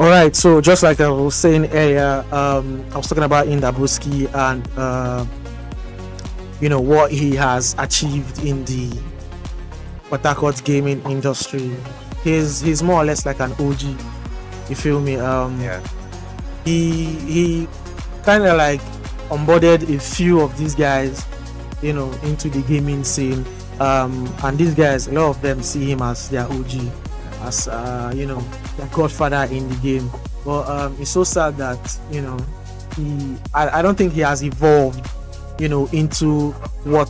All right, so just like I was saying earlier, I was talking about Indabuski and what he has achieved in the Port Harcourt gaming industry. He's more or less like an OG. You feel me? He kind of like onboarded a few of these guys, into the gaming scene. And these guys, a lot of them see him as their OG, as their godfather in the game. But it's so sad that I don't think he has evolved into what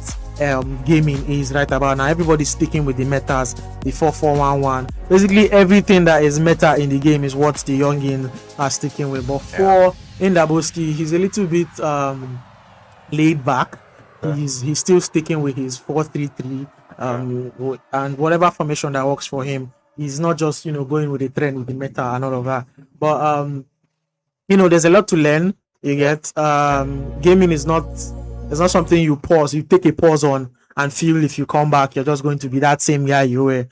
gaming is right about now. Everybody's sticking with the metas, the 4-4-1-1. Basically everything that is meta in the game is what the youngins are sticking with. But for Indabuski, he's a little bit laid back. He's still sticking with his 4-3-3 and whatever formation that works for him. He's not just going with the trend, with the meta and all of that. But there's a lot to learn. You get gaming is not something you take a pause on and feel if you come back you're just going to be that same guy you were.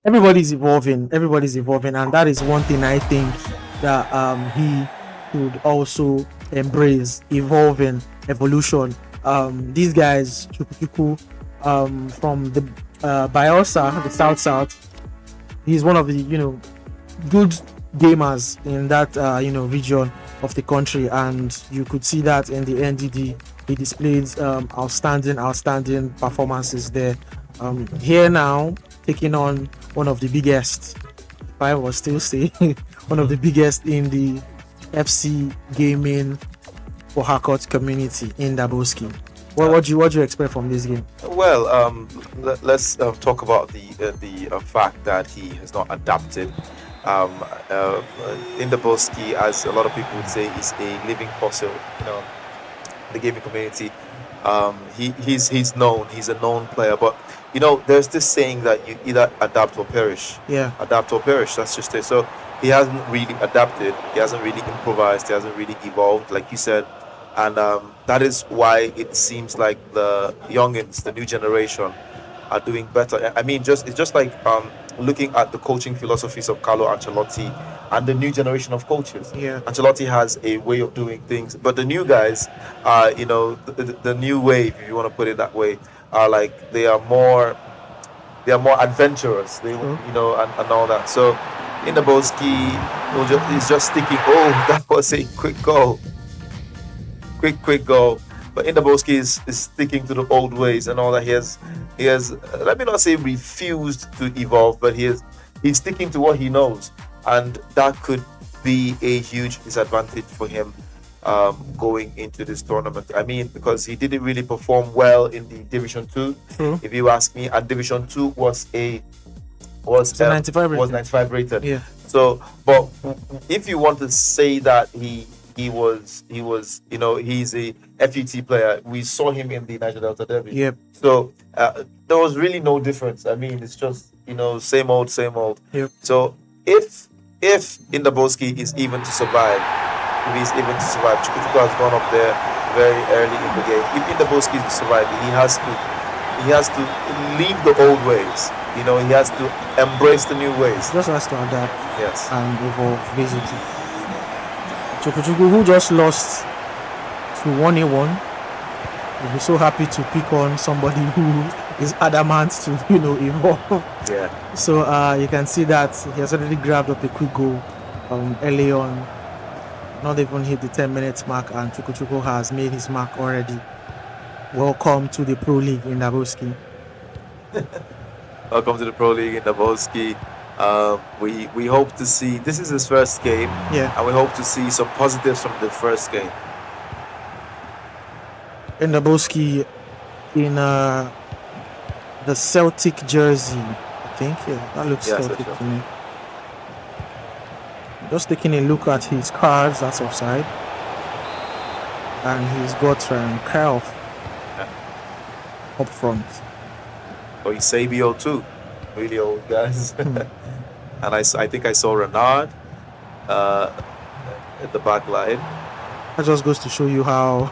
Everybody's evolving, and that is one thing I think that he should also embrace. Evolution. These guys, Chukwuchukwu, from the Bayelsa, the South, he's one of the good gamers in that region of the country, and you could see that in the NDD. He displayed outstanding performances there. Here now, taking on one of the biggest, if I was still saying, one of the biggest in the FC gaming for Harcourt community in Daboski. What do you expect from this game? Well, let's talk about the fact that he has not adapted. Indabuski, as a lot of people would say, is a living fossil. The gaming community. He's known. He's a known player, but there's this saying that you either adapt or perish. Yeah. Adapt or perish. That's just it. So he hasn't really adapted. He hasn't really improvised. He hasn't really evolved, like you said. And that is why it seems like the youngins, the new generation, are doing better. I mean, it's just like looking at the coaching philosophies of Carlo Ancelotti and the new generation of coaches. Yeah. Ancelotti has a way of doing things, but the new guys, the new wave, if you want to put it that way, are like they are more adventurous. And all that. So Indabuski is just sticking. Oh, that was a quick goal. Quick goal. But Indabuski is sticking to the old ways and all that. He has let me not say refused to evolve, but he's sticking to what he knows, and that could be a huge disadvantage for him going into this tournament. I mean, because he didn't really perform well in the Division 2. If you ask me, and Division 2 was 95 rated. Yeah. So, but if you want to say that he's a FUT player. We saw him in the Niger Delta Derby. Yep. So there was really no difference. I mean, it's just same old. Yep. So if Indabuski is even to survive, Chukwuchukwu has gone up there very early in the game. If Indabuski is to survive, he has to leave the old ways. He has to embrace the new ways. Just has to adapt. Yes. And evolve, basically. Chukwuchukwu, who just lost to 1-1, will be so happy to pick on somebody who is adamant to evolve. Yeah. So you can see that he has already grabbed up a quick goal early on, not even hit the 10 minutes mark, and Chukwuchukwu has made his mark already. Welcome to the Pro League in Daboski. Welcome to the Pro League in Daboski. We hope to see, this is his first game, and we hope to see some positives from the first game. Indabuski in the Celtic jersey, I think. Yeah, that looks Celtic to me. Just taking a look at his cards, that's offside. And he's got Kyle up front. Oh, he's Sabio too. Really old guys. And I think I saw Renard at the back line. That just goes to show you how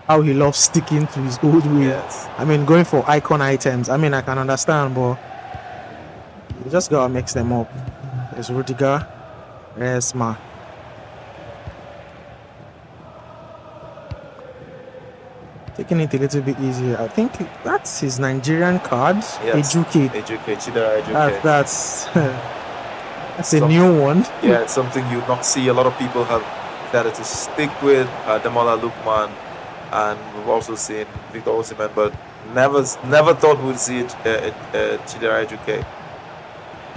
how he loves sticking to his old way. Yes. I mean, going for icon items. I mean, I can understand, but you just gotta mix them up. There's Rudiger. Esma. Taking it a little bit easier. I think that's his Nigerian card. Yes. Ejuke. Ejuke, Chidera Ejuke. That's that's a new one. Yeah, it's something you not see. A lot of people have decided to stick with Demola Lukman, and we've also seen Victor Osimhen, but never thought we'd see Chidera Ejuke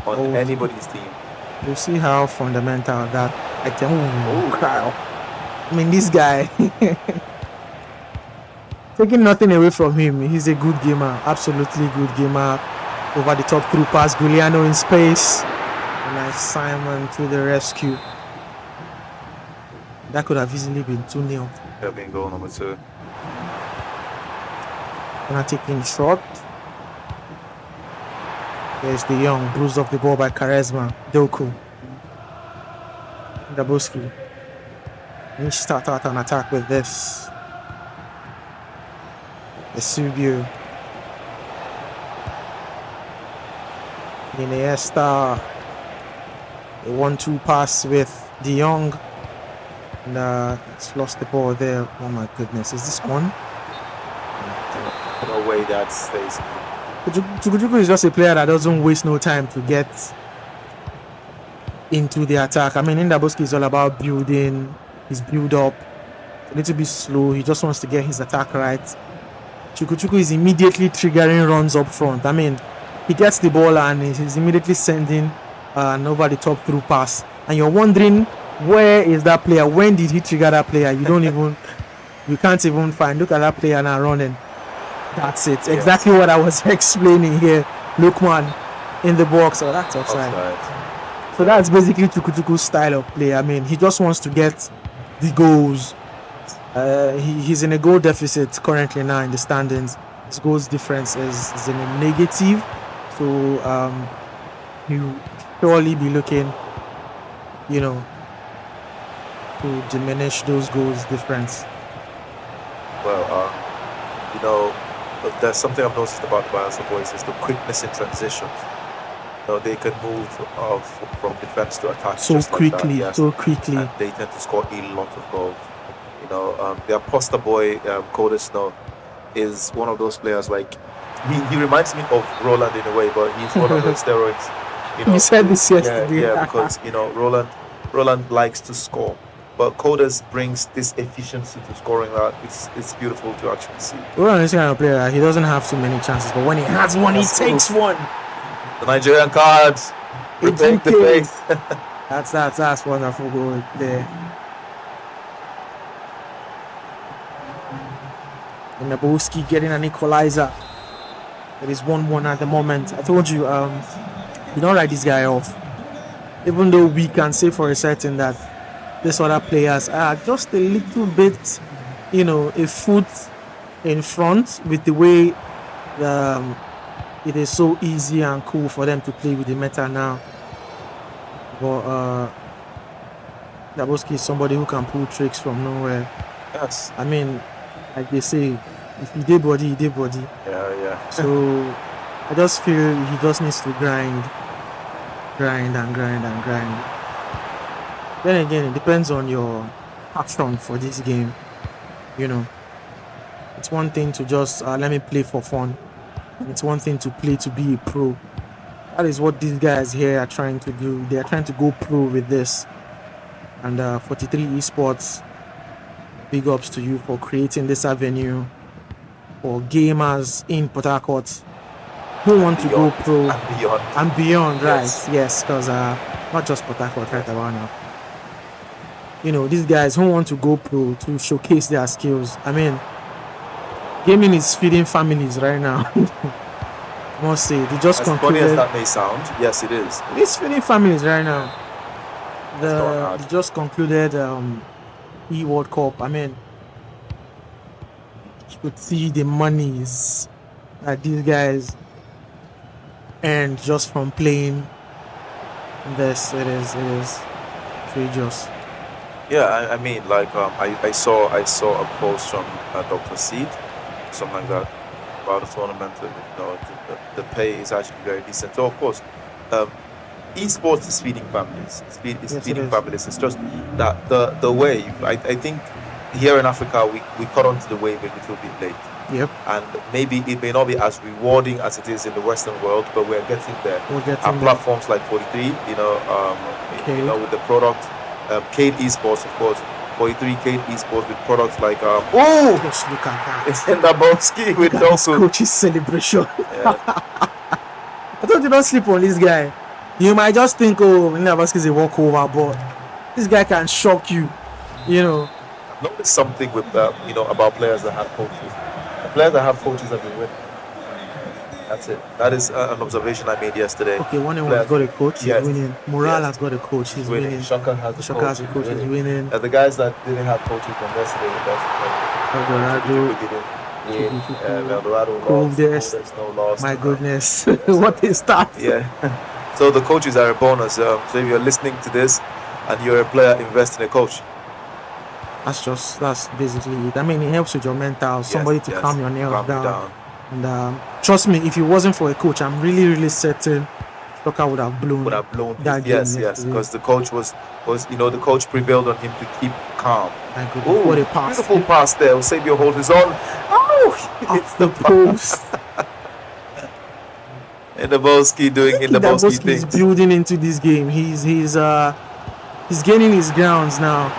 on anybody's team. We'll see how fundamental that item. Wow. I mean, this guy. Taking nothing away from him, he's a good gamer, absolutely good gamer. Over the top through pass, Giuliano in space. A nice Simon to the rescue. That could have easily been 2-0. That being goal number 2. Gonna take in short. There's the young bruised off the ball by Charisma. Doku. Dabuski. He start out an attack with this. Esubio. Iniesta. A 1-2 pass with De Jong. And it's lost the ball there. Oh my goodness. Is this on? No way that stays. Chukwuchukwu is just a player that doesn't waste no time to get into the attack. I mean, Ndaboski is all about building, his build up. A little bit slow. He just wants to get his attack right. Chukwuchukwu is immediately triggering runs up front. I mean, he gets the ball and he's immediately sending an over the top through pass. And you're wondering, where is that player? When did he trigger that player? You can't even find. Look at that player now running. That's it. Yes. Exactly what I was explaining here. Lukman in the box. Oh, that's offside. So that's basically Chukwuchukwu's style of play. I mean, he just wants to get the goals. He's in a goal deficit currently now in the standings. His goals difference is in a negative. So he'll surely be looking, to diminish those goals difference. Well, there's something I've noticed about Bayelsa boys is the quickness in transitions. They can move from defense to attack so quickly, so quickly. And they tend to score a lot of goals. Their poster boy, Coda Snow, is one of those players. Like he reminds me of Roland in a way, but he's one of those steroids. You said this yesterday. Yeah, because Roland likes to score. But Coders brings this efficiency to scoring that it's beautiful to actually see. Roland is kind of player. He doesn't have too many chances, but when he has one, he takes one. The Nigerian cards. Protect the faith. That's wonderful goal there. And Naboski getting an equalizer. It is 1-1 at the moment. I told you, you don't write this guy off. Even though we can say for a certain that these other players are just a little bit, a foot in front with the way it is so easy and cool for them to play with the meta now. But Daboski is somebody who can pull tricks from nowhere. Yes. I mean, like they say, if he did body, he did body. Yeah. So I just feel he just needs to grind. Then again, it depends on your passion for this game. It's one thing to just let me play for fun. It's one thing to play to be a pro. That is what these guys here are trying to do. They are trying to go pro with this. And 43 Esports, big ups to you for creating this avenue for gamers in Port Harcourt who want to go pro and beyond, yes. Right? Yes, because not just Port Harcourt right about now. These guys who want to go pro to showcase their skills. I mean, gaming is feeding families right now. I must say, they just concluded. As funny as that may sound, yes, it is. It's feeding families right now. They just concluded World Cup. I mean, you could see the monies that these guys earned just from playing this. It is outrageous. Yeah, I mean, like I saw a post from Dr. Seed, something like that, about the tournament. And, the pay is actually very decent. So of course, esports is feeding families. It's Yes, feeding it is. families. It's just that the wave. I think here in Africa we caught on to the wave a little bit late. Yep. And maybe it may not be as rewarding as it is in the Western world, but we're getting there. We're getting And there. platforms like 43, Okay. with the product, Cade Esports, of course, 43 Cade Esports with products like Just look at that. it's in the Boski with Look at this Doku. coach's celebration. Yeah. I told you don't sleep on this guy. You might just think, oh, Navaski is a walkover, but this guy can shock you. You know. I've noticed something with about players that have coaches. The players that have coaches have been winning. That's it. That is an observation I made yesterday. Okay, one has got a coach. He's Yes. winning. Moral Yes. has got a coach. He's Winning. winning. Shaka has Shaka has a coach. He's winning. The guys that didn't have coaches from yesterday, Eldorado. Eldorado Coldest. lost. No loss. My goodness, what a start! Yeah. So the coaches are a bonus. So if you're listening to this and you're a player, invest in a coach. That's basically it. I mean, it helps with your mental. Somebody to calm your nerves Calm you down. And trust me, if it wasn't for a coach, I'm really certain Shaka would have blown that game. Yes, because the coach was the coach prevailed on him to keep calm. My goodness, what a pass! Beautiful pass there. Eusebio hold his own. Off the post. In the Boski doing in the Boski things. He's building into this game. He's gaining his grounds now.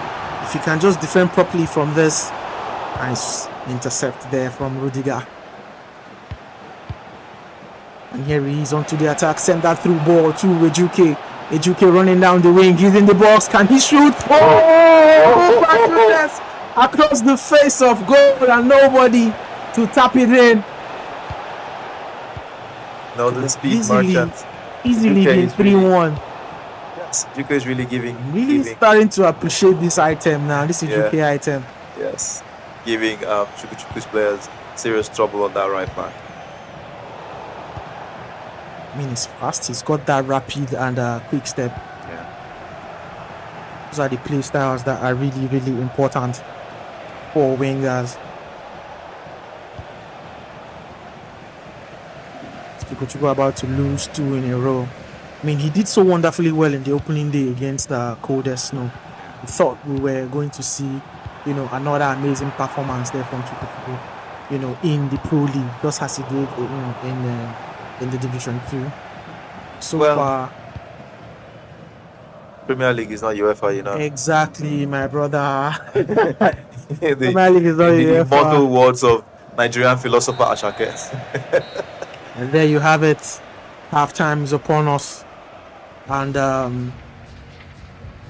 If he can just defend properly from this, nice intercept there from Rudiger. And here he is onto the attack. Send that through ball to Ejuke. Ejuke running down the wing. He's in the box. Can he shoot? Oh my goodness! Across the face of goal and nobody to tap it in. No, the speed merchant. Easily leading 3-1. Yes, Juke is really giving. Starting to appreciate this item now. This is Juke item. Yes, giving Chukwuchukwu's players serious trouble on that right back. I mean, he's fast. He's got that rapid and quick step. Yeah. Those are the play styles that are really important for wingers. Chukwuchukwu about to lose 2 in a row. I mean, he did so wonderfully well in the opening day against the coldest snow. We thought we were going to see, another amazing performance there from Chukwuchukwu, in the Pro League, just as he did, in the Division 2. So far, Premier League is not UEFA, Exactly, my brother. the Premier League is not UEFA. immortal words of Nigerian philosopher Ashake. And there you have it. Halftime is upon us. And I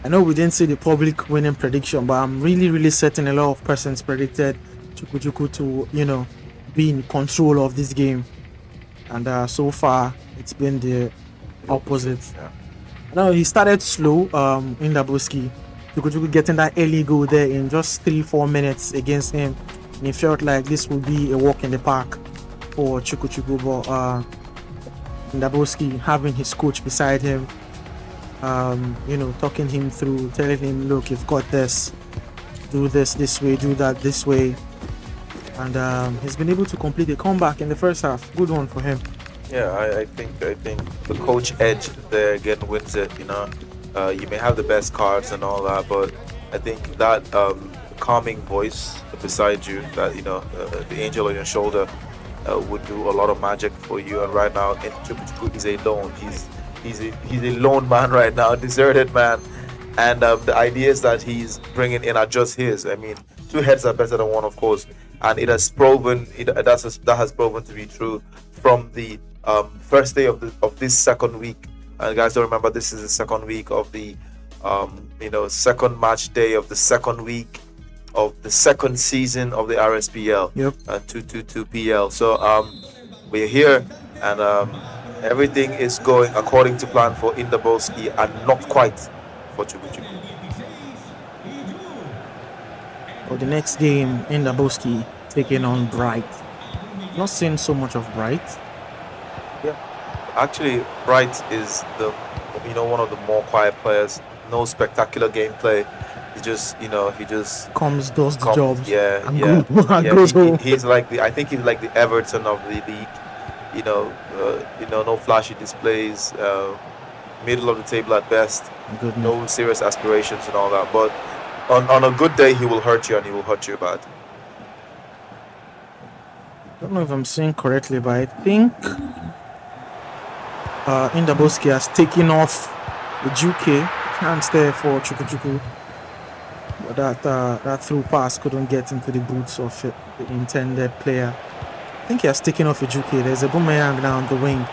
know we didn't see the public winning prediction, but I'm really certain a lot of persons predicted Chukwuchukwu to, be in control of this game. And so far, it's been the opposite. Yeah. Now, he started slow in Daboski. Chukwuchukwu getting that early goal there in just 3-4 minutes against him. And it felt like this would be a walk in the park for Chukwuchukwu, but Daboski having his coach beside him, talking him through, telling him, look, you've got this, do this way, do that this way. And he's been able to complete a comeback in the first half. Good one for him. Yeah, I think the coach edge there again wins it. You may have the best cards and all that, but I think that calming voice beside you, that the angel on your shoulder, would do a lot of magic for you. And right now, Chukwuchukwu is alone. He's a lone man right now, a deserted man. And the ideas that he's bringing in are just his. I mean, 2 heads are better than 1, of course. And it has proven that has proven to be true from the first day of this second week. And guys, don't remember, this is the second week of the second match day of the second week of the second season of the RSPL. Yep. 222 PL. So we're here, and everything is going according to plan for Indaboski, and not quite for Chukwuchukwu. For the next game, Indaboski taking on Bright. Not seeing so much of Bright. Yeah, actually, Bright is one of the more quiet players. No spectacular gameplay. He just comes, does the job. He's like I think he's like the Everton of the league. No flashy displays. middle of the table at best. Goodness. No serious aspirations and all that. But on a good day, he will hurt you, and he will hurt you bad. I don't know if I'm saying correctly, but I think Indaboski has taken off the Juke. Chance there for Chukwuchukwu. But that through pass couldn't get into the boots of the intended player. I think he has taken off a Juke. There's a Boomerang now on the wing.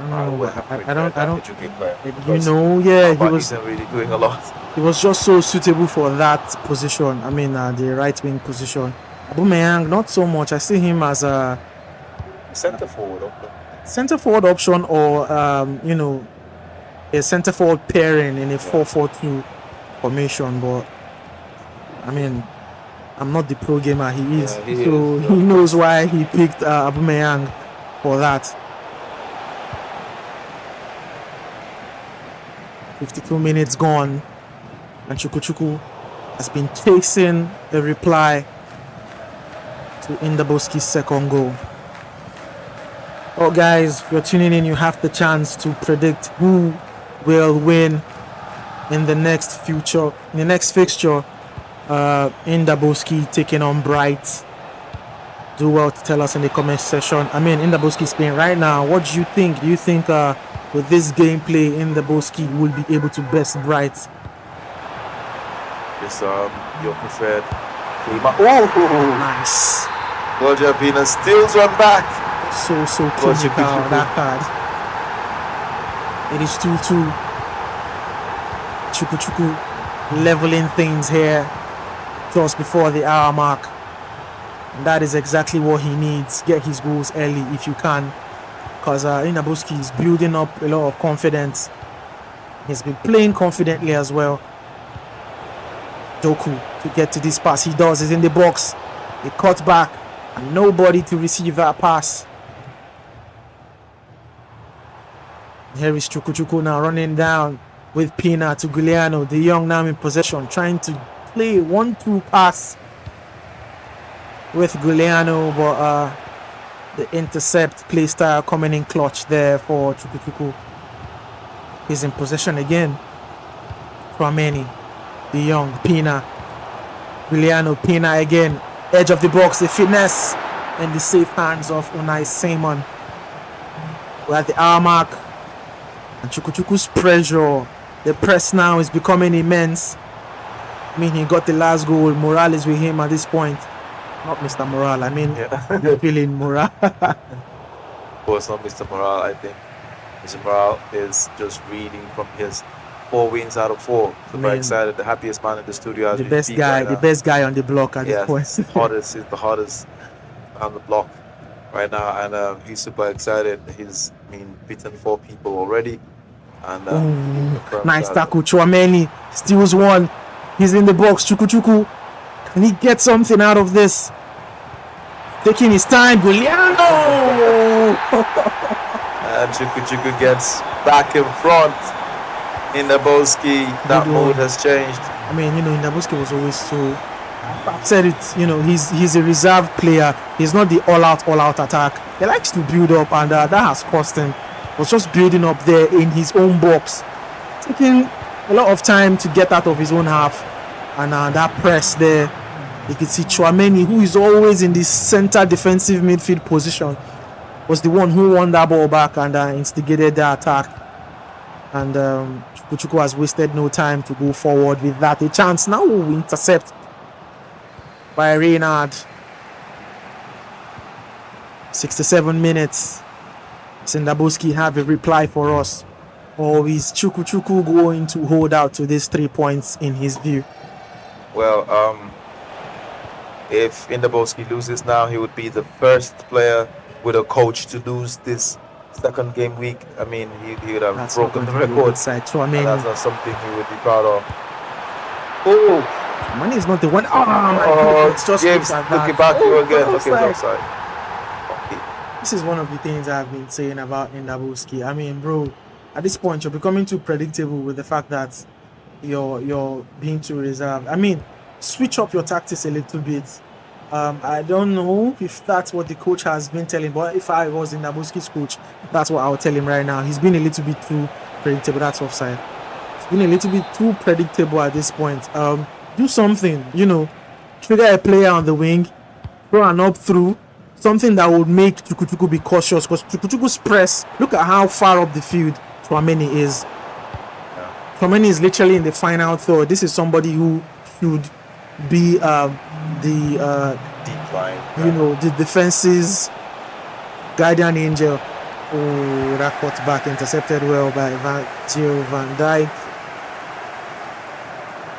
I don't. You know, yeah, he wasn't really doing a lot. He was just so suitable for that position. I mean, the right wing position. Boomerang, not so much. I see him as a centre forward option. Centre forward option, or you know, a centre forward pairing in a 4-4-2 formation. But I mean, I'm not the pro gamer he is, he knows why he picked Aubameyang for that. 52 minutes gone, and Chukwuchukwu has been chasing the reply to Indaboski's second goal. Oh, guys, if you're tuning in, you have the chance to predict who will win in the next fixture. Indaboski taking on Bright. Do well to tell us in the comment section. I mean, Indaboski's playing right now. What do you think? Do you think with this gameplay, Indaboski will be able to best Bright? Yes, your preferred. Oh, nice. Roger Pina steals one back. So clinical, that card. It is 2-2. Chukwuchukwu leveling things here just before the hour mark. And that is exactly what he needs. Get his goals early if you can. Because Indaboski is building up a lot of confidence. He's been playing confidently as well. Doku to get to this pass. He does. He's in the box. He cut back. And nobody to receive that pass. Here is Chukwuchukwu now running down with Pina to Giuliano. De Jong now in possession, trying to play 1-2 pass with Giuliano, but the intercept play style coming in clutch there for Chukwuchukwu. He's in possession again. Tchouaméni, De Jong, Pina, Giuliano, Pina again. Edge of the box, the finesse, and the safe hands of Unai Simon. We're at the hour mark. And Chukwuchukwu's pressure, the press now is becoming immense. I mean, he got the last goal. Morale is with him at this point. Not Mr. Morale, I mean, feeling Morale. Well, it's not Mr. Morale, I think. Mr. Morale is just reading from his 4 wins out of 4. Super excited, the happiest man in the studio. The best guy, the best guy on the block at this point. He's the hottest on the block right now, and he's super excited. He's beaten 4 people already. And nice tackle. Tchouaméni steals one. He's in the box. Chukwuchukwu, can he get something out of this? Taking his time. Giuliano! And Chukwuchukwu gets back in front. Indaboski, that mood has changed. I mean, Indaboski was always so. I've said it, he's a reserved player. He's not the all-out attack. He likes to build up, and that has cost him. Was just building up there in his own box, taking a lot of time to get out of his own half, and that press there. You can see Tchouaméni, who is always in the center defensive midfield position, was the one who won that ball back and instigated the attack. And Chukwuchukwu has wasted no time to go forward with that. A chance now will intercept by Reynard. 67 minutes. Indaboski have a reply for us, or is Chukwuchukwu going to hold out to these 3 points in his view? Well, if Indaboski loses now, he would be the first player with a coach to lose this second game week. I mean, he would have broken the record. That's not something he would be proud of. Oh, money is not the one. Oh my goodness, just look back you again. Look at offside. This is one of the things I've been saying about Indaboski. I mean, bro, at this point you're becoming too predictable with the fact that you're being too reserved. I mean, switch up your tactics a little bit. I don't know if that's what the coach has been telling, but if I was in Naboski's coach, that's what I would tell him right now. He's been a little bit too predictable. That's offside. He's been a little bit too predictable at this point. Do something, trigger a player on the wing, throw an up through, something that would make Chukwuchukwu be cautious, because Chukwuchukwu's press, look at how far up the field Tchouameni is. Tchouameni is literally in the final third. This is somebody who should be the Deep line. the defense's guardian angel. Oh, that cut back intercepted well by Gio Van Dijk.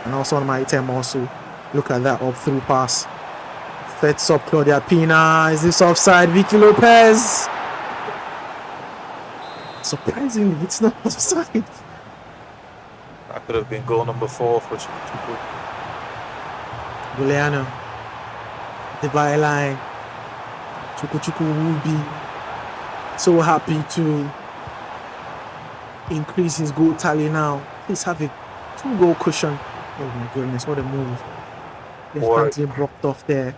And also on my item also. Look at that up through pass. Fets up Claudia Pina. Is this offside? Vicky Lopez. Surprisingly, it's not offside. That could have been goal number 4 for Chukwuchukwu. Guliano. The byline. Chukwuchukwu will be so happy to increase his goal tally now. Please have a 2-goal cushion. Oh my goodness, what a move. Instantly blocked off there.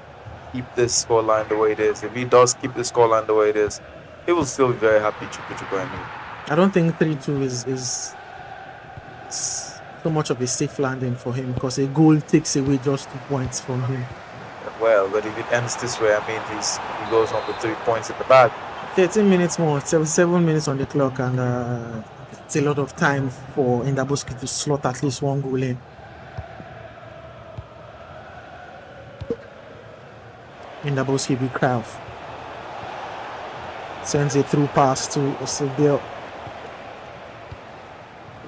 Keep this scoreline the way it is. If he does keep the scoreline the way it is, he will still be very happy, Chukwuchukwu. I don't think 3-2 is so much of a safe landing for him, because a goal takes away just 2 points from him. Well, but if it ends this way, I mean, he goes on with 3 points in the bag. 13 minutes more, 7 minutes on the clock, and it's a lot of time for Ndaboski to slot at least 1 goal in. Ndaboski beat Krauf. Sends a through pass to Osebiel.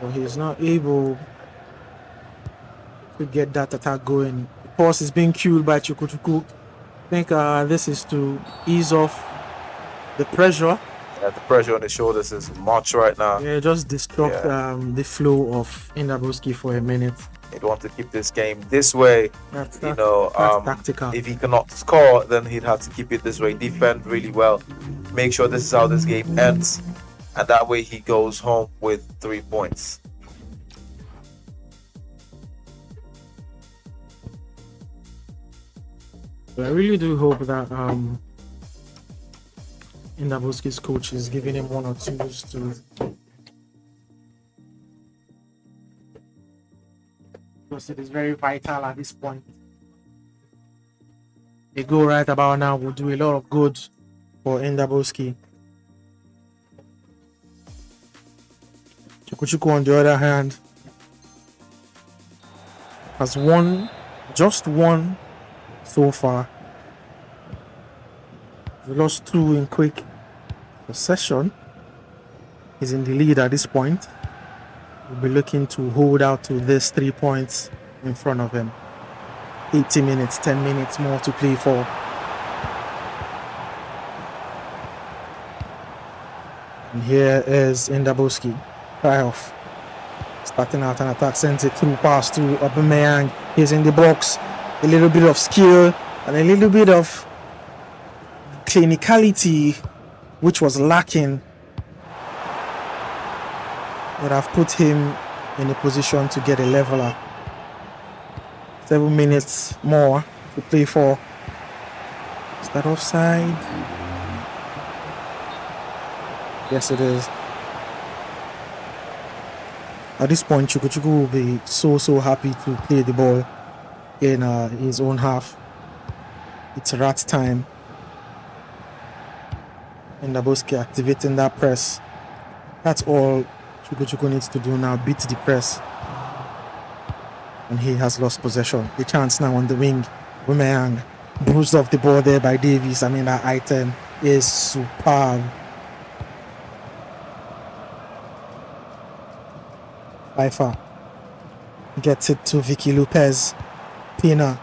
But he's not able to get that attack going. The pass is being cued by Chukwuchukwu. I think this is to ease off the pressure. Yeah, the pressure on his shoulders is much right now. Yeah, just disrupt the flow of Ndaboski for a minute. He'd want to keep this game this way. That's tactical. If he cannot score, then he'd have to keep it this way. Defend really well. Make sure this is how this game ends. And that way he goes home with 3 points. But I really do hope that Ndaboski's coach is giving him 1 or 2s to, because it is very vital at this point. A goal right about now will do a lot of good for Ndaboski. Chukwuchukwu, on the other hand, has just won so far. We lost 2 in quick succession. He's in the lead at this point. We'll be looking to hold out to this 3 points in front of him. 80 minutes, 10 minutes more to play for. And here is Ndaboski. Krauf starting out an attack, sends it through pass to Aubameyang. He's in the box. A little bit of skill and a little bit of clinicality, which was lacking, would have put him in a position to get a leveler. 7 minutes more to play for. Is that offside? Yes, it is. At this point, Chukwuchukwu will be so happy to play the ball in his own half. It's rat time. Ndaboski activating that press. That's all Chukwuchukwu needs to do now, beat the press. And he has lost possession. The chance now on the wing. Aubameyang bruised off the ball there by Davies. I mean, that item is superb. Haifa gets it to Vicky Lopez. Pina.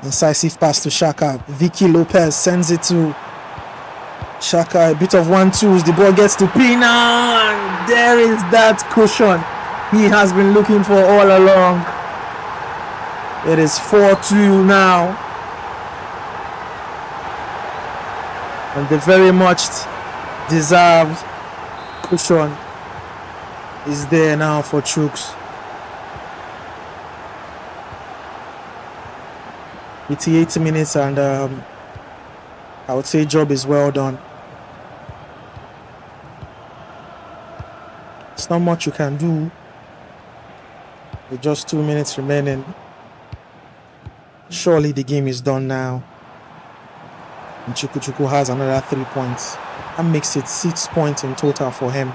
Incisive pass to Xhaka. Vicky Lopez sends it to Xhaka. A bit of 1-2s. The ball gets to Pina. And there is that cushion he has been looking for all along. It is 4-2 now. And the very much deserved cushion is there now for Chuks. 88 minutes, and I would say job is well done. It's not much you can do with just 2 minutes remaining. Surely the game is done now. And Chukwuchukwu has another 3 points. That makes it 6 points in total for him.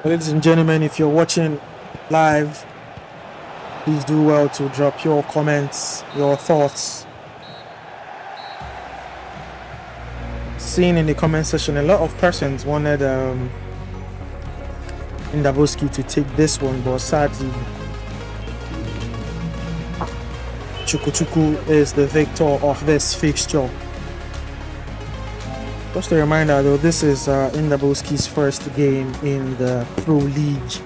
Ladies and gentlemen, if you're watching live, please do well to drop your comments, your thoughts. Seeing in the comment section, a lot of persons wanted Ndaboski to take this one, but sadly, Chukwuchukwu is the victor of this fixture. Just a reminder though, this is Ndaboski's first game in the Pro League.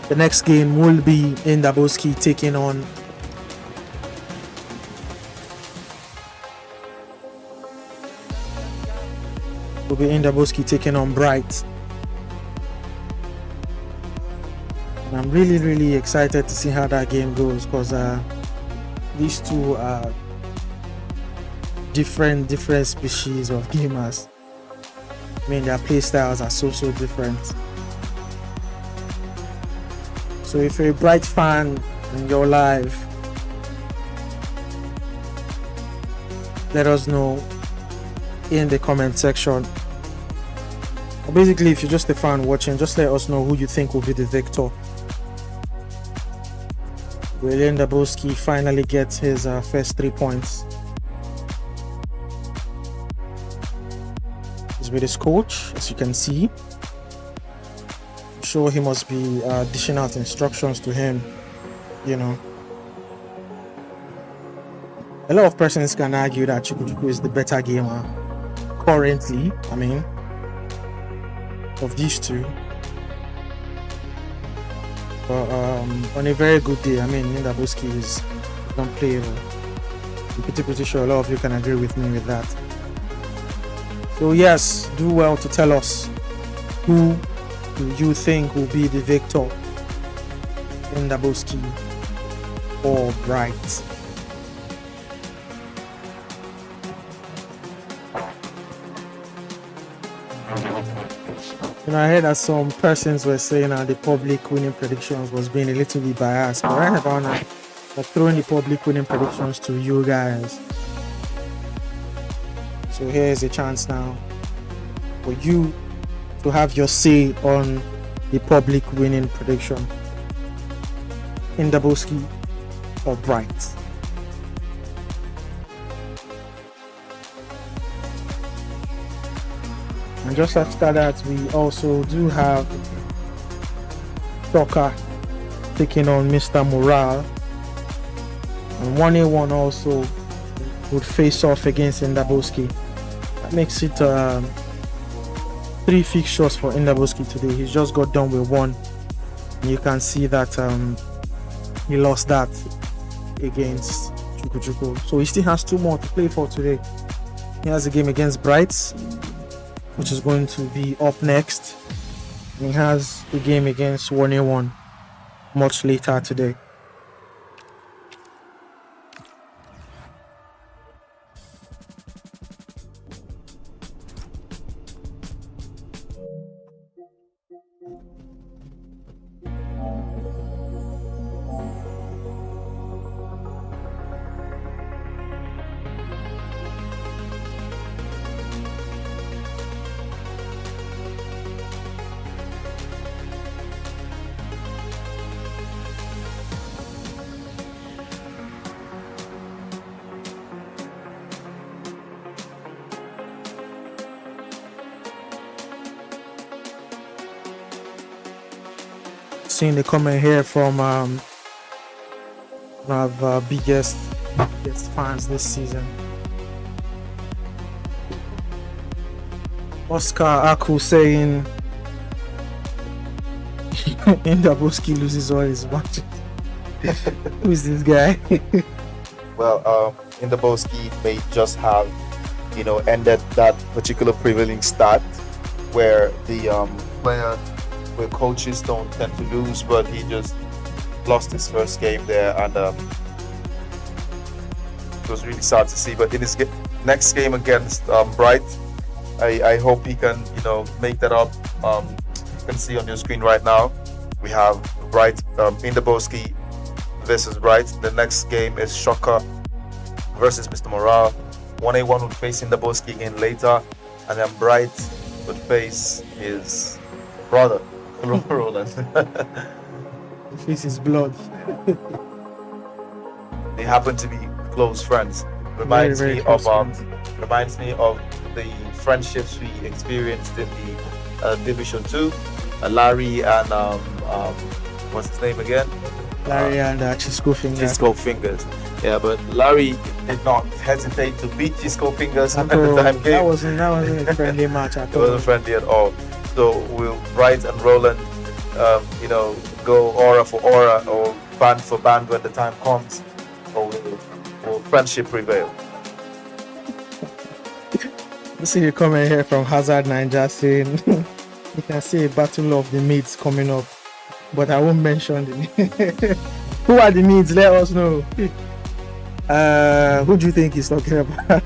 The next game will be Ndaboski taking on Bright. And I'm really excited to see how that game goes, because these two are different species of gamers. I mean, their play styles are so different. So if you're a Bright fan and you're live, let us know in the comment section. Or basically, if you're just a fan watching, just let us know who you think will be the victor. Will Ndaboski finally get his first 3 points? He's with his coach, as you can see. I'm sure he must be dishing out instructions to him, you know. A lot of persons can argue that Chukwuchukwu is the better gamer currently, I mean, of these two. But on a very good day, I mean, Ndaboski is unplayable. I'm pretty sure a lot of you can agree with me with that. So yes, do well to tell us who do you think will be the victor, Ndaboski or Bright. You know, I heard that some persons were saying that the public winning predictions was being a little bit biased, but right about now, I'm throwing the public winning predictions to you guys. So here's a chance now for you to have your say on the public winning prediction. Ndaboski or Bright. And just after that, we also do have Soccer taking on Mr. Morale. And 1A1 also would face off against Ndaboski. That makes it 3 fixtures for Ndaboski today. He's just got done with 1. And you can see that he lost that against Chukwuchukwu. So he still has 2 more to play for today. He has a game against Brights, which is going to be up next. And he has a game against 1A1 much later today. Seeing the comment here from one of our biggest fans this season, Oscar Aku, saying Ndaboski loses all his matches. Who is this guy? Well, Ndaboski may just have ended that particular prevailing stat where the player, where coaches don't tend to lose, but he just lost his first game there, and it was really sad to see. But in his next game against Bright, I hope he can, make that up. You can see on your screen right now, we have Bright Indaboski versus Bright. The next game is Shocker versus Mr. Morale. 1A1 would face Indaboski again later, and then Bright would face his brother, Roland. Face his blood. They happen to be close friends. Reminds Very, me very of close the friendships we experienced in the Division 2. Larry and what's his name again? Larry and Chisco Fingers. Chisco Fingers. Yeah, but Larry did not hesitate to beat Chisco Fingers At at the all. time game. That wasn't a friendly match at It all. wasn't friendly at all. So will Bright and Roland, go aura for aura or band for band when the time comes, or will friendship prevail? You see a comment here from Hazard Ninja saying you can see a battle of the mids coming up, but I won't mention the name. Who are the mids? Let us know. Who do you think he's talking about?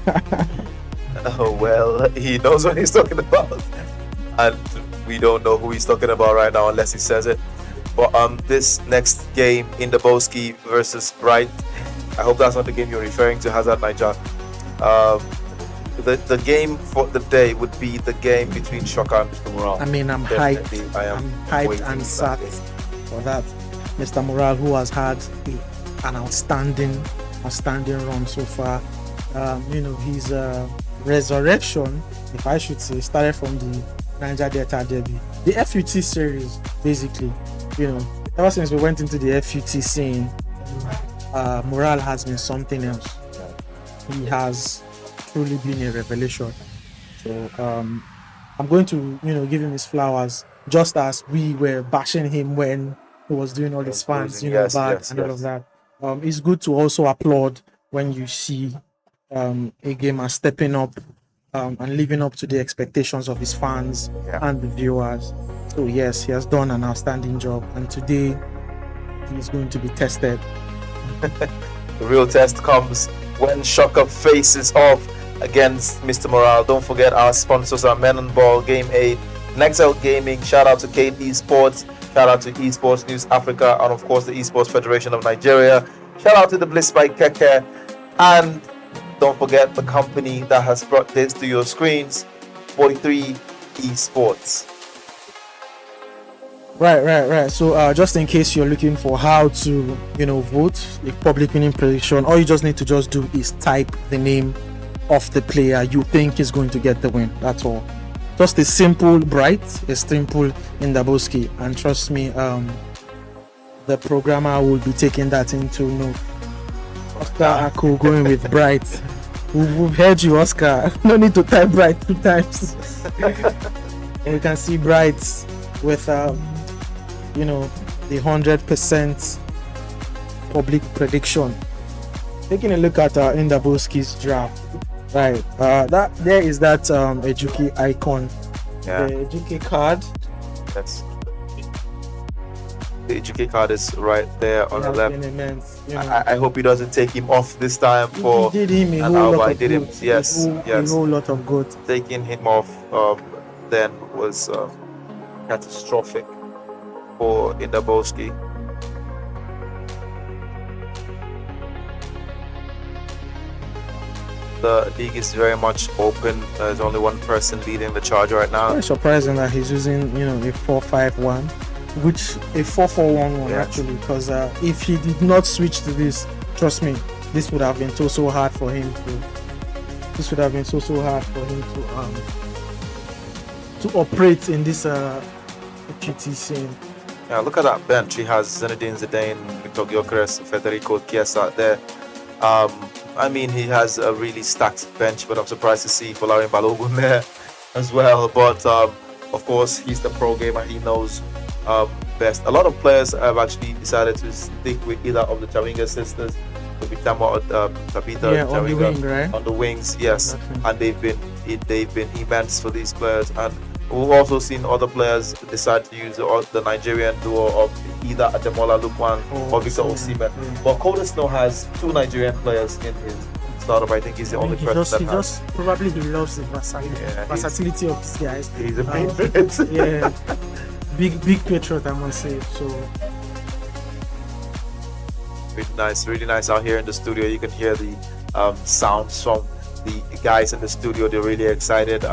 Oh, well, he knows what he's talking about, and we don't know who he's talking about right now unless he says it. But this next game, Indaboski versus Bright, I hope that's not the game you're referring to, Hazard Niger. The game for the day would be the game between Shocker and Mr. Morale. I mean, I'm Definitely, hyped. I am I'm hyped waiting and for sad that game. for that. Mr. Morale, who has had an outstanding run so far. His resurrection, if I should say, started from the Niger Delta Derby, the FUT series, basically. Ever since we went into the FUT scene, Morale has been something else. He has truly been a revelation. So I'm going to, give him his flowers, just as we were bashing him when he was doing all his fans, all of that. It's good to also applaud when you see a gamer stepping up and living up to the expectations of his fans and the viewers. So yes, he has done an outstanding job, and today he is going to be tested. The real test comes when Shocker faces off against Mr. Morale. Don't forget our sponsors are Men on Ball, Game 8, Nexel Gaming. Shout out to Kate Esports. Shout out to Esports News Africa, and of course the Esports Federation of Nigeria. Shout out to the Bliss by Keke, and don't forget the company that has brought this to your screens, 43 Esports. Right. So just in case you're looking for how to, vote a public winning prediction, all you just need to just do is type the name of the player you think is going to get the win. That's all. Just a simple Bright, a simple Indaboski, and trust me, the programmer will be taking that into note. Oscar Ako going with Bright. We've heard you, Oscar. No need to type Bright 2 times. And you can see Bright with the 100% public prediction. Taking a look at Indaboski's draft, right? That there is that Ejuki icon, the Ejuki card. Yes. The Ejuki card is right there on the left. Immense, I hope he doesn't take him off this time for. He did him a an whole hour. lot I of did him. good. Yes. A whole lot of good. Taking him off then was catastrophic for Indaboski. The league is very much open. There's only one person leading the charge right now. Very surprising that he's using, a 4-5-1, which a 4-4-1-1 actually, because if he did not switch to this, trust me, this would have been so hard for him to. This would have been so hard for him to operate in this QT scene. Yeah, look at that bench. He has Zinedine Zidane, Victor Gyökeres, Federico Chiesa there. He has a really stacked bench, but I'm surprised to see Folarin Balogun there as well. But of course, he's the pro gamer. He knows best. A lot of players have actually decided to stick with either of the Chawinga sisters. Obitama, Tabitha, Yeah, on the Jariga, wing, right? on the wings, yes, Exactly. and they've been immense for these players. And we've also seen other players decide to use the Nigerian duo of either Ademola Lukman or Victor Osimhen. Yeah. But Koda Snow has 2 Nigerian players in his startup. I think he's the I mean, only he person that just probably he loves the versatility of these guys. he's a patriot. Yeah, big patriot, I must say. So Really nice out here in the studio. You can hear the sounds from the guys in the studio. They're really excited.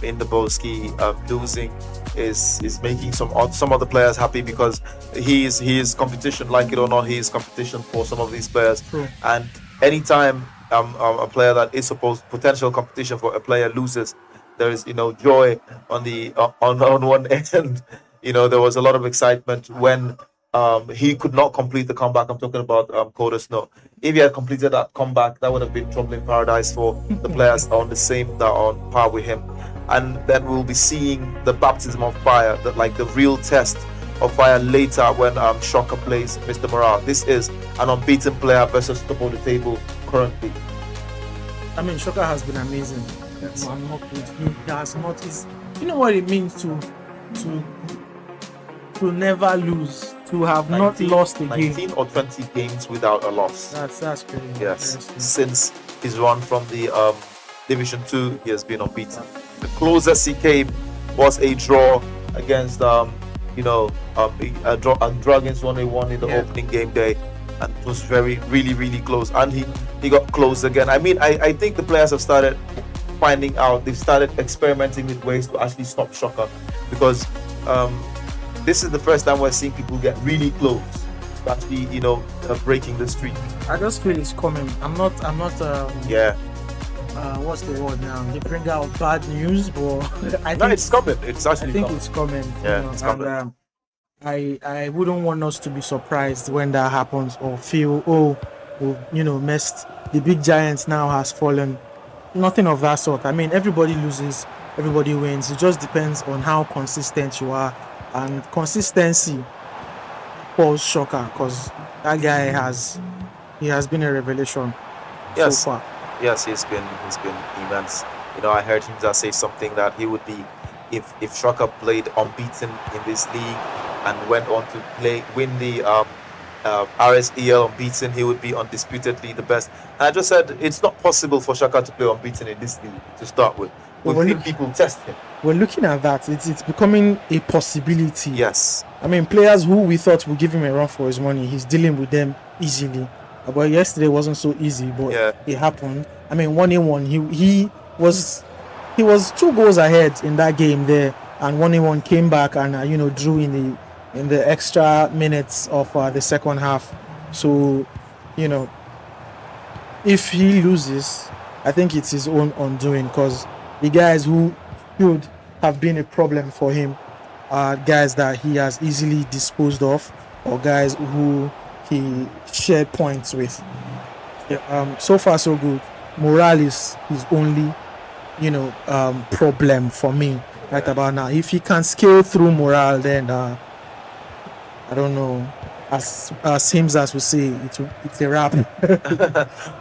In the Boski, losing is making some of the players happy, because he is competition, like it or not. He is competition for some of these players. True. And anytime a player that is supposed potential competition for a player loses, there is joy on the on one end. There was a lot of excitement when he could not complete the comeback. I'm talking about Koda Snow. If he had completed that comeback, that would have been trouble in paradise for the players on on par with him. And then we'll be seeing the baptism of fire, the real test of fire later when Shocker plays Mr. Morale. This is an unbeaten player versus top of the table currently. I mean, Shocker has been amazing. Yes. I'm not good. He has not. You know what it means to never lose, to have 19, not lost a 19 game. or 20 games without a loss. That's crazy. Yes, since his run from the Division 2, he has been unbeaten. The closest he came was a draw against a draw against 1-1 in the opening game day, and it was really close. And he got close again. I mean, I think the players have started finding out. They've started experimenting with ways to actually stop Shocker, because this is the first time we're seeing people get really close to actually breaking the streak. I just feel it's coming. I'm not Yeah. What's the word now? They bring out bad news, but I No, think it's coming. It's actually I think coming. it's coming. Yeah, it's coming. And, I wouldn't want us to be surprised when that happens, or feel missed. The big giants now has fallen. Nothing of that sort. I mean, everybody loses, everybody wins. It just depends on how consistent you are, and consistency falls Shocker, because that guy has been a revelation so far. Yes, he's been immense. I heard him just say something that he would be, if Shocker played unbeaten in this league and went on to win the RSEL unbeaten, he would be undisputedly the best. And I just said it's not possible for Shocker to play unbeaten in this league to start with. We've seen people test him. We're looking at that. It's becoming a possibility. Yes. I mean, players who we thought would give him a run for his money, he's dealing with them easily. But yesterday wasn't so easy, but it happened. I mean, 1-1, he was 2 goals ahead in that game there, and 1-1 came back and drew in the extra minutes of the second half. So, if he loses, I think it's his own undoing, because the guys who should have been a problem for him are guys that he has easily disposed of, or guys who he shared points with. So far so good. Morale is his only problem for me right about now. If he can scale through Morale, then I don't know, as Sims as we say, it's a wrap.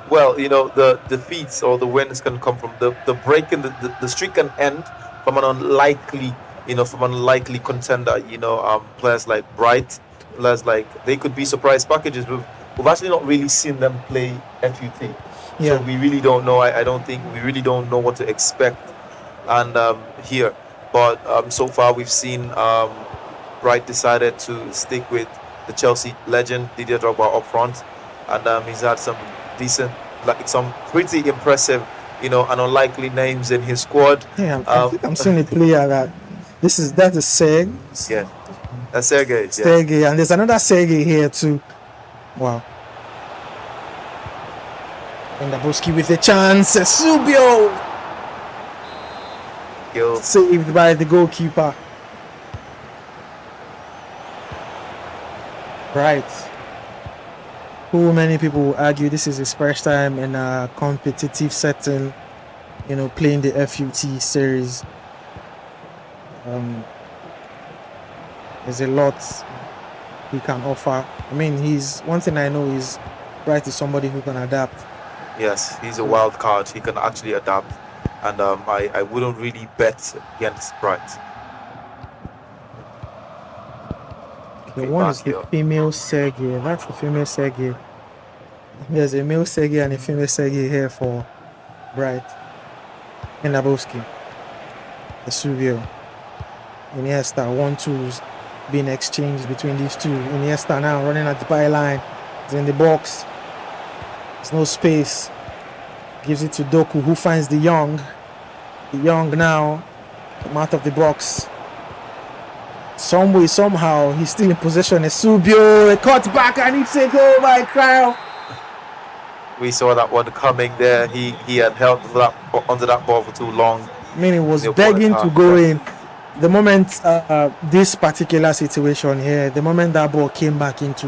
Well, the defeats or the wins can come from the break, and the streak can end from an unlikely contender. Players like Bright, players like, they could be surprise packages. We've actually not really seen them play FUT. Yeah. So we really don't know. I don't think we really don't know what to expect. And here, but so far we've seen Bright decided to stick with the Chelsea legend Didier Drogba up front, and he's had some decent, some pretty impressive, and unlikely names in his squad. Yeah, I think I'm seeing a player that's a Seg. Yeah, that's Sergey. Sergey, and there's another Sergey here too. Wow. And Daboski with a chance. Subio saved by the goalkeeper. Right. Who many people will argue this is his first time in a competitive setting, playing the FUT series. There's a lot he can offer. I mean, one thing I know is Bright is somebody who can adapt. Yes, he's a wild card. He can actually adapt. And I wouldn't really bet against Bright. The one is the female Sergey. That's the female Sergey. There's a male Sergey and a female Sergey here for Bright. Inaboski. Vesuvio. Iniesta. 1-2s being exchanged between these two. Iniesta now running at the byline. He's in the box. There's no space. Gives it to Doku, who finds the Young. The Young now come out of the box. Some way, somehow, he's still in possession. Esubio, a cut back and it's a goal by Kyle. We saw that one coming there. He had held onto that ball for too long. I mean, he was begging to go in. The moment this particular situation here, the moment that ball came back into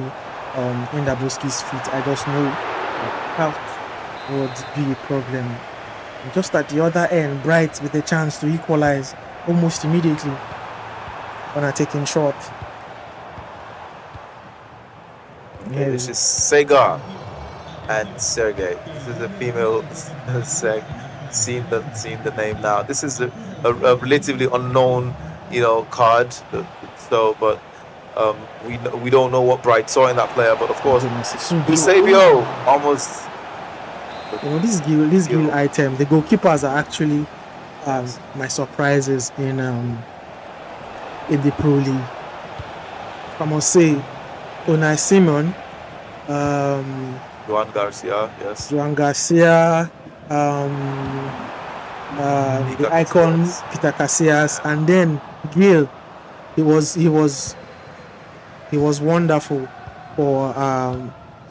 Indabuski's feet, I just knew that would be a problem. And just at the other end, Bright with a chance to equalize almost immediately. Gonna take him short. Okay, this is Sega and Sergey. This is a female Seg. Seen the name now. This is a relatively unknown, card. So, but we don't know what Bright saw in that player. But of course, Eusebio almost. This Gil item. The goalkeepers are actually my surprises in the Pro League. I must say, Unai Simon, Juan Garcia, yes. Juan Garcia, the icon Peter Casillas, and then Gil. He was wonderful for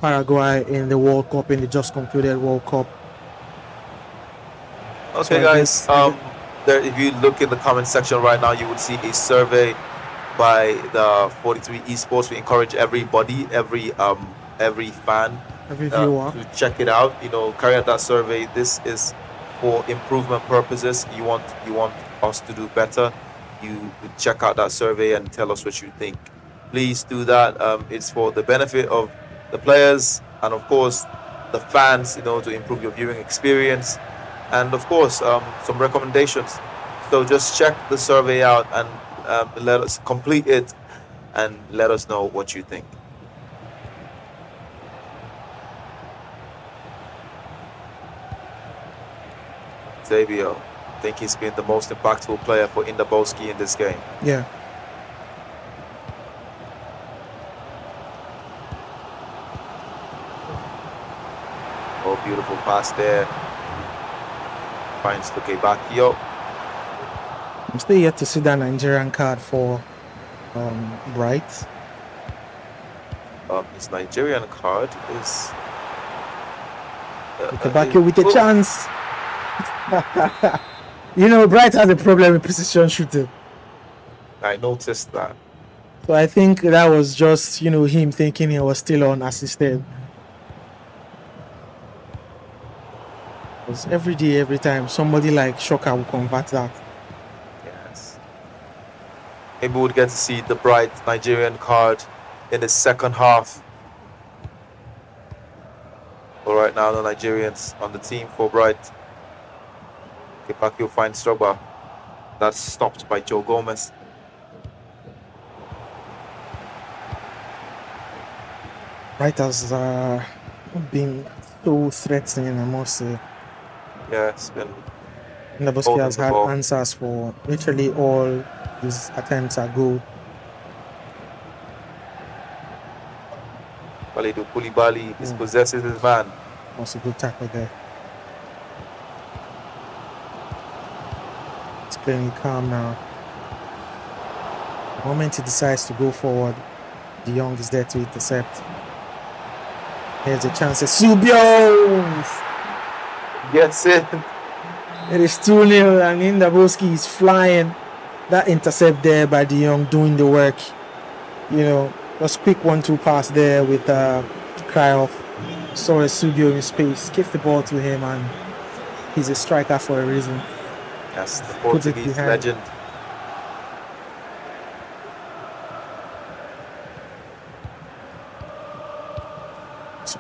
Paraguay in the World Cup, in the just concluded World Cup. Okay, guys. If you look in the comment section right now, you would see a survey by the 43 Esports. We encourage everybody, every fan, every viewer, to check it out. Carry out that survey. This is for improvement purposes. You want us to do better. You check out that survey and tell us what you think. Please do that. It's for the benefit of the players and, of course, the fans. To improve your viewing experience. And of course, some recommendations. So just check the survey out and let us complete it and let us know what you think. Xavier, I think he's been the most impactful player for Indaboski in this game. Yeah. Oh, beautiful pass there. Finds Lukebakio. I'm still yet to see that Nigerian card for Bright. His Nigerian card is Lukebakio with a chance. Bright has a problem with precision shooting. I noticed that. So I think that was just him thinking he was still unassisted. Because every day, every time, somebody like Shoka will convert that. Yes. Maybe we'll get to see the Bright Nigerian card in the second half. But right now, the Nigerians on the team for Bright. Kepakio finds Strogba. That's stopped by Joe Gomez. Bright has been so threatening, I must say. Yeah, it's been. Indaboski has had answers for literally all his attempts at goal. Kalidou Koulibaly dispossesses his man. Was a good tackle there. He's playing calm now. The moment he decides to go forward, De Jong is there to intercept. Here's a chance. Subio Gets it. It is 2-0 and Indaboski is flying. That intercept there by De Jong doing the work. Just quick 1-2 pass there with Krajov. Saw a Subio in space, gave the ball to him, and he's a striker for a reason. Yes, the Portuguese legend.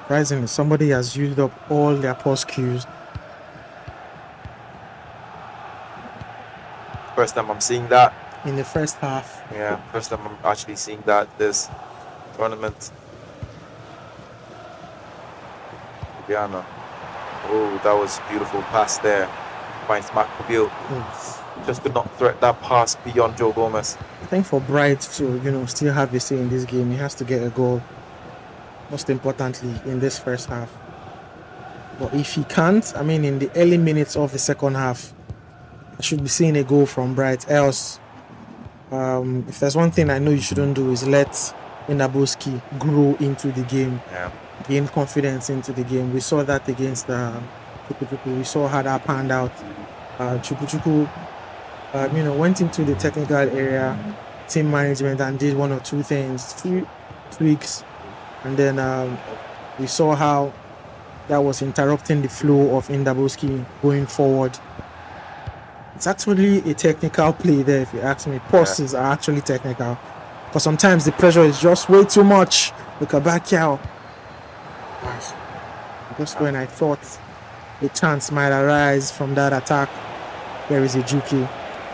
Surprisingly, somebody has used up all their post cues. First time I'm seeing that. In the first half. Yeah, first time I'm actually seeing that this tournament. Biana. Oh, that was beautiful pass there. Finds Macaville. Just could not thread that pass beyond Joe Gomez. I think for Bright to, still have a say in this game, he has to get a goal. Most importantly, in this first half. But if he can't, in the early minutes of the second half, I should be seeing a goal from Bright. Else, if there's one thing I know you shouldn't do is let Inaboski grow into the game, gain confidence into the game. We saw that against Chukwuchukwu. We saw how that panned out. Chukwuchukwu, went into the technical area, team management, and did one or two things, few tweaks, and then we saw how that was interrupting the flow of Inaboski going forward. It's actually a technical play there, if you ask me. Passes are actually technical. But sometimes the pressure is just way too much. Look at Bakiao. Just when I thought a chance might arise from that attack, there is a Juki.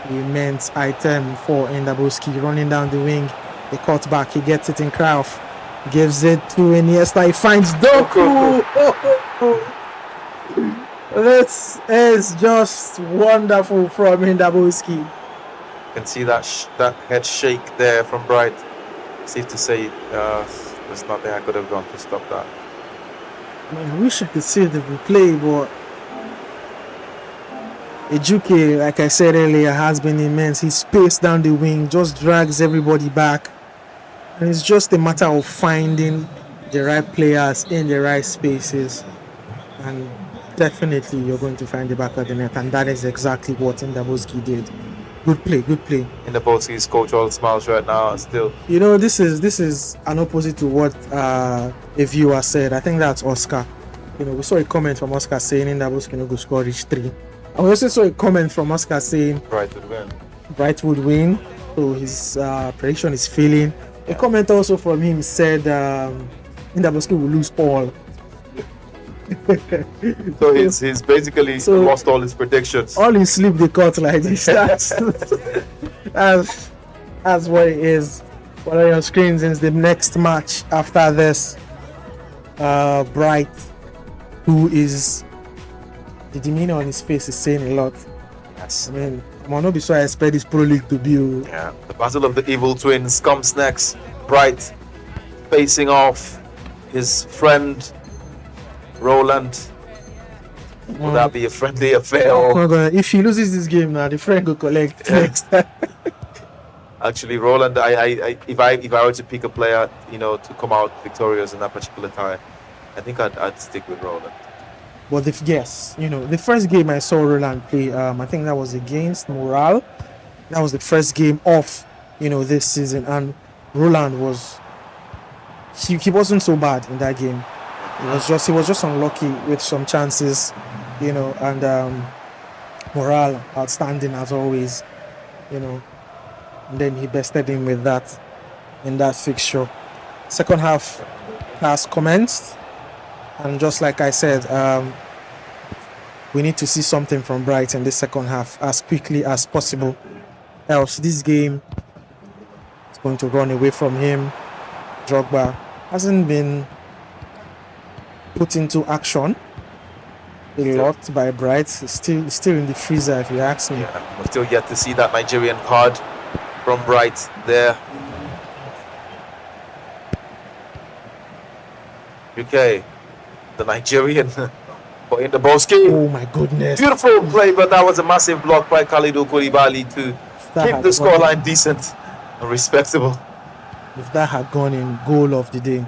The immense item for Inaboski running down the wing. He cut back, he gets it in Krauf. Gives it to Iniesta, he finds Doku. This is just wonderful from Inaboski. You can see that head shake there from Bright. Safe to say, there's nothing I could have done to stop that. I wish I could see the replay, but Ejuke, like I said earlier, has been immense. He spaced down the wing, just drags everybody back. And it's just a matter of finding the right players in the right spaces. And definitely you're going to find the back of the net, and that is exactly what Inaboski did. Good play. Inaboski's coach all smiles right now still. This is an opposite to what a viewer said. I think that's Oscar. We saw a comment from Oscar saying Inaboski no go score reach 3. And we also saw a comment from Oscar saying Bright would win. So his prediction is failing. A comment also from him said Inaboski will lose all. So he's basically lost all his predictions. All his sleep they cut like this. That's what it is. What are your screens in the next match after this? Bright, who is the demeanor on his face is saying a lot. Yes. I might not be so I expect this Pro League to be. The battle of the evil twins comes next. Bright facing off his friend Roland. Will that be a friendly affair? If he loses this game now, the friend will collect next time. Actually, Roland, if I were to pick a player, to come out victorious in that particular tie, I think I'd stick with Roland. But the first game I saw Roland play, I think that was against Morale. That was the first game of this season, and Roland was he wasn't so bad in that game. He was just unlucky with some chances, and Morale outstanding as always, and then he bested him with that in that fixture. Second half has commenced, and just like I said, we need to see something from Bright in the second half as quickly as possible, else this game is going to run away from him. Drogba hasn't been put into action a lot by Bright. Still in the freezer, if you ask me. Yeah, we're still yet to see that Nigerian card from Bright there. UK, the Nigerian for Inaboski. Oh my goodness! Beautiful play, but that was a massive block by Khalidou Koulibaly to keep the scoreline decent and respectable. If that had gone in, goal of the day.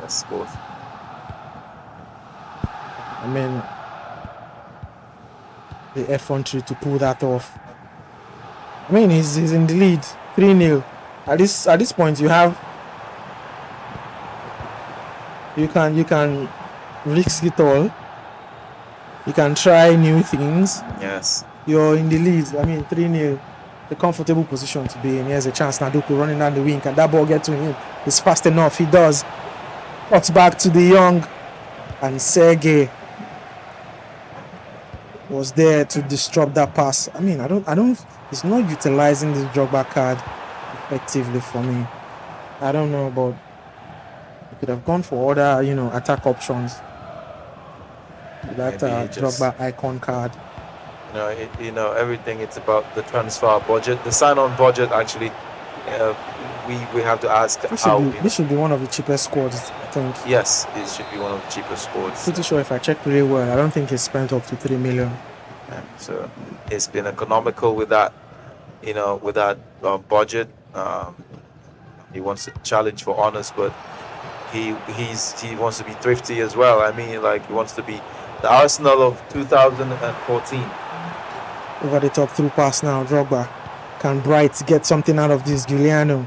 Yes, both. The effrontery to pull that off. He's in the lead, 3-0. At this point, you can risk it all. You can try new things. Yes. You're in the lead. 3-0. The comfortable position to be in. Here's a chance. Naduku running down the wing. Can that ball get to him? It's fast enough. He does. Cuts back to the young and Sergey was there to disrupt that pass. I mean, I don't. He's not utilizing this Drogba card effectively for me. I don't know, but he could have gone for other, attack options. That Drogba icon card. Everything. It's about the transfer budget, the sign-on budget. Actually, we have to ask this should be one of the cheapest squads, I think. Yes, it should be one of the cheapest squads. Pretty sure if I check really well, I don't think he's spent up to 3 million. Yeah, so it's been economical with that, with that budget. He wants to challenge for honors, but he wants to be thrifty as well. I mean, he wants to be the Arsenal of 2014. Over the top through pass now, Drogba. Can Bright get something out of this? Giuliano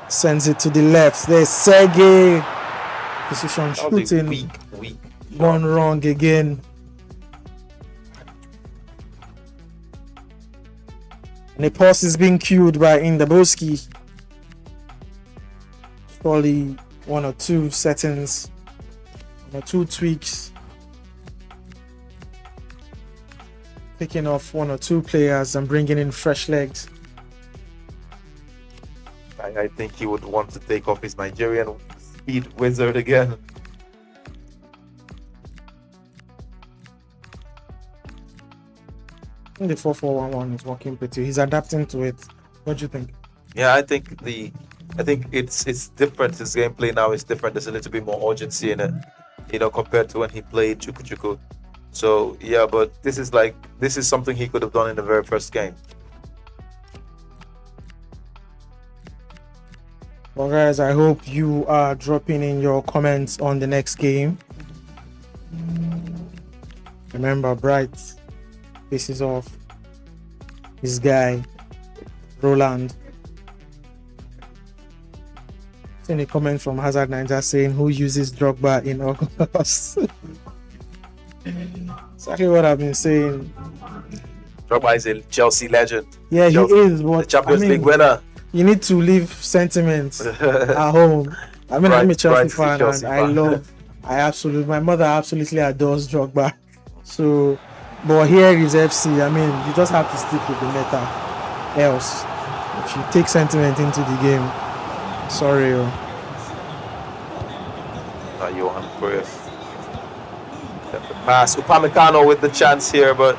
sends it to the left. There's Sergey. Precision shooting. Weak. Gone wrong again. And the pass is being queued by Indaboski. Probably 1 or 2 settings, 1 or 2 tweaks. Picking off 1 or 2 players and bringing in fresh legs. I think he would want to take off his Nigerian speed wizard again. I think the 4-4-1-1 is working pretty. He's adapting to it. What do you think? Yeah, I think it's different. His gameplay now is different. There's a little bit more urgency in it, compared to when he played Chukwuchukwu. So yeah, but this is something he could have done in the very first game. Well, guys, I hope you are dropping in your comments on the next game. Remember, Bright faces off this guy, Roland. Seen a comment from Hazard Ninja saying, "Who uses Drogba in August?" Exactly what I've been saying. Drogba is a Chelsea legend. Yeah, Chelsea, he is. But the Champions League winner. You need to leave sentiments at home. I mean, I'm a Chelsea fan, and my mother absolutely adores Drogba. So, but here is FC. I mean, you just have to stick with the meta. Else, if you take sentiment into the game, sorry. Johan Cruyff. The pass. Upamecano with the chance here, but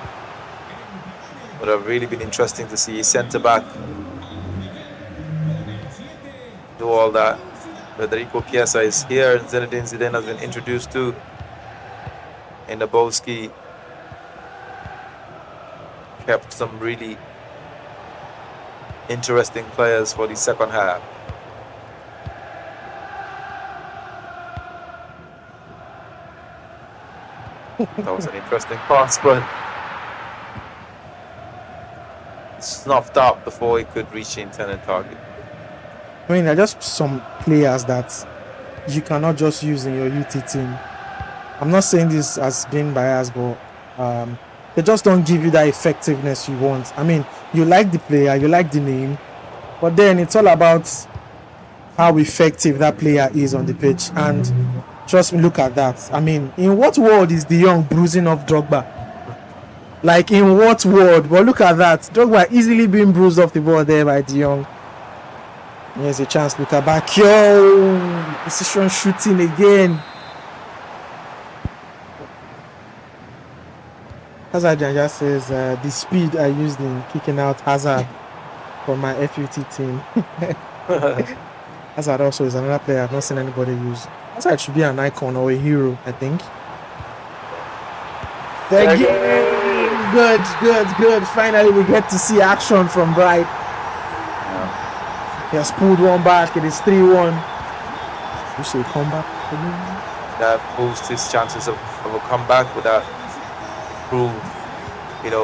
would have really been interesting to see centre back do all that. Federico Chiesa is here, and Zinedine Zidane has been introduced to. Indaboski kept some really interesting players for the second half. That was an interesting pass, but snuffed out before he could reach the intended target. I mean, there are just some players that you cannot just use in your UT team. I'm not saying this as being biased, but they just don't give you that effectiveness you want. I mean, you like the player, you like the name, but then it's all about how effective that player is on the pitch. And trust me, look at that. I mean, in what world is De Jong bruising off Drogba? Like, in what world? But look at that. Drogba easily being bruised off the ball there by De Jong. Here's a chance. Look at back. Yo! Precision shooting again. Hazard just says, the speed I used in kicking out Hazard for my FUT team. Hazard also is another player I've not seen anybody use. Hazard should be an icon or a hero, I think. Good. Finally, we get to see action from Bright. He has pulled one back. It is 3-1. You say comeback? That boosts his chances of a comeback. Would that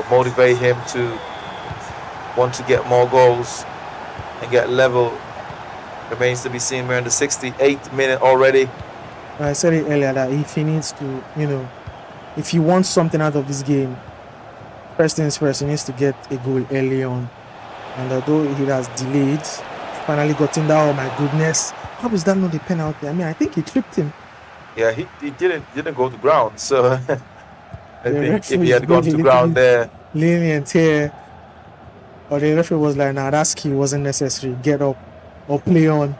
motivate him to want to get more goals and get level? Remains to be seen. We're in the 68th minute already. I said it earlier that if he needs to, if he wants something out of this game, first things first, he needs to get a goal early on. And although he has delayed, finally got in there. Oh my goodness. How is that not a penalty? I mean, I think he tripped him. Yeah, he didn't go to ground. So I The think if referee he is had gone being to a little ground bit there, lenient here. But the referee was like, nah, that skill wasn't necessary. Get up or play on.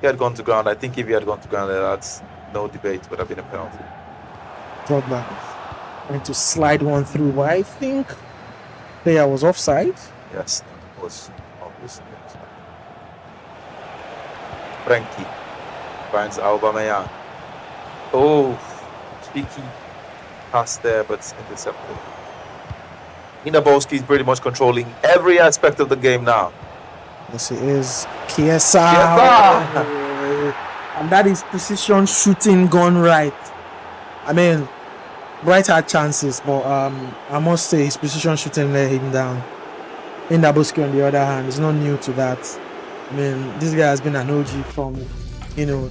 he had gone to ground. I think if he had gone to ground there, that's no debate. Would have been a penalty. Drogba trying to slide one through, but I think player was offside. Yes, it was obviously. Frankie finds Aubameyang. Oh, cheeky pass there, but it's intercepted. Inabolski is pretty much controlling every aspect of the game now. Yes, it is. Chiesa. Chiesa! And that is precision shooting gone right. I mean, Bright had chances, but I must say his precision shooting let him down. Inabolski, on the other hand, is not new to that. I mean, this guy has been an OG from,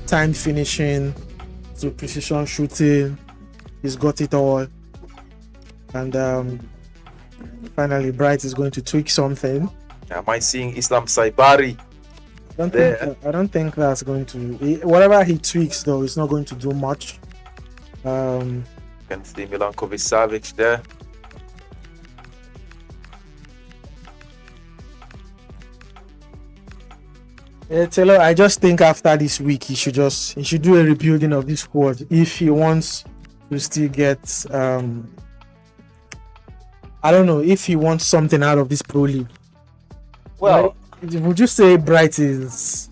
time finishing to precision shooting. He's got it all. And finally, Bright is going to tweak something. Am I seeing Islam Saibari? I don't think that's going to. Whatever he tweaks, though, it's not going to do much. Can see Milankovic Savic there. Taylor, I just think after this week he should do a rebuilding of this squad if he wants to still get I don't know if he wants something out of this Pro League. Well, would you say Bright is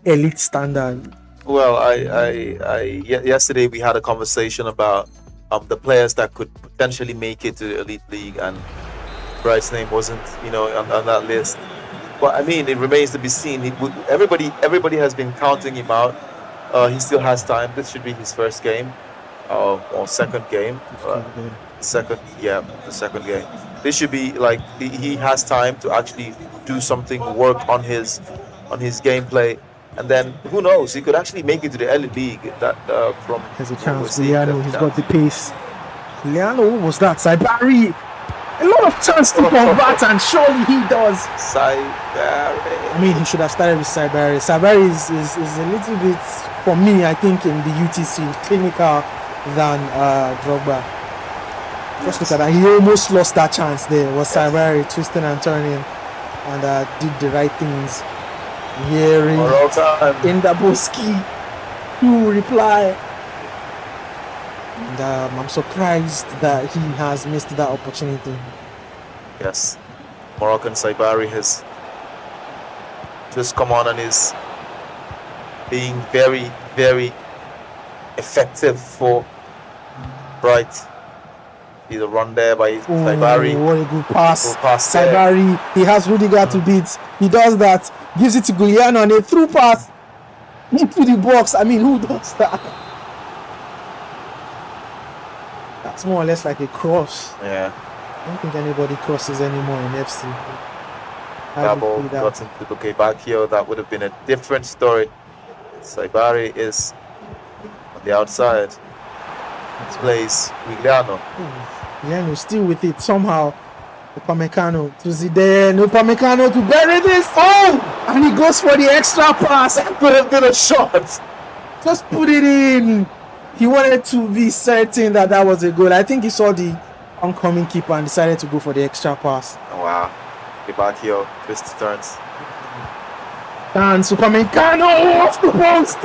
elite standard? Well, yesterday we had a conversation about the players that could potentially make it to the Elite League, and Bright's name wasn't, on that list. But I mean, it remains to be seen. Everybody has been counting him out. He still has time. This should be his first game, or second game. The second game. This should be like he has time to actually do something, work on his gameplay, and then who knows? He could actually make it to the Elite League. That from there's a chance. Liano, he's got the pace. Liano, what was that? Saibari. A lot of chance to convert, and surely he does. Saibari. I mean, he should have started with Saibari. Saibari is a little bit, for me, I think, in the UTC, clinical than Drogba. Just look at that. He almost lost that chance there. Was Saibari twisting and turning and did the right things. Hearing Inabolski to reply. And I'm surprised that he has missed that opportunity. Yes, Moroccan Saibari has just come on and is being very, very effective for Bright. He's a run there by Saibari. What a good pass. Saibari, he has Rudiger to beat. He does that. Gives it to Giuliano and a through pass into the box. I mean, who does that? That's more or less like a cross. Yeah. I don't think anybody crosses anymore in FC. That ball got into Bukebakio. That would have been a different story. Saibari is on the outside. Plays Giuliano. Giuliano still with it somehow. Upamecano to Zidane. Upamecano to bury this. Oh! And he goes for the extra pass. That could have been a shot. Just put it in. He wanted to be certain that was a goal. I think he saw the oncoming keeper and decided to go for the extra pass. Oh, wow. Bukebakio twists turns. And Upamecano off the post.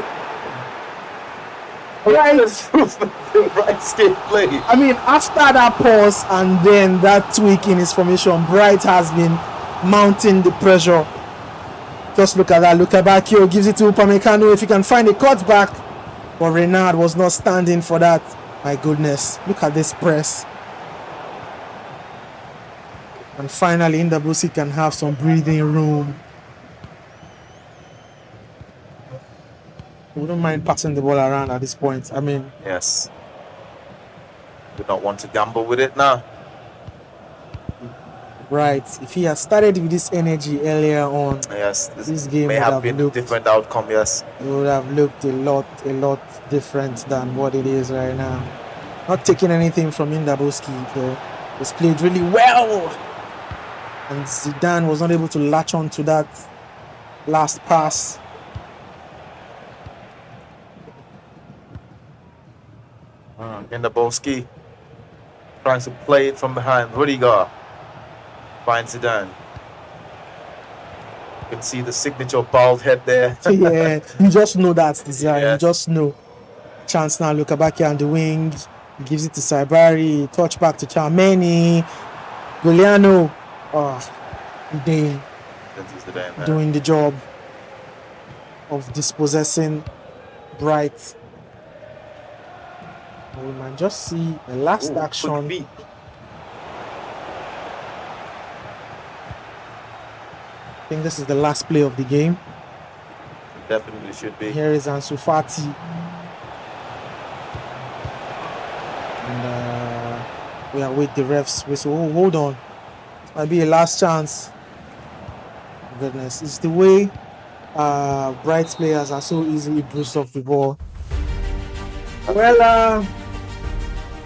Bright skate play. I mean, after that pause and then that tweak in his formation, Bright has been mounting the pressure. Just look at that. Bukebakio gives it to Upamecano. If he can find a cutback, but Renard was not standing for that. My goodness, look at this press. And finally, Inabolski can have some breathing room. We don't mind passing the ball around at this point. I mean, yes. Do not want to gamble with it now. Right. If he had started with this energy earlier on, yes, this game may have been a different outcome. Yes, it would have looked a lot different than what it is right now. Not taking anything from Inabolski, though. He's played really well, and Zidane was not able to latch on to that last pass. In the Boski, trying to play it from behind. Rudiger finds it down. You can see the signature bald head there. Yeah, you just know that's design. Yeah. You just know. Chance now, Lukabaki on the wing. He gives it to Saibari. Touch back to Chameni. Giuliano. Dane doing the job of dispossessing Bright. We might just see the last action. Quick feet. I think this is the last play of the game. Definitely should be. Here is Ansu Fati. And we await the refs whistle. Oh, hold on. This might be a last chance. Goodness, it's the way Bright's players are so easily bruised off the ball. Well,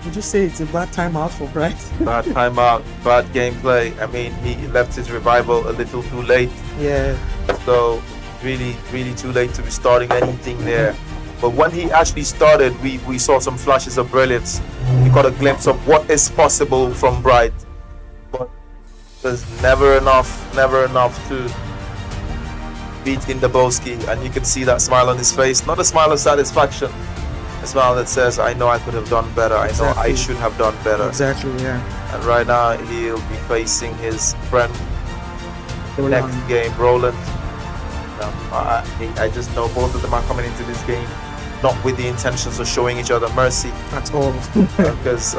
would you say it's a bad timeout for Bright? Bad timeout, bad gameplay. I mean, he left his revival a little too late. Yeah. So really, really too late to be starting anything there. But when he actually started, we saw some flashes of brilliance. We got a glimpse of what is possible from Bright. But there's never enough to beat in the Boski. And you can see that smile on his face. Not a smile of satisfaction. A smile that says, I know I could have done better. Exactly. I know I should have done better. Exactly, yeah. And right now, he'll be facing his friend next game, Roland. I just know both of them are coming into this game not with the intentions of showing each other mercy at all. Because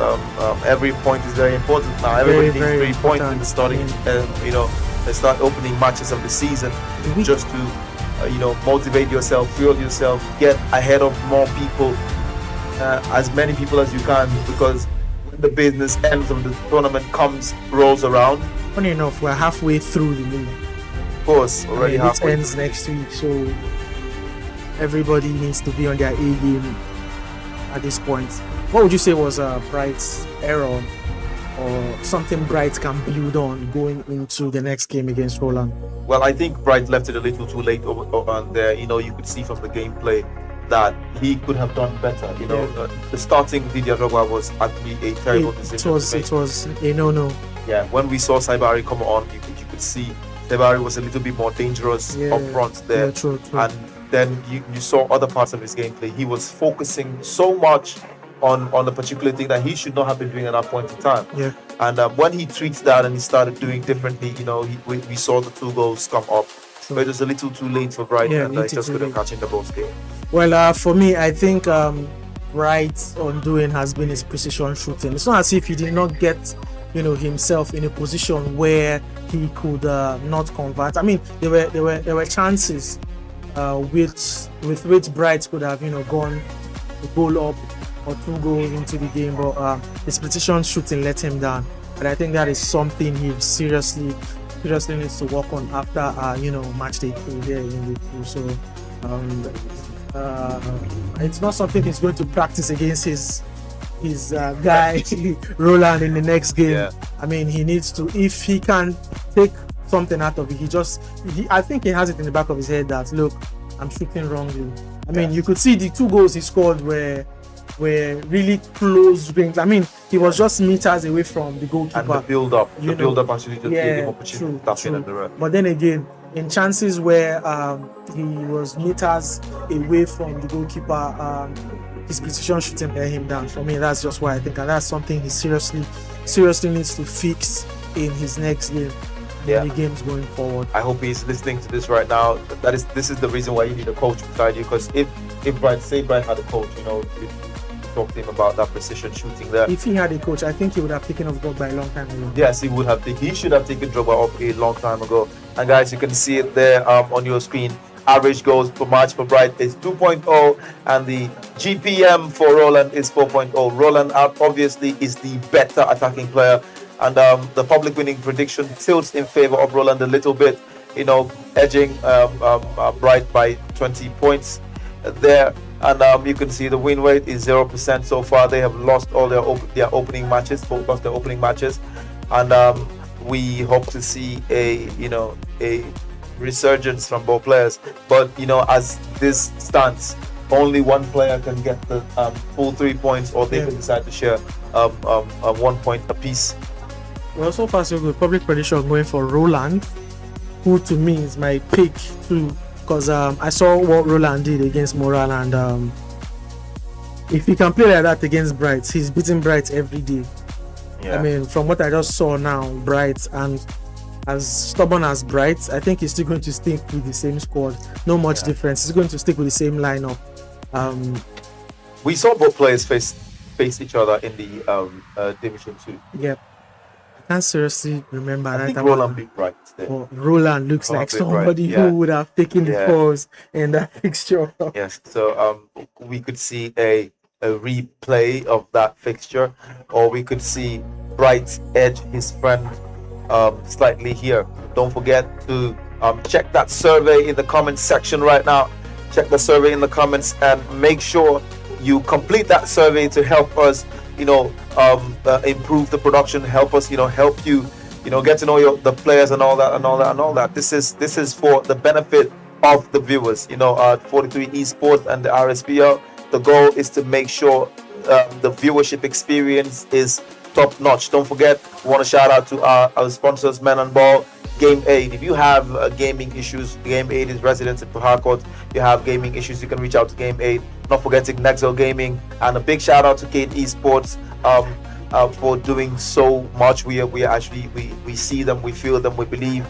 every point is very important now. Everybody needs 3 points in the starting, they start opening matches of the season just to, motivate yourself, fuel yourself, get ahead of more people, as many people as you can, because when the business ends of the tournament rolls around. Funny enough, we're halfway through the league. Of course, already halfway. It ends next week, so everybody needs to be on their A game at this point. What would you say was Bright's error, or something Bright can build on going into the next game against Roland? Well, I think Bright left it a little too late over there. You could see from the gameplay that he could have done better. The starting Didier Drogba was actually a terrible decision. It was a no-no. Yeah, when we saw Saibari come on, you could see Saibari was a little bit more dangerous up front there. Yeah, true. And then you saw other parts of his gameplay. He was focusing so much on the particular thing that he should not have been doing at that point in time. Yeah. And when he tweaked that and he started doing differently, we saw the 2 goals come up. But it was a little too late for Bright, and he just couldn't catch in the ball game. Well, for me, I think Bright's undoing has been his precision shooting. It's not as if he did not get, himself in a position where he could not convert. I mean, there were chances with which Bright could have, gone a goal up or 2 goals into the game, but his precision shooting let him down. And I think that is something he seriously needs to work on after match day 2 here in week 2. So it's not something he's going to practice against his guy Roland in the next game. Yeah. I mean, he needs to, if he can take something out of it, I think he has it in the back of his head that, look, I'm shooting wrongly. I mean, you could see the 2 goals he scored were really close range. I mean, he was just meters away from the goalkeeper. And the build-up actually just gave him opportunity to tap in at the right. But then again, in chances where he was meters away from the goalkeeper, his precision shooting let him down. For me, that's just why I think, and that's something he seriously needs to fix in his next game. The games going forward. I hope he's listening to this right now. This is the reason why you need a coach beside you, because if Bright had a coach, talk to him about that precision shooting there. If he had a coach, I think he would have taken off Drogba a long time ago. Yes, he would have. He should have taken Drogba off a long time ago. And guys, you can see it there on your screen. Average goals per match for Bright is 2.0, and the GPM for Roland is 4.0. Roland obviously is the better attacking player, and the public winning prediction tilts in favor of Roland a little bit, edging Bright by 20 points there. And you can see the win rate is 0% so far. They have lost all their opening matches, both lost their opening matches, and we hope to see a resurgence from both players. But as this stands, only one player can get the full 3 points, or they can decide to share 1 point apiece. Well, so far so good. Public prediction going for Roland, who to me is my pick too, because I saw what Roland did against Moral, and if he can play like that against Bright, he's beating Bright every day. I mean, from what I just saw now, Bright, and as stubborn as Bright, I think he's still going to stick with the same squad. No much difference. He's going to stick with the same lineup. We saw both players face each other in the Division 2. Yep. I can't seriously remember. I think Roland beat Bright there. Oh, Roland looks like somebody who would have taken the pause in that fixture. Yes, so we could see a replay of that fixture, or we could see Bright edge his friend slightly here. Don't forget to check that survey in the comments section right now. Check the survey in the comments and make sure you complete that survey to help us, improve the production, help us, help you, get to know the players and all that. This is for the benefit of the viewers. 43 Esports and the RSPL. The goal is to make sure the viewership experience is top notch. Don't forget, we want to shout out to our sponsors, Men and Ball, Game Aid. If you have gaming issues, Game Aid is residents in Port Harcourt. If you have gaming issues, you can reach out to Game Aid. Not forgetting Nexel Gaming, and a big shout out to Kate Esports for doing so much. We see them, we feel them, we believe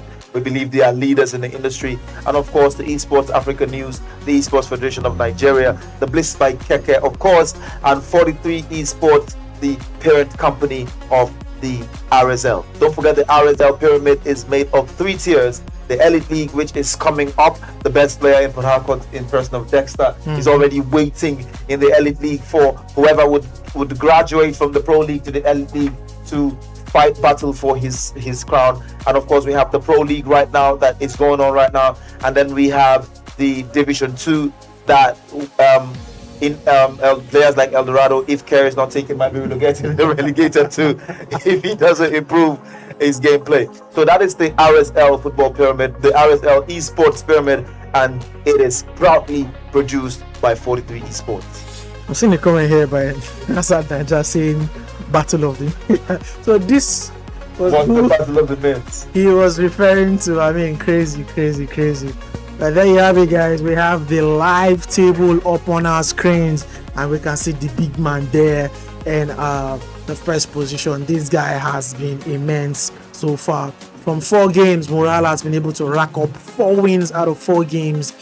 they are leaders in the industry. And of course, the Esports Africa News, the Esports Federation of Nigeria, the Bliss by Keke, of course, and 43 Esports, the parent company of the RSL. Don't forget, the RSL pyramid is made of 3 tiers. The Elite League, which is coming up, the best player in Port Harcourt in person of Dexter, is already waiting in the Elite League for whoever would graduate from the Pro League to the Elite League to fight battle for his crown. And of course, we have the Pro League right now that is going on right now, and then we have the Division 2 that players like El Dorado, if care is not taken, might be relegated the relegator too if he doesn't improve his gameplay. So that is the RSL football pyramid, the RSL esports pyramid, and it is proudly produced by 43 Esports. I've seen a comment here by Nasad Niger saying Battle of the so this was the Battle of the Mints. He was referring to, crazy. But there you have it, guys. We have the live table up on our screens, and we can see the big man there in the first position. This guy has been immense so far. From 4 games, Moral has been able to rack up 4 wins out of 4 games,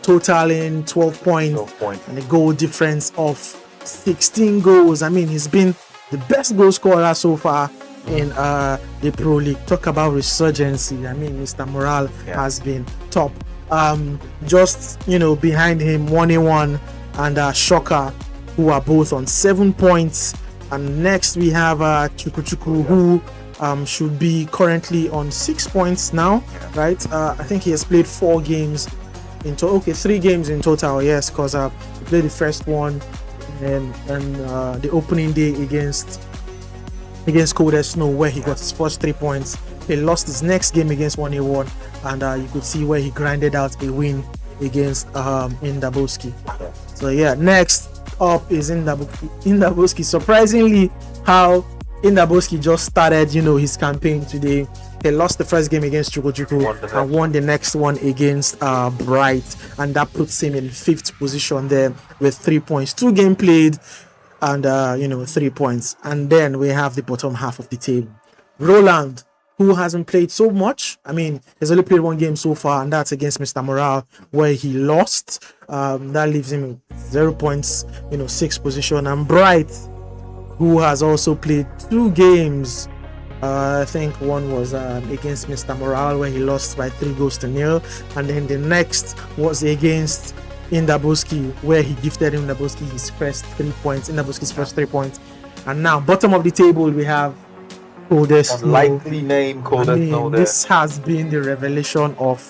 totaling 12 points and a goal difference of 16 goals. He's been the best goal scorer so far in the Pro League. Talk about resurgency. Mr. Moral has been top. Just behind him, 1A1 and Shocker, who are both on 7 points. And next we have Chukwuchukwu, who should be currently on 6 points now, right? I think he has played 4 games in total. Okay, 3 games in total, yes, because he played the first one and the opening day against Cold Snow, where he got his first 3 points. He lost his next game against 1A1, and you could see where he grinded out a win against Indaboski. So yeah, next up is Indaboski. Surprisingly, how Indaboski just started his campaign today. He lost the first game against Chukwuchukwu and won the next one against Bright, and that puts him in 5th position there with 3 points. 2 games played and 3 points. And then we have the bottom half of the table. Roland, who hasn't played so much. He's only played 1 game so far, and that's against Mr. Morale, where he lost. That leaves him with 0 points, 6th position. And Bright, who has also played 2 games. I think one was against Mr. Morale, where he lost by 3-0, and then the next was against Indaboski, where he gifted Indaboski his first 3 points. Indaboski's first 3 points. And now, bottom of the table, we have Coldest unlikely name Coldest Snow there. This has been the revelation of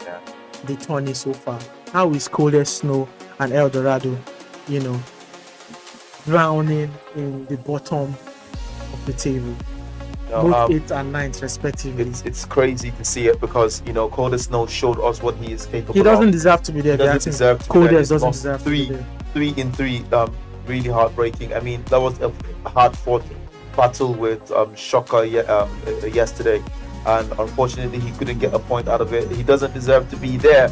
the tourney so far. How is Coldest Snow and El Dorado, drowning in the bottom of the table? know, both 8th and 9th respectively. It's crazy to see it because Coder Snow showed us what he is capable of. He doesn't deserve to be there. He doesn't deserve to be there. Coders doesn't deserve to be there. 3 in 3, really heartbreaking. I mean, that was a hard-fought battle with Shocker yesterday, and unfortunately he couldn't get a point out of it. He doesn't deserve to be there,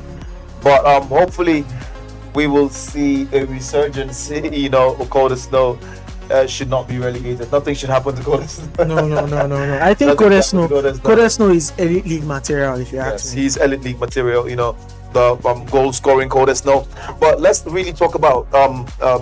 but hopefully we will see a resurgence. Coders Snow should not be relegated. Nothing should happen to Coders Snow. No. I think Coders Snow is Elite League material, if you ask me. He's Elite League material, the goal scoring Coders Snow. But let's really talk about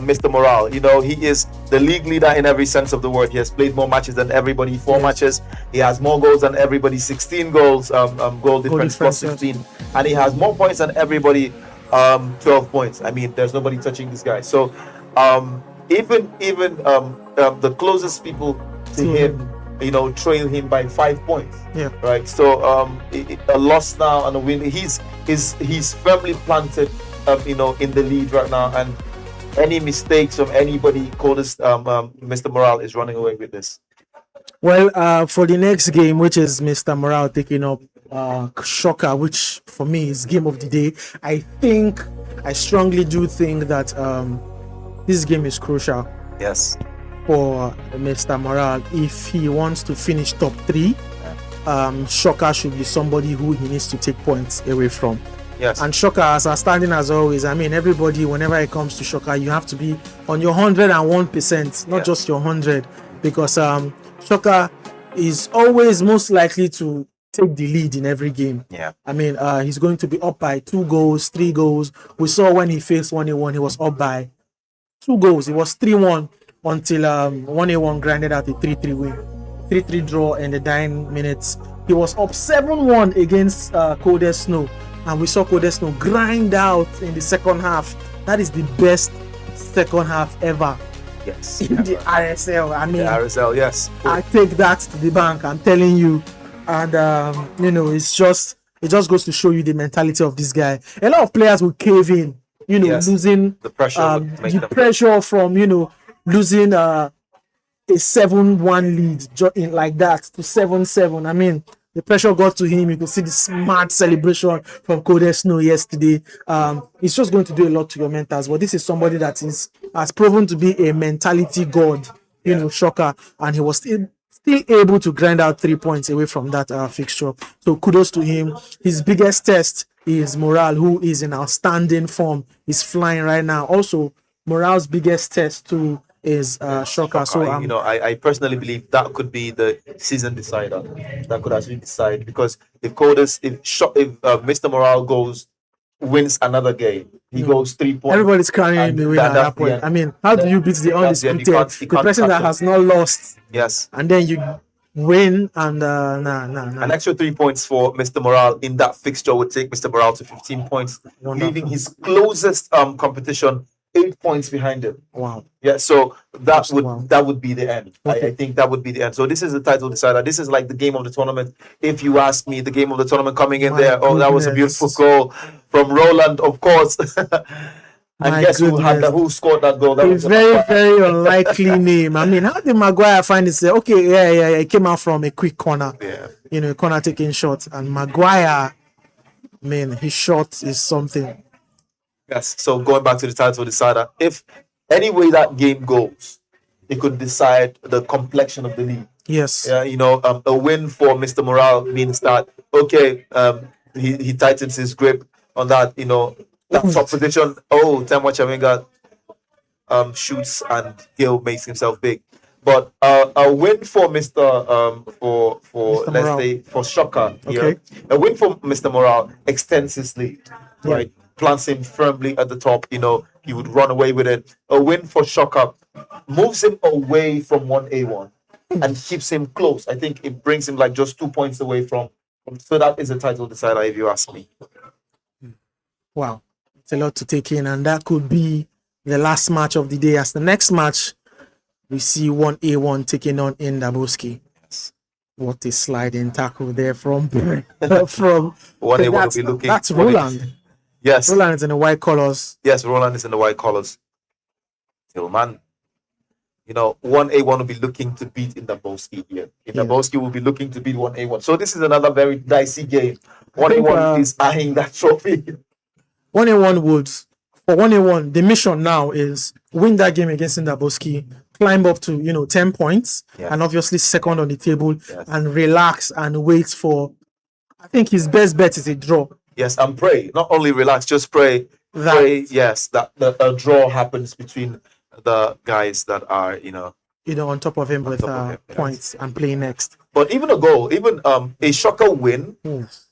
Mr. Morale. He is the league leader in every sense of the word. He has played more matches than everybody, 4 matches. He has more goals than everybody, 16 goals, goal difference plus 16. And he has more points than everybody, 12 points. I mean, there's nobody touching this guy. So even the closest people to him, trail him by 5 points. Yeah. Right. So a loss now and a win. He's firmly planted, in the lead right now. And any mistakes from anybody, Mr. Morale is running away with this. Well, for the next game, which is Mr. Morale taking up Shocker, which for me is game of the day. I strongly do think that this game is crucial. Yes. For Mr. Morale, if he wants to finish top 3, Shocker should be somebody who he needs to take points away from. Yes. And Shocker, as are standing as always, I mean, everybody, whenever it comes to Shocker, you have to be on your 101%, not just your 100, because Shocker is always most likely to take the lead in every game. Yeah. I mean, he's going to be up by 2 goals, 3 goals. We saw when he faced 1A1, he was up by 2 goals. It was 3-1 until 1A1 grinded out a 3-3 win. 3-3 draw in the dying minutes. He was up 7-1 against Coders Snow. And we saw Coders Snow grind out in the second half. That is the best second half ever. Yes. In the RSL. I mean, the RSL, yes. I take that to the bank, I'm telling you. And it just goes to show you the mentality of this guy. A lot of players will cave in, losing the pressure, from losing a 7-1 lead like that to 7-7. I mean, the pressure got to him. You could see the smart celebration from Coders Snow yesterday. It's just going to do a lot to your mentals. But this is somebody that has proven to be a mentality god, Shocker, and he was still able to grind out 3 points away from that fixture. So kudos to him. His biggest test is Morale, who is in outstanding form. He's flying right now. Also, Morale's biggest test too is Shocker. So I personally believe that could be the season decider. That could actually decide, because if Mr. Morale wins another game, he goes 3 points. Everybody's carrying the win at that point. I mean, how do you beat the undisputed, the person that has not lost? Yes. And then you win and An extra 3 points for Mr. Morale in that fixture would take Mr. Morale to 15 points, leaving his closest competition 8 points behind him. Wow. Yeah, so that would be the end. Okay. I think that would be the end. So this is the title decider. This is like the game of the tournament. If you ask me, the game of the tournament coming in there. Oh, that was a beautiful goal from Roland, of course. And guess who scored that goal? That was a very, very unlikely name. I mean, how did Maguire find it? Okay, yeah, it came out from a quick corner. Yeah. A corner taking shot. And Maguire, man, his shot is something. Yes, so going back to the title decider, if any way that game goes, it could decide the complexion of the league. Yes. Yeah, a win for Mr. Morale means that, okay, he tightens his grip on that, that top position. Oh, Temwa Chaminga shoots and Gil makes himself big. But a win for for Shocker here, a win for Mr. Morale extends his lead, right? Plants him firmly at the top, he would run away with it. A win for Shocker moves him away from 1A1 and keeps him close. I think it brings him like just 2 points away from. So that is a title decider, if you ask me. Wow, it's a lot to take in, and that could be the last match of the day. As the next match, we see 1A1 taking on Ndaboski. Yes. What a sliding tackle there from 1A1 will be looking. That's Roland. Yes. Roland is in the white colors. Yes, Roland is in the white colors. Tillman. 1A1 will be looking to beat Indaboski here. Indaboski will be looking to beat 1A1. So this is another very dicey game. 1A1 is eyeing that trophy. 1A1 would, for 1A1, the mission now is win that game against Indaboski, climb up to 10 points, and obviously second on the table, and relax and wait for. I think his best bet is a draw. Yes, and pray. Not only relax, just pray. That a draw happens between the guys that are on top of him with points and play next. But even a goal, even a shocker win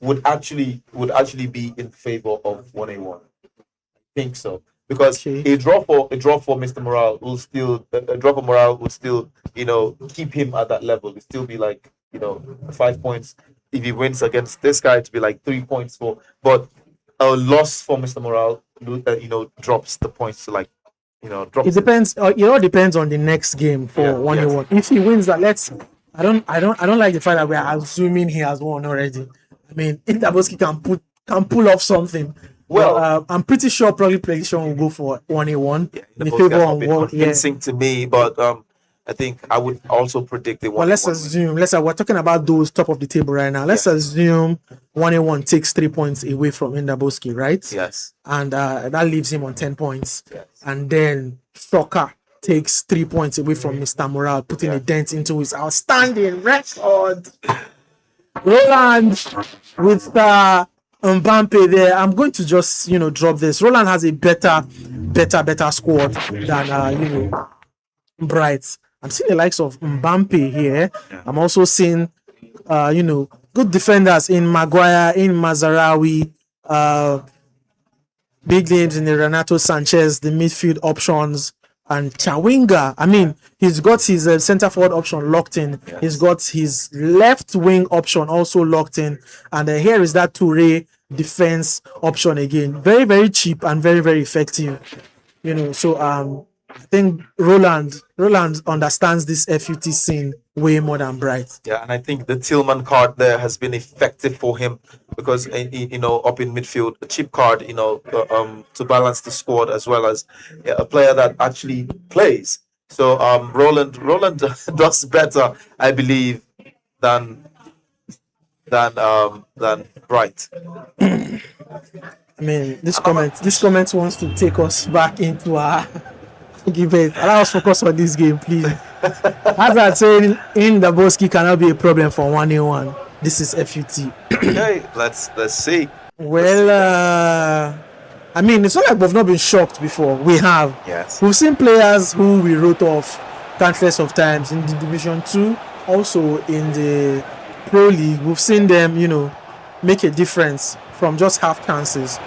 would actually be in favor of 1A1. I think so, because a draw for Mr. Morale will still keep him at that level. It'll still be like 5 points. If he wins against this guy, to be like 3 points for. But a loss for Mr. Morale, drops the points to like. It depends. It all depends on the next game for 1A1. If he wins that, I don't like the fact that we are assuming he has won already. I mean, if Daboski can pull off something. Well, I'm pretty sure probably prediction will go for 1A1 in favor of convincing to me, but I think I would also predict the 1A1. Well, let's assume. We're talking about those top of the table right now. Let's assume 1A1 takes 3 points away from Indaboski, right? Yes. And that leaves him on 10 points. Yes. And then Shocker takes 3 points away from Mr. Morale, putting a dent into his outstanding record. Roland with Mbampe there. I'm going to just drop this. Roland has a better squad than Bright. I'm seeing the likes of Mbampe here. I'm also seeing good defenders in Maguire, in Mazarawi, big names in the Renato Sanchez, the midfield options, and Chawinga. I mean, he's got his center forward option locked in. Yes. He's got his left wing option also locked in. And here is that Toure defense option again. Very, very cheap and very, very effective. So I think Roland understands this FUT scene way more than Bright. Yeah, and I think the Tillman card there has been effective for him because up in midfield, a cheap card, to balance the squad as well as a player that actually plays. So Roland does better, I believe, than Bright. I mean, this comment wants to take us back into our debate. Allow us focus on this game, please. As I'm saying, Indaboski cannot be a problem for 1A1. This is FUT. Okay, let's see. Well, I mean, it's not like we've not been shocked before. We have. Yes. We've seen players who we wrote off countless of times in the Division 2, also in the Pro League. We've seen them, make a difference from just half chances.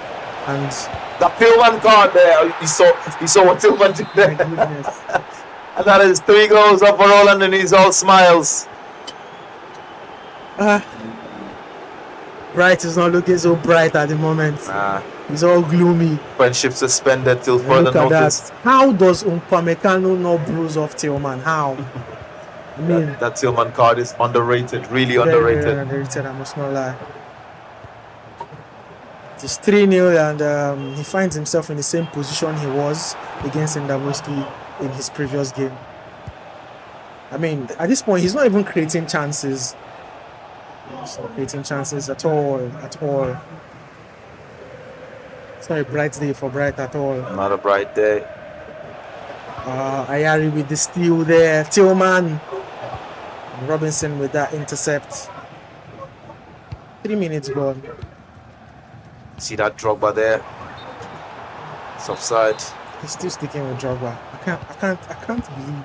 And the Tillman card there, you saw what Tillman did there. And that is 3 goals up for Roland, and he's all smiles. Bright is not looking so bright at the moment. He's all gloomy. Friendship suspended till further notice. How does Upamecano not bruise off Tillman? How? I mean, that Tillman card is underrated, really underrated. Very underrated, I must not lie. It's 3-0, and he finds himself in the same position he was against Indaboski in his previous game. I mean, at this point, he's not even creating chances. He's not creating chances at all. It's not a bright day for Bright at all. Not a bright day. Ayari with the steal there. Tillman. And Robinson with that intercept. 3 minutes gone. See that Drogba there? It's offside. He's still sticking with Drogba. I can't believe.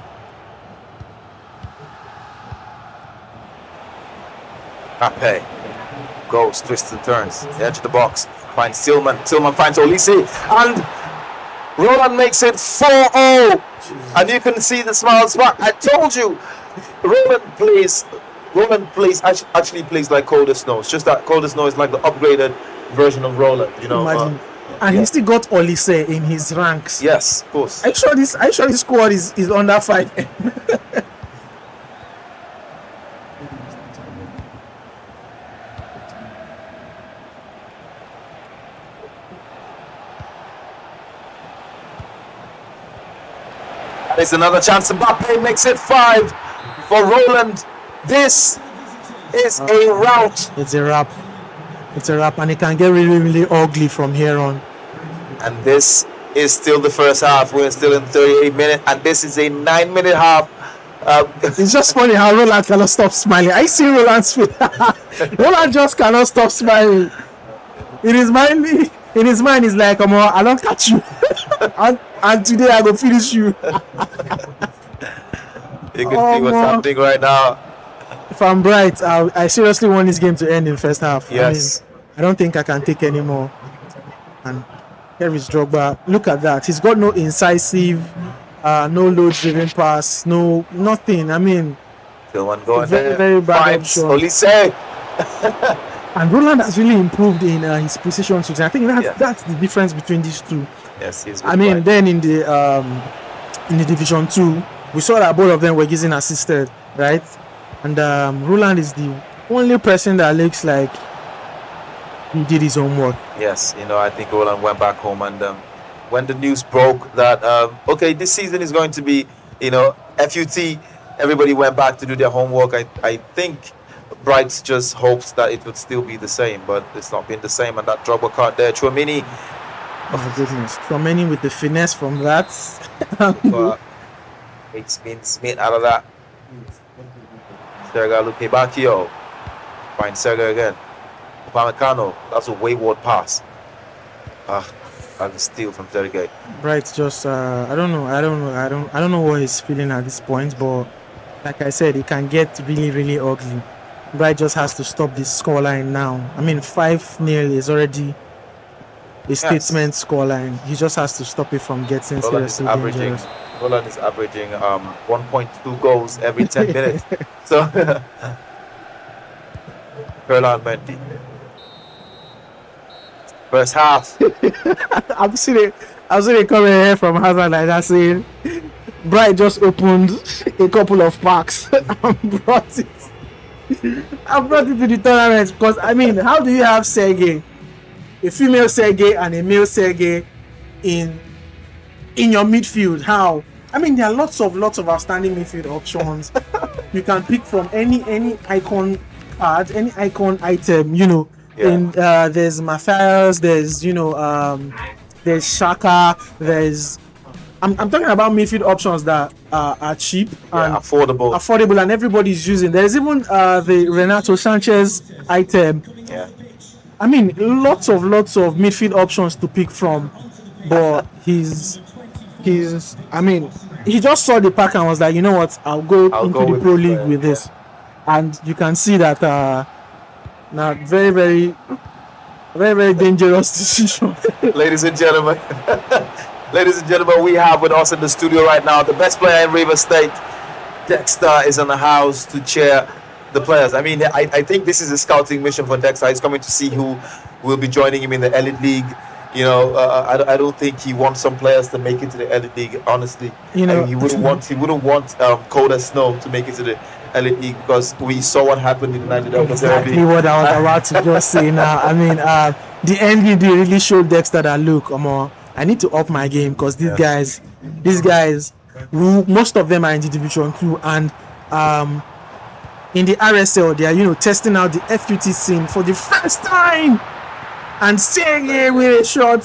Pape goes, twists and turns, the edge of the box, finds Tillman. Tillman finds Olise, and Roland makes it 4-0. And you can see the smiles back. I told you, Roland plays actually plays like Colder Snow. It's just that Colder Snow is like the upgraded version of Roland, Imagine. And he still got Olise in his ranks. Yes, of course. Are you sure this squad is under 5? It's another chance. Mbappe makes it 5 for Roland. This is a rout. It's a wrap. It's a wrap, and it can get really, really ugly from here on. And this is still the first half. We're still in 38 minutes, and this is a 9-minute half. It's just funny how Roland cannot stop smiling. I see Roland's face. Roland just cannot stop smiling. In his mind, it's like, come on, I don't catch you. and today I go finish you. You can see what's happening right now. If I'm bright, I seriously want this game to end in first half. Yes. I don't think I can take any more. And here is Drogba. Look at that. He's got no incisive, no load-driven pass, no nothing. I mean, Still one going very, there. very bad Vibes. option. Olise. And Roland has really improved in his precision shooting. I think Yeah. that's the difference between these two. Yes, he's. I mean, then in the Division 2, we saw that both of them were getting assisted, right? And Roland is the only person that looks like he did his homework. Yes, I think Roland went back home, and when the news broke that okay, this season is going to be FUT, everybody went back to do their homework. I think Bright just hopes that it would still be the same, but it's not been the same. And that Drogba card there, Chouameni, Oh my goodness. Chouameni with the finesse from that. makes Smith out of that. Sergio Luque Bacchio finds Sergio again. Upamecano, that's a wayward pass. And a steal from Sergio. Bright just I don't know what he's feeling at this point, but like I said, it can get really, really ugly. Bright just has to stop this scoreline now. I mean, 5-0 is already a statement scoreline. He just has to stop it from getting seriously dangerous. Roland is averaging 1.2 goals every 10 minutes. So, Ferland Mendy. First half. I'm seeing it coming here from Hazard like that, saying Bright just opened a couple of packs and brought it. I brought it to the tournament because I mean, how do you have Sergei, a female Sergei and a male Sergei in your midfield? How? I mean, there are lots of outstanding midfield options. You can pick from any icon card, any icon item. Yeah. And there's Matthias, there's there's Shaka, there's I'm talking about midfield options that are cheap and affordable, and everybody's using. There's even the Renato Sanchez item. Yeah. I mean, lots of midfield options to pick from, but he's I mean, he just saw the pack and was like, you know what, I'll go into the Pro League with this, and you can see that now very, very, very, very dangerous decision. Ladies and gentlemen, we have with us in the studio right now the best player in Rivers State. Dexter is in the house to cheer the players. I mean, I think this is a scouting mission for Dexter. He's coming to see who will be joining him in the Elite League. I don't think he wants some players to make it to the Elite League. Honestly, he wouldn't want Coda Snow to make it to the Elite League because we saw what happened in the 90 Exactly what I was about to just say now. I mean, the NVD really showed Dexter that look, I need to up my game because these guys, most of them are in the Division 2 and in the RSL, they are testing out the FUT scene for the first time. And Sergei with a shot.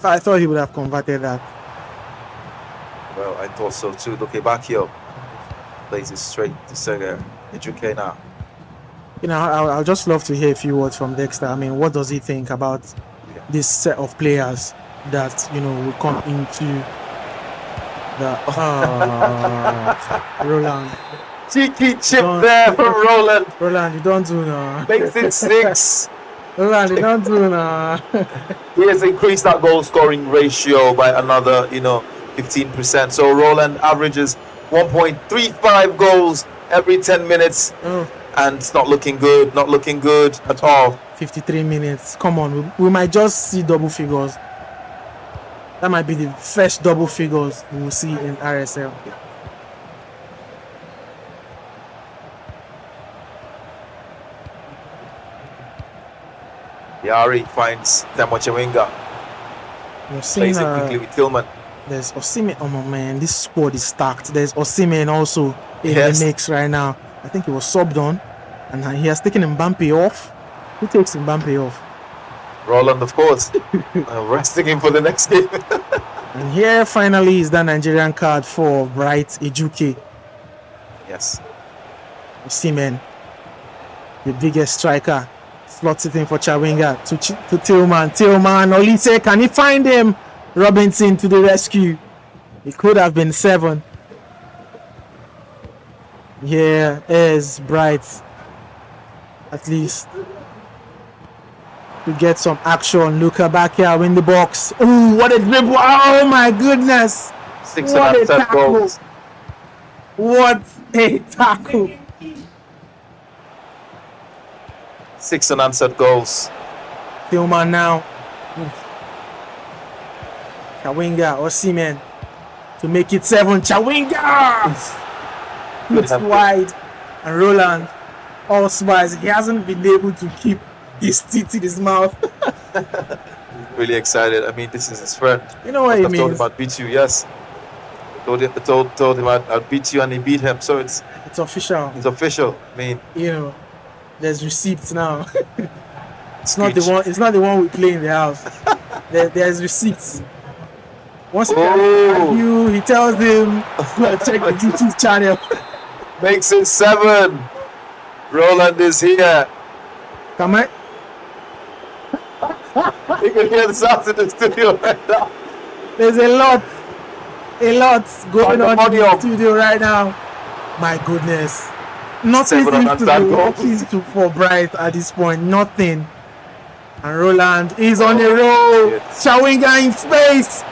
I thought he would have converted that. Well, I thought so too. Luque Bacchio plays it straight to Sergei. It's okay now. I'll just love to hear a few words from Dexter. I mean, what does he think about this set of players that will come into the Roland? Cheeky chip there from Roland. Roland, you don't do now. Makes it 6. Roland, you don't do now. He has increased that goal scoring ratio by another, 15%. So Roland averages 1.35 goals every 10 minutes. And it's not looking good at all. 53 minutes. Come on, we might just see double figures. That might be the first double figures we will see in RSL. Yari finds Temo Chawinga. You're seeing Plays it quickly with Tillman. there's Osimhen. Oh my man, this squad is stacked. There's Osimhen also in Yes. the mix right now. I think he was subbed on, and he has taken Mbappe off. Who takes Mbappe off? Roland, of course. Resting him for the next game. And here finally is that Nigerian card for Bright Ejuke. Yes. Osimhen, the biggest striker, slots it in for Chawinga to Tillman. Tillman, Olise, can he find him? Robinson to the rescue. It could have been 7. Here is Bright. At least to get some action. Luka back here in the box. Ooh, what a dribble! Oh my goodness! 6 What a unanswered tackle! goals. What a tackle! 6 unanswered goals. Tillman now. Chawinga, Osimhen to make it 7. Chawinga! It's wide. And Roland, all smiles. He hasn't been able to keep his teeth in his mouth. Really excited. I mean, this is his friend. You know what I he told him means? I'd beat you, yes. Told him I'd beat you and he beat him. So it's It's official. I mean, You know, there's receipts now. It's not the one we play in the house. There's receipts. Once he he tells him, go and check the YouTube channel. Makes it 7. Roland is here. Come on. You can hear the sounds in the studio right now. There's a lot going on in the Pandemonium. studio right now. My goodness. Nothing 7 seems to unanswered be goals. working for Bright at this point. Nothing. And Roland is on the roll. Yes. Chawinga in space.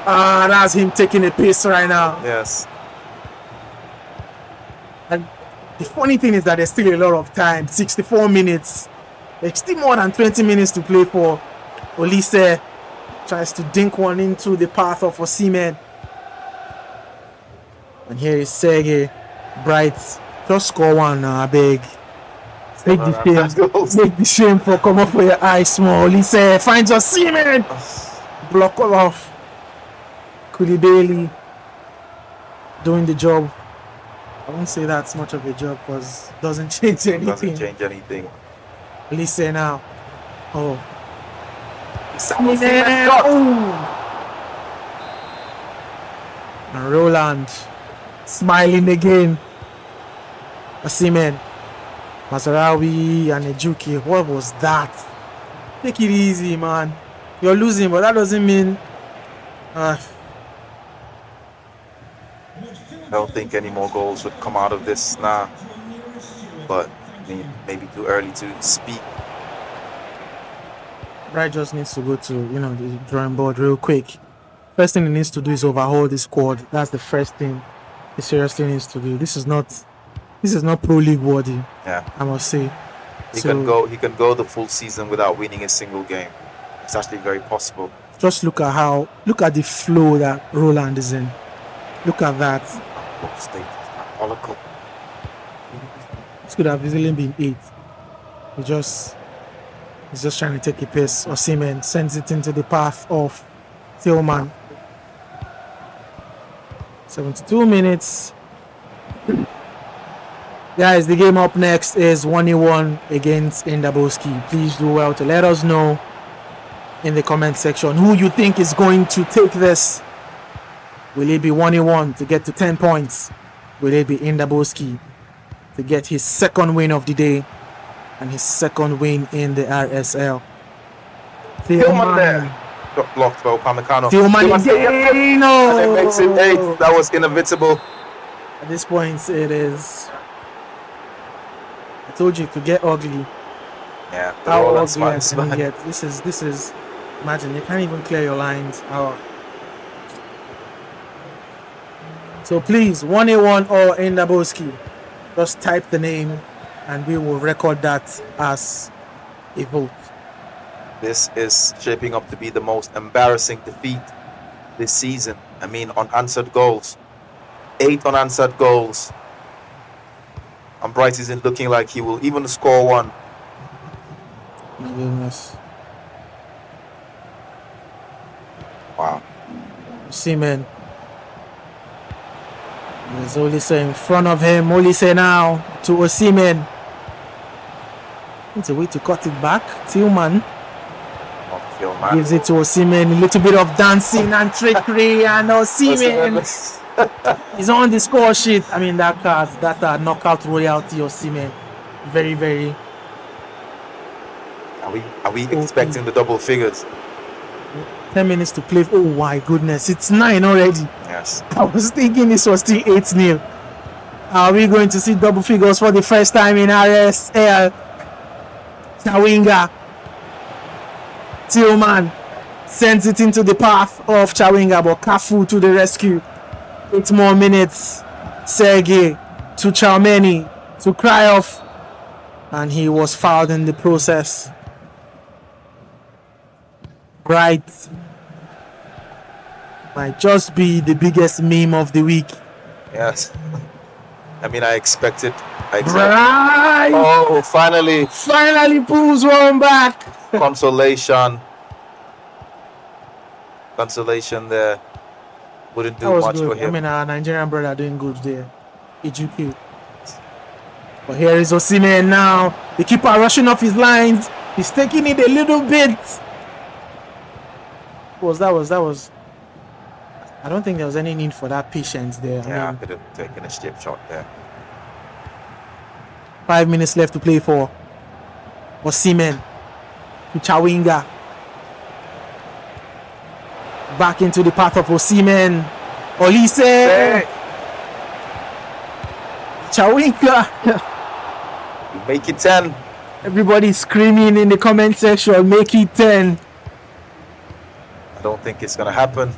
That's him taking a piss right now. Yes. And the funny thing is that there's still a lot of time. 64 minutes. There's still more than 20 minutes to play for. Olise tries to dink one into the path of Osimhen. And here is Sergey. Bright. Just score one now, I beg. Make the shame for come up for your eyes small. Olise finds Osimhen. Block off. Koulibaly doing the job. I won't say that's much of a job because it doesn't change anything. Olise now. Oh. And Roland smiling again. Osimhen, Mazarawi and Ejuke. What was that? Take it easy, man. You're losing, but that doesn't mean I don't think any more goals would come out of this now. But I mean, maybe too early to speak. Bright just needs to go to, the drawing board real quick. First thing he needs to do is overhaul the squad. That's the first thing he seriously needs to do. This is not pro league worthy. Yeah, I must say. He can go the full season without winning a single game. It's actually very possible. Just look at the flow that Roland is in. Look at that. This could have easily been 8. He's just trying to take a piss. Osimhen sends it into the path of Tillman. 72 minutes. Guys, the game up next is 1-1 against Indaboski. Please do well to let us know in the comment section who you think is going to take this. Will it be 1-1 to get to 10 points? Will it be Indaboski to get his second win of the day and his second win in the RSL? Tillman there. Got blocked by Upamecano. Tillman again. And it makes it 8. That was inevitable. At this point, it is. I told you to get ugly. Yeah, How ugly I can get. This is. Imagine you can't even clear your lines. So please, 1-1 or Indaboski, just type the name, and we will record that as a vote. This is shaping up to be the most embarrassing defeat this season. I mean, unanswered goals. 8 unanswered goals. And Bright isn't looking like he will even score one. My goodness. Wow. Osimhen. There's Olise in front of him. Olise now to Osimhen. It's a way to cut it back. Tillman gives it to Osimhen. A little bit of dancing and trickery, and Osimhen is on the score sheet. I mean, that knockout royalty, Osimhen. Very, very. Are we expecting the double figures? 10 minutes to play. Oh my goodness, it's 9 already. Yes. I was thinking this was still 8-0. Are we going to see double figures for the first time in RSL? Chawinga. Tillman sends it into the path of Chawinga, but Cafu to the rescue. 8 more minutes. Sergey to Chalmeni to Krajov, and he was fouled in the process. Bright might just be the biggest meme of the week. Yes. I mean, I expected. Bright! Oh, finally pulls one back. Consolation there. Wouldn't do much good for him. I mean, our Nigerian brother doing good there. EGP. But here is Osimhen now. The keeper rushing off his lines. He's taking it a little bit. That was. I don't think there was any need for that patience there. Yeah, I could have taken a chip shot there. 5 minutes left to play for. Osimhen to Chawinga. Back into the path of Osimhen. Olise. Chawinga. You make it 10. Everybody screaming in the comment section, make it 10. I don't think it's going to happen.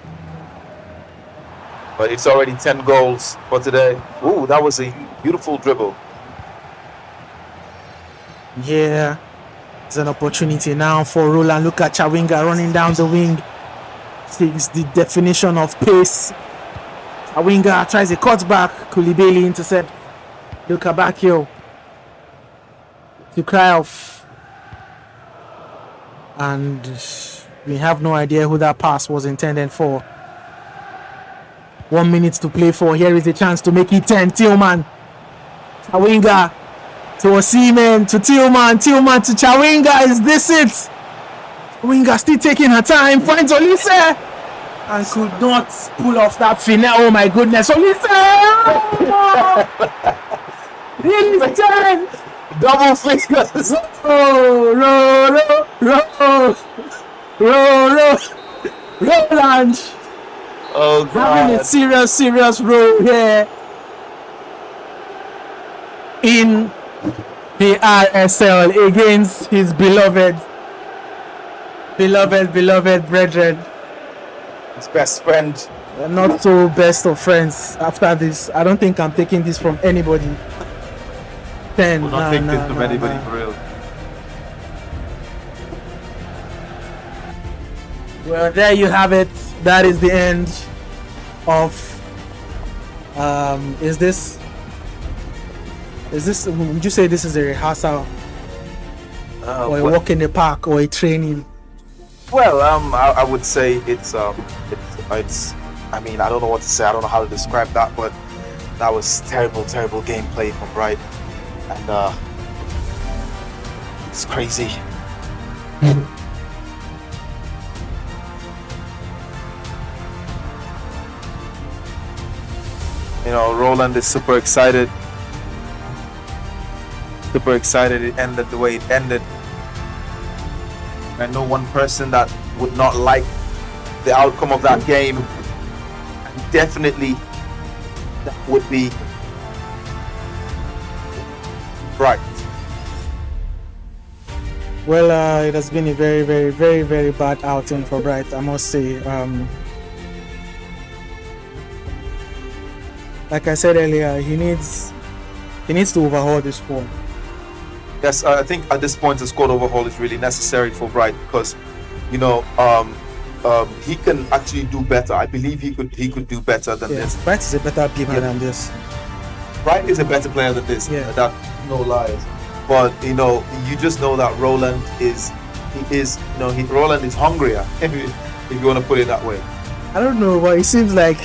But it's already 10 goals for today. Ooh, that was a beautiful dribble. Yeah. It's an opportunity now for Roland. Look at Chawinga running down the wing. It's the definition of pace. Chawinga tries a cutback. Koulibaly intercept. Look at back here. To Krajov. And we have no idea who that pass was intended for. 1 minute to play for. Here is a chance to make it 10. Tillman. Chawinga. To Osimhen. To Tillman. Tillman to Chawinga. Is this it? Chawinga still taking her time. Finds Olise. And could not pull off that finale. Oh my goodness. Olise. Really 10. Double fingers. Roland. Oh, God. Having a serious role here in the RSL against his beloved brethren. His best friend. Not so best of friends. After this, I don't think I'm taking this from anybody. 10. Will not take this from anybody for real. Well, there you have it. That is the end of. Is this? Would you say this is a rehearsal, or a walk in the park, or a training? Well, I would say it's. I mean, I don't know what to say. I don't know how to describe that, but that was terrible gameplay from Bright, and it's crazy. You know, Roland is super excited. It ended the way it ended. I know one person that would not like the outcome of that game. And definitely that would be Bright. Well, it has been a very bad outing for Bright, I must say. Like I said earlier, he needs to overhaul this squad. Yes, I think at this point the squad overhaul is really necessary for Bright because, you know, he can actually do better. I believe he could do better than this. Bright is a better player than this. Bright is a better player than this. Yeah. That no lies. But you know, you just know that Roland is hungrier. if you want to put it that way. I don't know, but it seems like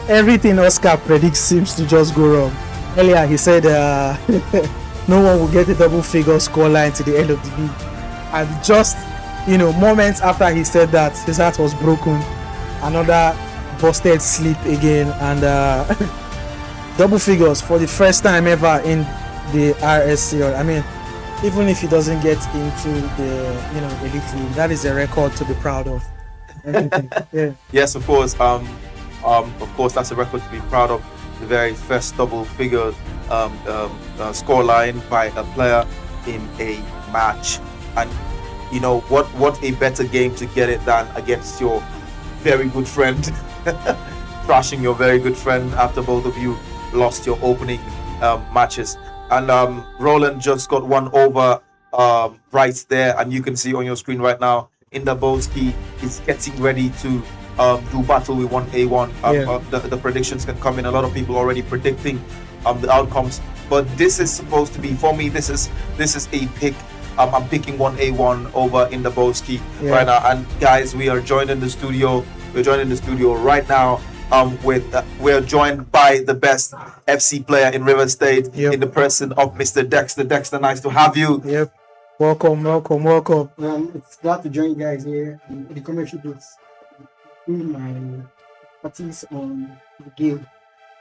everything Oscar predicts seems to just go wrong. Earlier he said no one will get a double figure scoreline to the end of the league, and just moments after he said that, his heart was broken. Another busted sleep again, and double figures for the first time ever in the RSCL. I mean, even if he doesn't get into the elite league, that is a record to be proud of. Yeah. Yes, of course. Of course, that's a record to be proud of. The very first double figure scoreline by a player in a match, and what a better game to get it than against your very good friend, thrashing your very good friend after both of you lost your opening matches. And Roland just got one over right there, and you can see on your screen right now, Indaboski is getting ready to do battle with 1A1. The predictions can come in. A lot of people already predicting the outcomes, but this is supposed to be, for me, this is a pick. I'm picking 1A1 over Indaboski right now. And guys, we are joined in the studio. We're joined in the studio right now. We're joined by the best FC player in Rivers State, in the person of Mr. Dexter. Dexter, nice to have you. Yep. Welcome. It's glad to join you guys here in the commercial booths. Doing my expertise on the game.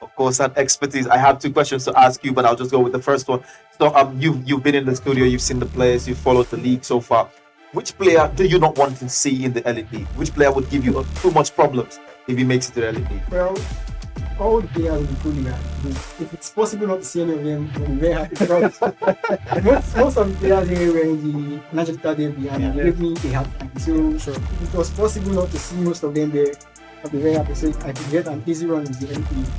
Of course, and expertise. I have two questions to ask you, but I'll just go with the first one. So, you've been in the studio, you've seen the players, you've followed the league so far. Which player do you not want to see in the Elite League? Which player would give you too much problems if he makes it to the Elite League? Well, all the players will be good. If it's possible not to see any of them, I'm very happy because most of the players here were in the National Derby and they gave me a hard time. So if it was possible not to see most of them there, I'd be very happy. So I could get an easy run in the Elite League.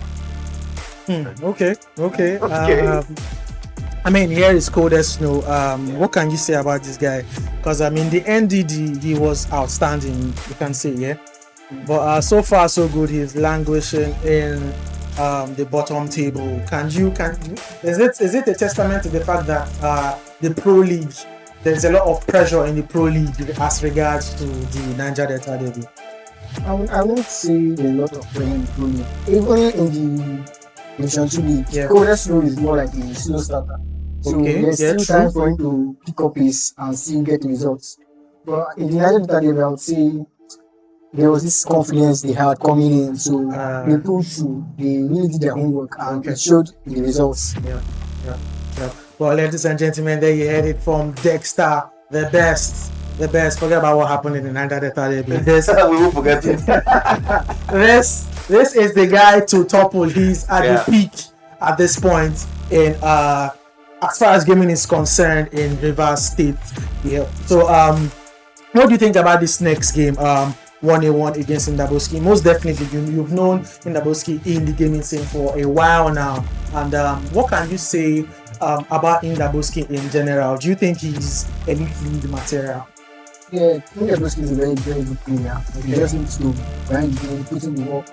Okay. I mean, here is Cold Snow. What can you say about this guy? Because I mean, the NDD, he was outstanding, you can say, yeah. But so far so good. He's languishing in the bottom table. Is it a testament to the fact that the Pro League, there's a lot of pressure in the Pro League as regards to the Niger Delta Derby? I won't say a lot of pressure in the Pro League. Even in the Division 2 League, Cold Snow is more like a slow starter. So there's still time for him to pick up pace and still get results. But in the Niger Delta Derby, I would say there was this confidence they had coming in, so they pulled through. They really did their homework, and it showed the results. Yeah. Well, ladies and gentlemen, there you heard it from Dexter, the best. Forget about what happened in the Niger Delta Derby. We won't forget it. This is the guy to topple. He's at the peak at this point in as far as gaming is concerned in Rivers State. Yeah. So what do you think about this next game? 1A1 against Indaboski. Most definitely, you've known Indaboski in the gaming scene for a while now. And what can you say about Indaboski in general? Do you think he's elite league material? Yeah, Indaboski is a very, very good player. He just needs to grind the game, put in the work,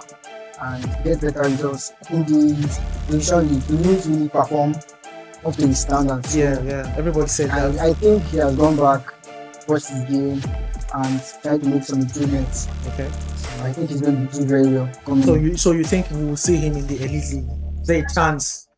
and get better results. In the Division League, he needs to really perform up to his standards. Yeah. Everybody said that. I think he has gone back, watched his game, and try to make some improvements. Okay. So I think he's going to do very well. So you think we will see him in the Elite League? Is there a chance?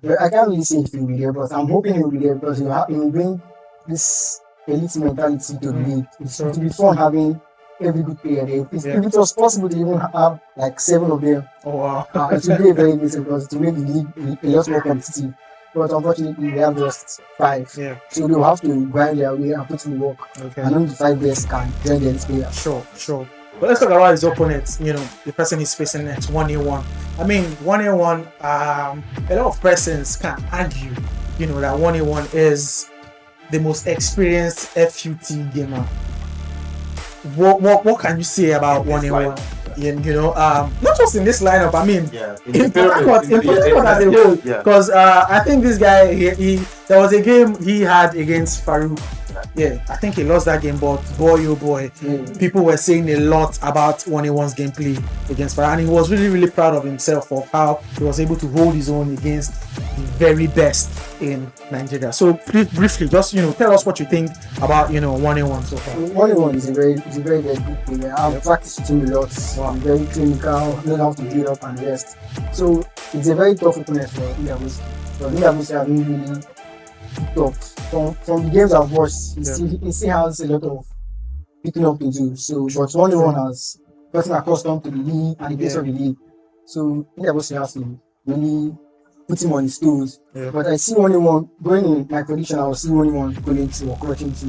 Well, I can't really say if he will be there, but I'm hoping he will be there because he will bring this elite mentality to the league. It will be fun having every good player there. If it was possible to even have like 7 of them, it would be a very good because to make the league a lot more competitive. But unfortunately, we have just 5. Yeah. So they'll have to grind their way and put in the work. Okay. And only the 5 best can join the next player. Sure. But let's talk about his opponents. The person he's facing next, 1A1. I mean, 1A1, a lot of persons can argue, that 1A1 is the most experienced FUT gamer. What can you say about 1A1? Not just in this lineup. I mean, in Port as a whole. Because I think this guy, he there was a game he had against Farouk. Yeah, I think he lost that game, but boy, people were saying a lot about 1A1's gameplay against Farouk, and he was really, really proud of himself of how he was able to hold his own against the very best in Nigeria. So briefly, just tell us what you think about 1A1 so far. 1A1 is a very good player. I've practiced with him a lot. So I'm very clinical, know how to build up and rest. So it's a very tough opponent for Indabus. But Indabus have been really tough. From the games I've watched, he still has a lot of picking up to do. So but 1A1 has gotten accustomed to the league and the pace of the league. So Indabus has to really put him on his toes. Yeah. But I see 1A1 going in my prediction. I will see 1A1 going to or crushing to.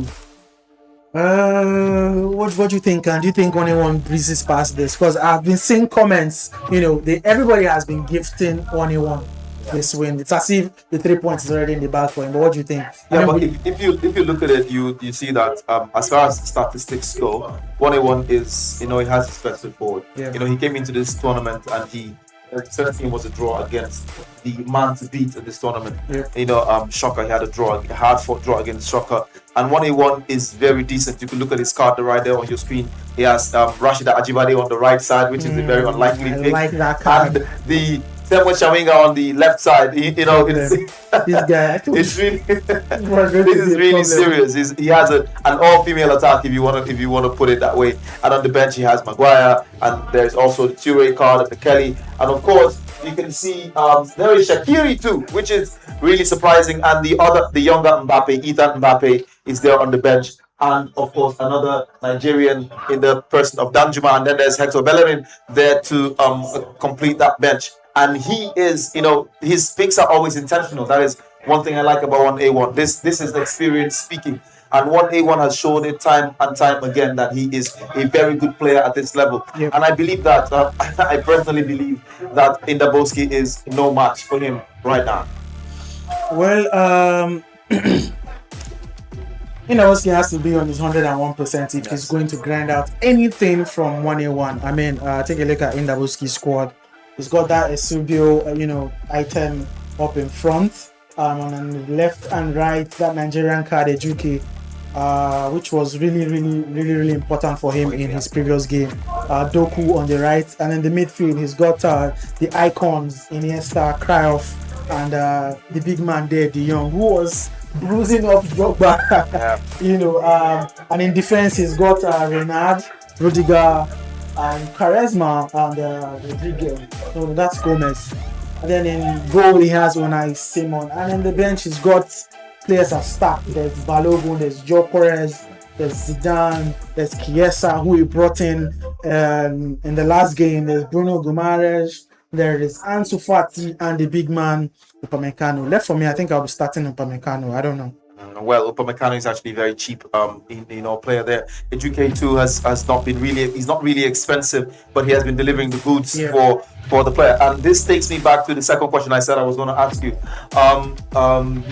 What do you think? And do you think 1A1 breezes past this? Because I've been seeing comments. Everybody has been gifting 1A1 this win. It's as if the 3 points is already in the bag for him. But what do you think? Yeah, but if you look at it, you see that as far as statistics go, 1A1 is he has his best foot forward. Yeah. He came into this tournament and he. 17 was a draw against the man to beat in this tournament. Yeah. Shocker, he had a hard-fought draw against Shocker. And 1A1 is very decent. You can look at his card right there on your screen. He has Rashida Ajibade on the right side, which is a very unlikely pick. I like that card. And the Temwa Chawinga on the left side. This guy. It's really this is really serious. He has an all-female attack if you want to put it that way. And on the bench he has Maguire, and there's also the Ture card and the Kelly, and of course you can see there is Shaqiri too, which is really surprising. And the younger Mbappe, Ethan Mbappe, is there on the bench. And of course another Nigerian in the person of Danjuma, and then there's Hector Bellerin there to complete that bench. And he is, his picks are always intentional. That is one thing I like about 1A1. This is the experience speaking. And 1A1 has shown it time and time again that he is a very good player at this level. Yep. And I believe that, I personally believe that Indaboski is no match for him right now. Well, Indaboski has to be on his 101% if he's going to grind out anything from 1A1. I mean, take a look at Indaboski's squad. He's got that Estudio, item up in front. On the left and right, that Nigerian card, Ejuke, which was really important for him in his previous game. Doku on the right, and in the midfield, he's got the icons, Iniesta, Cruyff, and the big man there, De Jong, who was bruising up Drogba. And in defense, he's got Renard, Rudiger, and Charisma and Rodriguez. So that's Gomez. And then in goal he has Unai Simon. And in the bench he's got players are stacked. There's Balogun, there's Joe Perez, there's Zidane, there's Chiesa, who he brought in the last game. There's Bruno Guimaraes, there is Ansu Fati, and the big man Upamecano. Left for me, I think I'll be starting Upamecano. I don't know. Well, Upamecano is actually very cheap, player there. Ejuke too has not been really, he's not really expensive, but he has been delivering the goods for the player. And this takes me back to the second question I said I was going to ask you.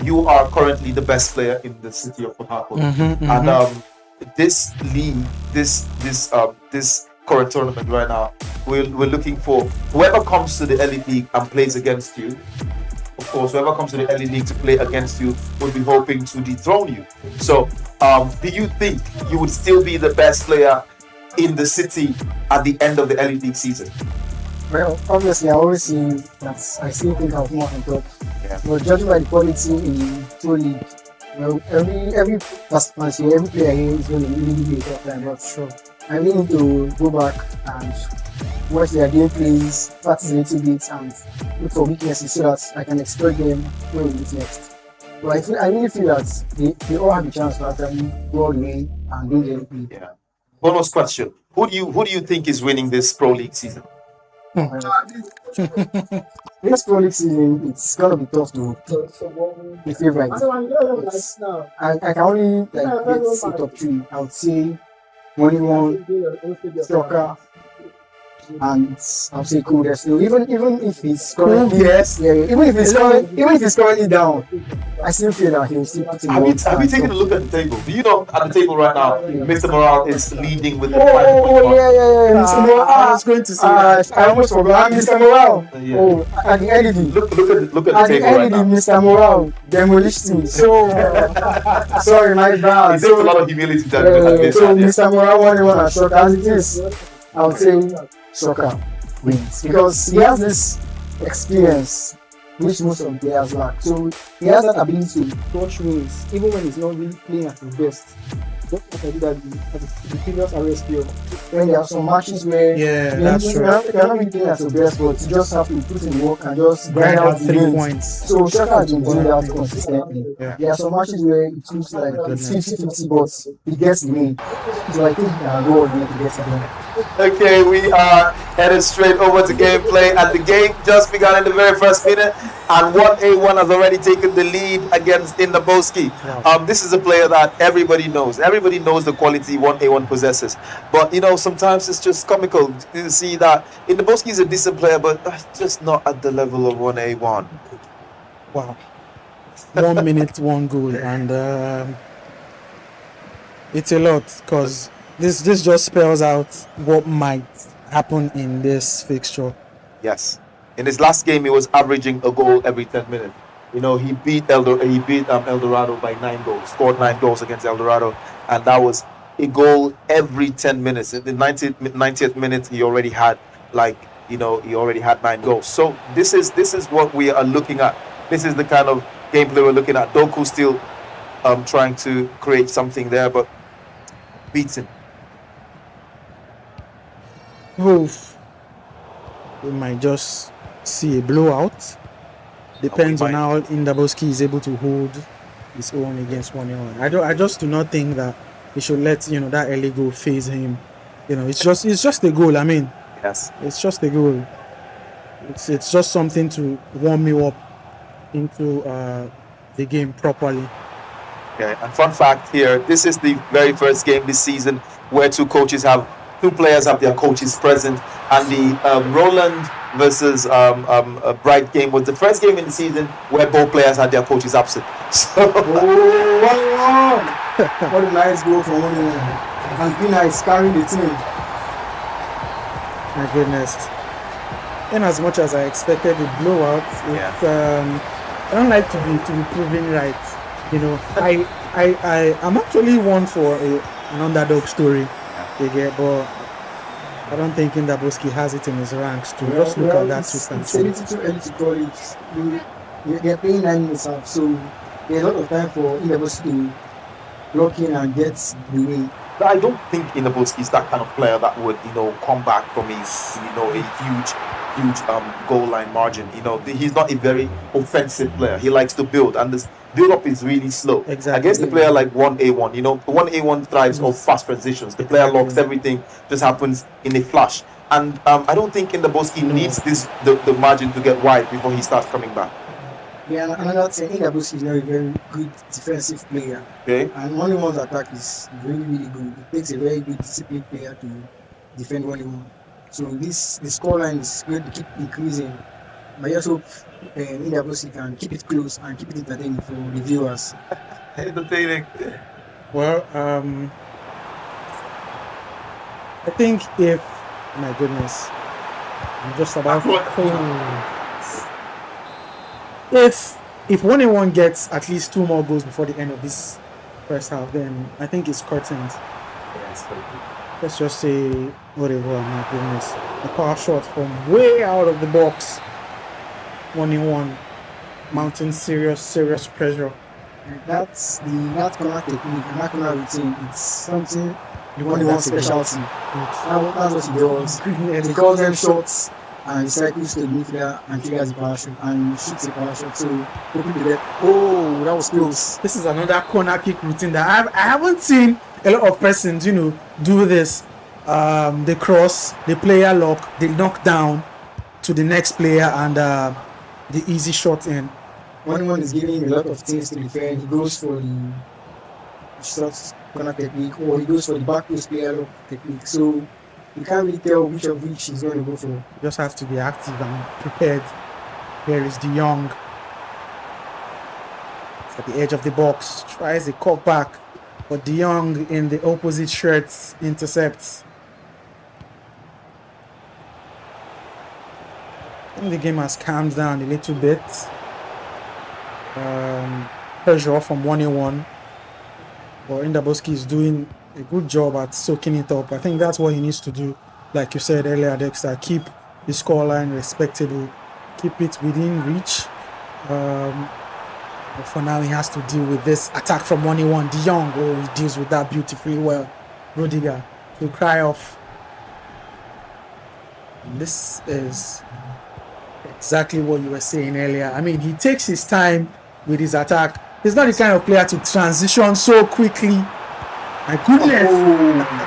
You are currently the best player in the city of Port Harcourt, and this league, this current tournament right now, we're looking for whoever comes to the Elite League and plays against you. Of course, whoever comes to the Elite League to play against you would be hoping to dethrone you. So, do you think you would still be the best player in the city at the end of the Elite League season? Well, obviously, I always see that I still think I'll come out on top. Yeah. But judging by the quality in Pro League, every participant here, every player here is going to really be a top player. But sure, I really need to go back and watch their gameplays, practice a little bit, and look for weaknesses so that I can exploit them when we meet next. But I really feel that they all have a chance to actually go all the way and win the league. Yeah. Bonus question: Who do you think is winning this Pro League season? This Pro League season, it's gonna be tough to pick the favorite. I can only get a top 3. I would say 1A1, Soccer, and I'll say Cool. Even if he's currently even if he's currently down, I still feel that he'll still put in. Have you taken a look at the table? Do you know at the table right now, Mr. Morale is leading with the yeah. Mr. Morale. I was going to say I almost forgot Mr. Morale. Yeah. Oh, at the LED. Look at the table right now. Mr. Morale demolished me. So sorry, my bad. It takes a lot of humility to so Mr. Morale won a shot as it is. I would say Soccer wins because he has this experience which most of the players lack. So he has that ability to touch wins, even when he's not really playing at his best. Just like I did at the previous RSPL, when there are some matches where that's true. you're not really playing at your best, but you just have to put in the work and just grind out the 3 wins. points. So Shaka has been doing that consistently. Yeah. There are some matches where it looks like it's 50-50, but he gets the win. So I think he can go again to get the win. Okay, we are headed straight over to gameplay, and the game just began in the very first minute, and 1A1 has already taken the lead against Indaboski. This is a player that everybody knows. Everybody knows the quality 1A1 possesses, but you know, sometimes it's just comical to see that Indaboski is a decent player, but just not at the level of 1A1. Wow. 1 minute, 1 goal, and it's a lot, because this just spells out what might happen in this fixture. Yes, in his last game, he was averaging a goal every 10 minutes. You know, he beat El Dorado by 9 goals, scored 9 goals against El Dorado, and that was a goal every 10 minutes. In the 90th minute, he already had he already had 9 goals. So this is what we are looking at. This is the kind of gameplay we're looking at. Doku still trying to create something there, but beats him. Oof. We might just see a blowout. Depends on how Indaboski is able to hold his own against 1A1. I just do not think that he should let that early goal phase him. It's just a goal. I mean, yes, it's just a goal. It's just something to warm you up into the game properly. Okay, and fun fact here: this is the very first game this season where two players have their coaches present, and the Roland versus Bright game was the first game in the season where both players had their coaches absent. So what a nice goal from one and Pina is carrying the team. My goodness. In as much as I expected a blowout, I don't like to be proven right. I'm actually one for an underdog story. But I don't think Indaboski has it in his ranks to just look at that It's a little too early to call it. They're playing 9 minutes off, so there's a lot of time for Indaboski to lock in and get the win. But I don't think Indaboski is that kind of player that would come back from his a huge goal line margin. He's not a very offensive player. He likes to build, and this build up is really slow. Exactly. Against a player like 1A1, 1A1 thrives on fast transitions. The player locks everything, just happens in a flash. And I don't think Indaboski needs the margin to get wide before he starts coming back. Yeah, and I'm not saying Indaboski is not a very good defensive player. Okay. And 1A1's attack is really, really good. It takes a very good disciplined player to defend 1A1. So the scoreline is going to keep increasing. I just hope Indaboski can keep it close and keep it entertaining for the viewers. Entertaining. Well, I think my goodness, I'm just about if 1A1 gets at least 2 more goals before the end of this first half, then I think it's curtained. Yes, let's just say whatever. My goodness, a power shot from way out of the box. 1-1, mounting serious pressure. That's that corner technique and that corner routine. It's something the 1-1 specialty. That's what he does. He calls them shots and cycles to the midfielder and triggers the power shot and shoots a power shot. So hoping to get. Oh, that was close. This is another corner kick routine that I haven't seen a lot of persons, do this. They cross, the player lock, they knock down to the next player, and the easy shot in. 1-1 is giving him a lot of things to defend. He goes for the short corner technique, or he goes for the back post player lock technique. So you can't really tell which of which he's going to go for. You just have to be active and prepared. Here is De Jong. It's at the edge of the box, tries a cut back, but De Jong in the opposite shirt intercepts. I think the game has calmed down a little bit. Pressure from 1-1, but Indaboski is doing a good job at soaking it up. I think that's what he needs to do. Like you said earlier, Dexter, keep the scoreline respectable, keep it within reach, But for now, he has to deal with this attack from 1-1. De Jong, he deals with that beautifully well. Rudiger to cry off. This is exactly what you were saying earlier. I mean, he takes his time with his attack. He's not the kind of player to transition so quickly. My goodness.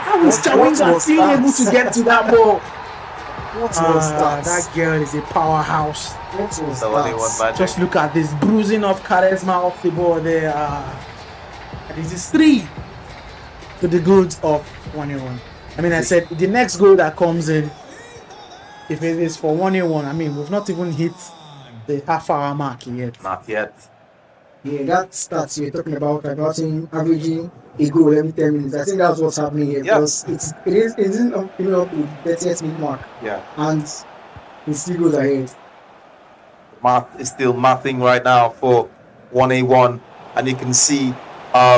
How is Chawinga still able to get to that ball? What was that? That girl is a powerhouse. What was The 1-1 that? magic. Just look at this bruising of charisma off the ball there. This is 3 to the goods of 1-1. I mean, I said the next goal that comes in, if it is for 1-1, I mean, we've not even hit the half-hour mark yet. Not yet. Yeah, that stats you're talking about him averaging a goal every 10 minutes. I think that's what's happening here, Yeah. because it isn't even up to 30th minute mark, Yeah. and he still goes ahead. Math is still mathing right now for 1-1, and you can see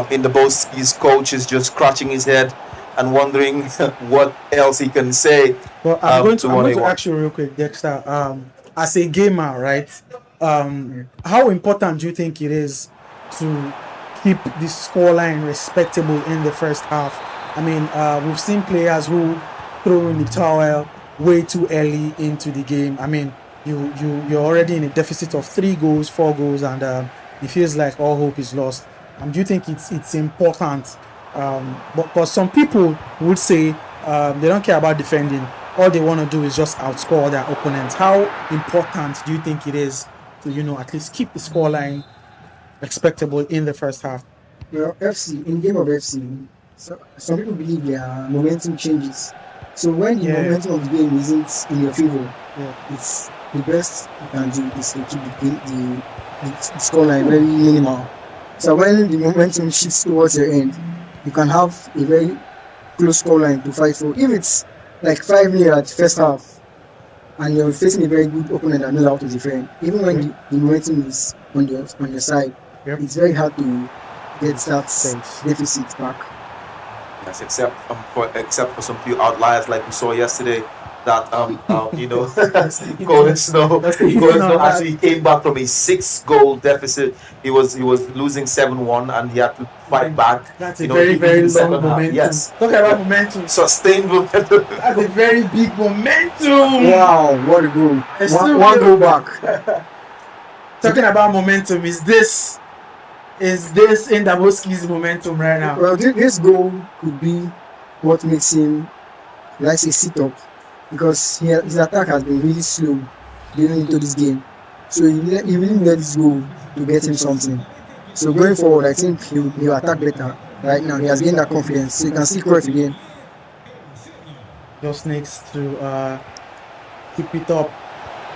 in the Boski's coach is just scratching his head and wondering what else he can say. Well, I'm going to 1-1. ask you real quick, Dexter. As a gamer, right? How important do you think it is to keep the scoreline respectable in the first half? I mean, we've seen players who throw in the towel way too early into the game. I mean, you're already in a deficit of 3 goals, 4 goals, and it feels like all hope is lost. Do you think it's important? But some people would say they don't care about defending. All they want to do is just outscore their opponents. How important do you think it is to, at least keep the scoreline respectable in the first half? Well, in game of FC, some people believe their momentum changes. So when the momentum of the game isn't in your favor, it's the best you can do is to keep the scoreline very minimal. So when the momentum shifts towards your end, you can have a very close scoreline to fight for. If it's like 5-0 at the first half, and you're facing a very good opponent that knows how to defend, even when the momentum is on your side, it's very hard to get that deficit back. Yes, except for some few outliers like we saw yesterday, that Golden Snow actually came back from a 6-goal deficit. He was losing 7-1 and he had to fight back. That's a very, very long momentum. Yes. Talk about momentum. Sustained momentum. That's a very big momentum. Wow, what a goal. One goal back. Talking about momentum, is this Ndaboski's momentum right now? Well, this goal could be what makes him, like a sit-up, because his attack has been really slow getting into this game. So he really needed this goal to get him something. So going forward, I think he'll attack better. Right now, he has gained that confidence, so he can still cross again. Just needs to keep it up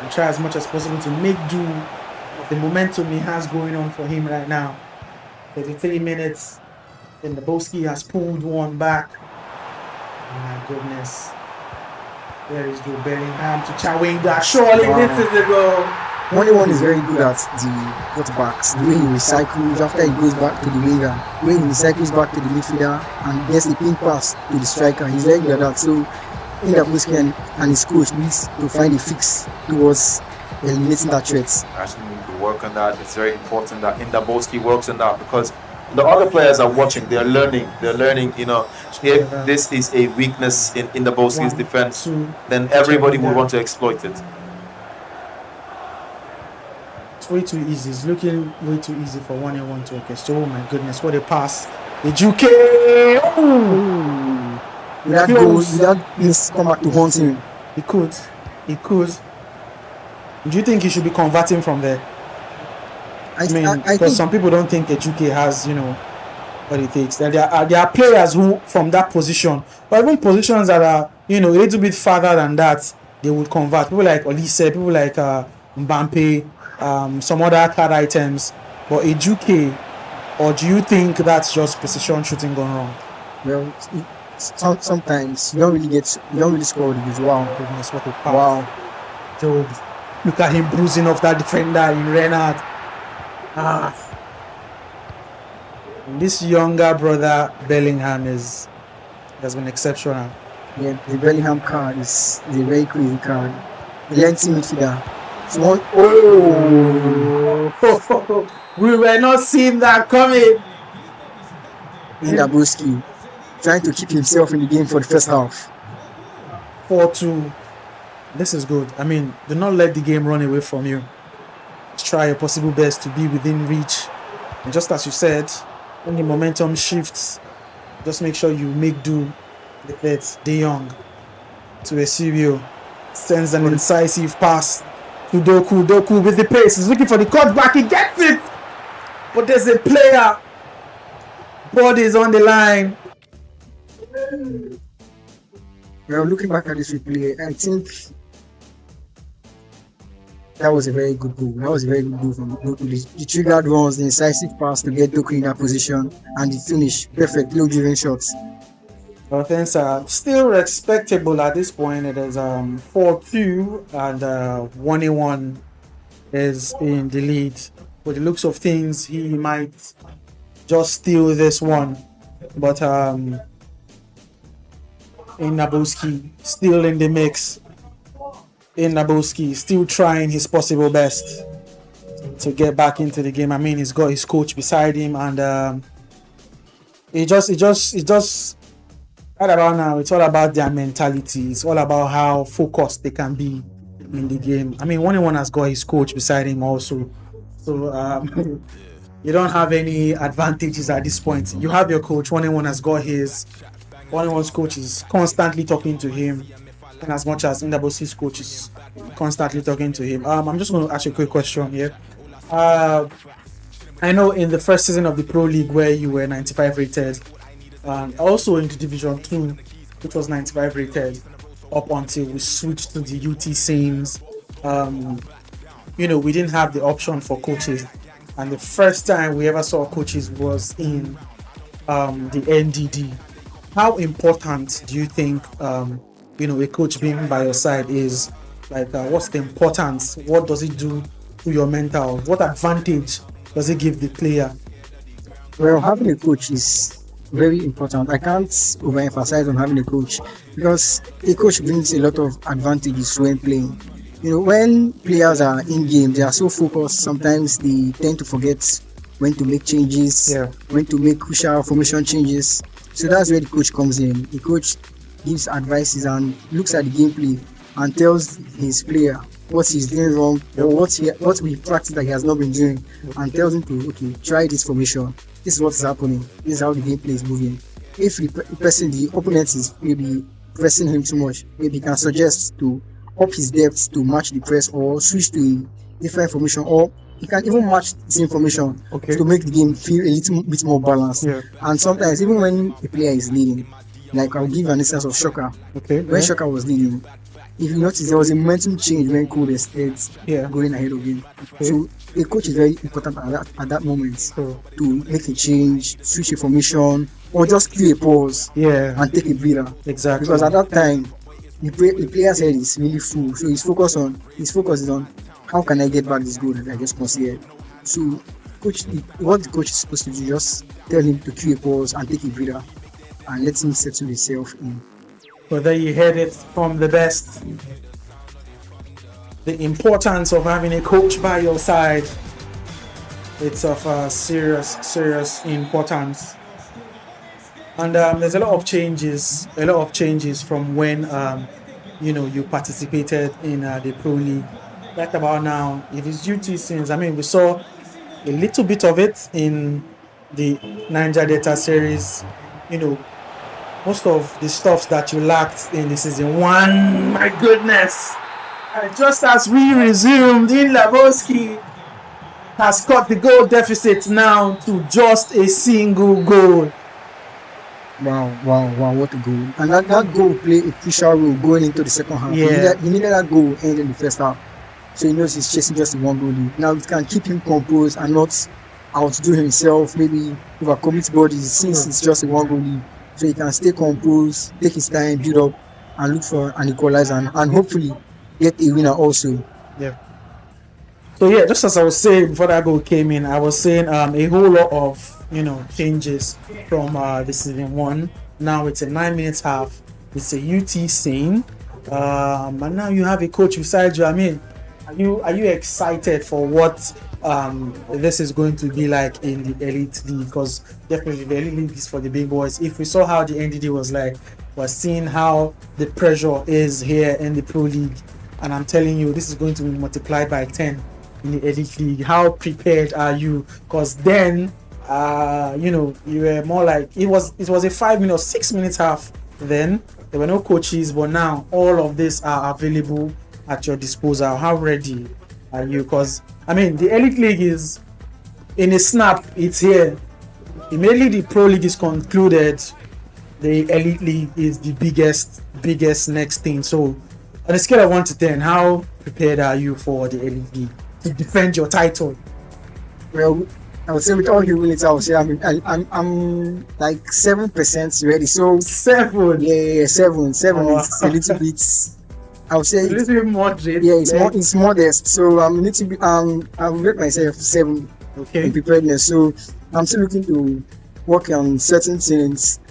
and try as much as possible to make do of the momentum he has going on for him right now. 33 minutes, then Ndaboski has pulled one back. Oh my goodness. There is Joe Bellingham to Chawinga. Surely this is the goal. 1-1 is very good at the quarterbacks, the way he recycles after he goes back to the winger, the way he recycles back to the midfielder and gets the ping pass to the striker. He's very good at that. So Ndaboski and his coach needs to find a fix towards eliminating that threat. Actually need to work on that. It's very important that Ndaboski works on that, because the other players are watching. They're learning. If this is a weakness in Ndaboski's defense, then everybody will want to exploit it. It's way too easy. It's looking way too easy for 1-1 to orchestrate. Oh my goodness, what a pass. Ejuke! Oh! That needs to come back to haunt him. He could. Do you think he should be converting from there? I mean, because some people don't think Ejuke has, what it takes. There are players who, from that position, or even positions that are, a little bit further than that, they would convert. People like Olise, people like Mbampe, some other card items. But Ejuke, or do you think that's just precision shooting gone wrong? Well, sometimes you don't really score with this. Wow. Goodness, what a pass. Wow. Job. Look at him bruising off that defender in Renard. This younger brother Bellingham has been exceptional. Yeah, the Bellingham card is a very crazy card. The lengthy midfielder. Oh, we were not seeing that coming. Ndabuski trying to keep himself in the game for the first half. 4-2. This is good. I mean, do not let the game run away from you. Try your possible best to be within reach. And just as you said, when the momentum shifts, just make sure you make do with it. De Jong to Eusebio sends an incisive pass to Doku. Doku with the pace. He's looking for the cutback. He gets it! But there's a player. Body is on the line. Well, looking back at this replay, I think that was a very good goal. That was a very good goal from Doku. The triggered runs, the incisive pass to get Doku in that position, and the finish. Perfect, low-driven shots. Well, things are still respectable at this point. It is 4-2 and 1-1 is in the lead. With the looks of things, he might just steal this one. But Ndabuski still in the mix. Ndabuski still trying his possible best to get back into the game. I mean, he's got his coach beside him, and it just right about now, it's all about their mentality. It's all about how focused they can be in the game. I mean, 1-1 has got his coach beside him also, so you don't have any advantages at this point. You have your coach. 1-1 has got his. 1-1's coach is constantly talking to him, and as much as Ndabuski's coach is constantly talking to him. I'm just going to ask you a quick question here. I know in the first season of the Pro League where you were 95 rated, and also in the Division 2, which was 95 rated, up until we switched to the UT scenes. We didn't have the option for coaches, and the first time we ever saw coaches was in the NDD. How important do you think a coach being by your side is? Like, what's the importance? What does it do to your mental? What advantage does it give the player? Well, having a coach is very important. I can't overemphasize on having a coach, because a coach brings a lot of advantages when playing. When players are in game, they are so focused. Sometimes they tend to forget when to make changes, when to make crucial formation changes. So that's where the coach comes in. The coach gives advices and looks at the gameplay and tells his player what he's doing wrong, or what we practice that he has not been doing, and tells him to try this formation. This is what is happening. This is how the gameplay is moving. If the opponent is maybe pressing him too much, maybe he can suggest to up his depth to match the press, or switch to a different formation, or he can even match the same formation to make the game feel a little bit more balanced. And sometimes even when a player is leading, like I'll give an instance of Shoka. When Shoka was leading, if you notice, there was a momentum change when Kobe started going ahead of him. So a coach is very important at that moment to make a change, switch a formation, or just cue a pause and take a breather. Exactly. Because at that time, the player's head is really full. So his focus is on how can I get back this goal that I just considered. So what the coach is supposed to do, just tell him to cue a pause and take a breather and let him settle himself in. So there you heard it from the best. The importance of having a coach by your side. It's of serious importance. And there's a lot of changes from when you participated in the Pro League. Right about now, it is UT scenes. I mean, we saw a little bit of it in the Niger Delta series. Most of the stuff that you lacked in the season 1, my goodness. And just as we resumed, Ndabuski has cut the goal deficit now to just a single goal. Wow, what a goal. And that goal played a crucial role going into the second half. He needed that goal ending the first half. So he knows he's chasing just one goal lead. Now it can keep him composed and not outdo himself, maybe overcommit bodies, since it's just a one goal lead. So he can stay composed, take his time, build up, and look for an equalizer, and hopefully get a winner also. So just as I was saying before that goal came in, I was saying a whole lot of changes from the season 1. Now it's a 9 minutes half. It's a UT scene, and now you have a coach beside you. I mean, are you excited for what this is going to be like in the Elite League, because definitely the Elite League is for the big boys. If we saw how the NDD was like, we're seeing how the pressure is here in the Pro League, and I'm telling you, this is going to be multiplied by 10 in the Elite League. How prepared are you? Because then, you were more like, it was a 5 minute or 6 minutes half. Then there were no coaches, but now all of this are available at your disposal. How ready are you? Because I mean, the Elite League is in a snap, it's here. Immediately the Pro League is concluded, the Elite League is the biggest next thing. So on a scale of 1 to 10, how prepared are you for the Elite League to defend your title? Well, I would say with all humility, I would say I'm like 7% ready. So 7. Yeah, 7. 7 Oh. is a little bit. I would say A little bit moderate. yeah, it's modest. So I'm a little bit I will rate myself 7 Okay. in preparedness. So I'm still looking to work on certain things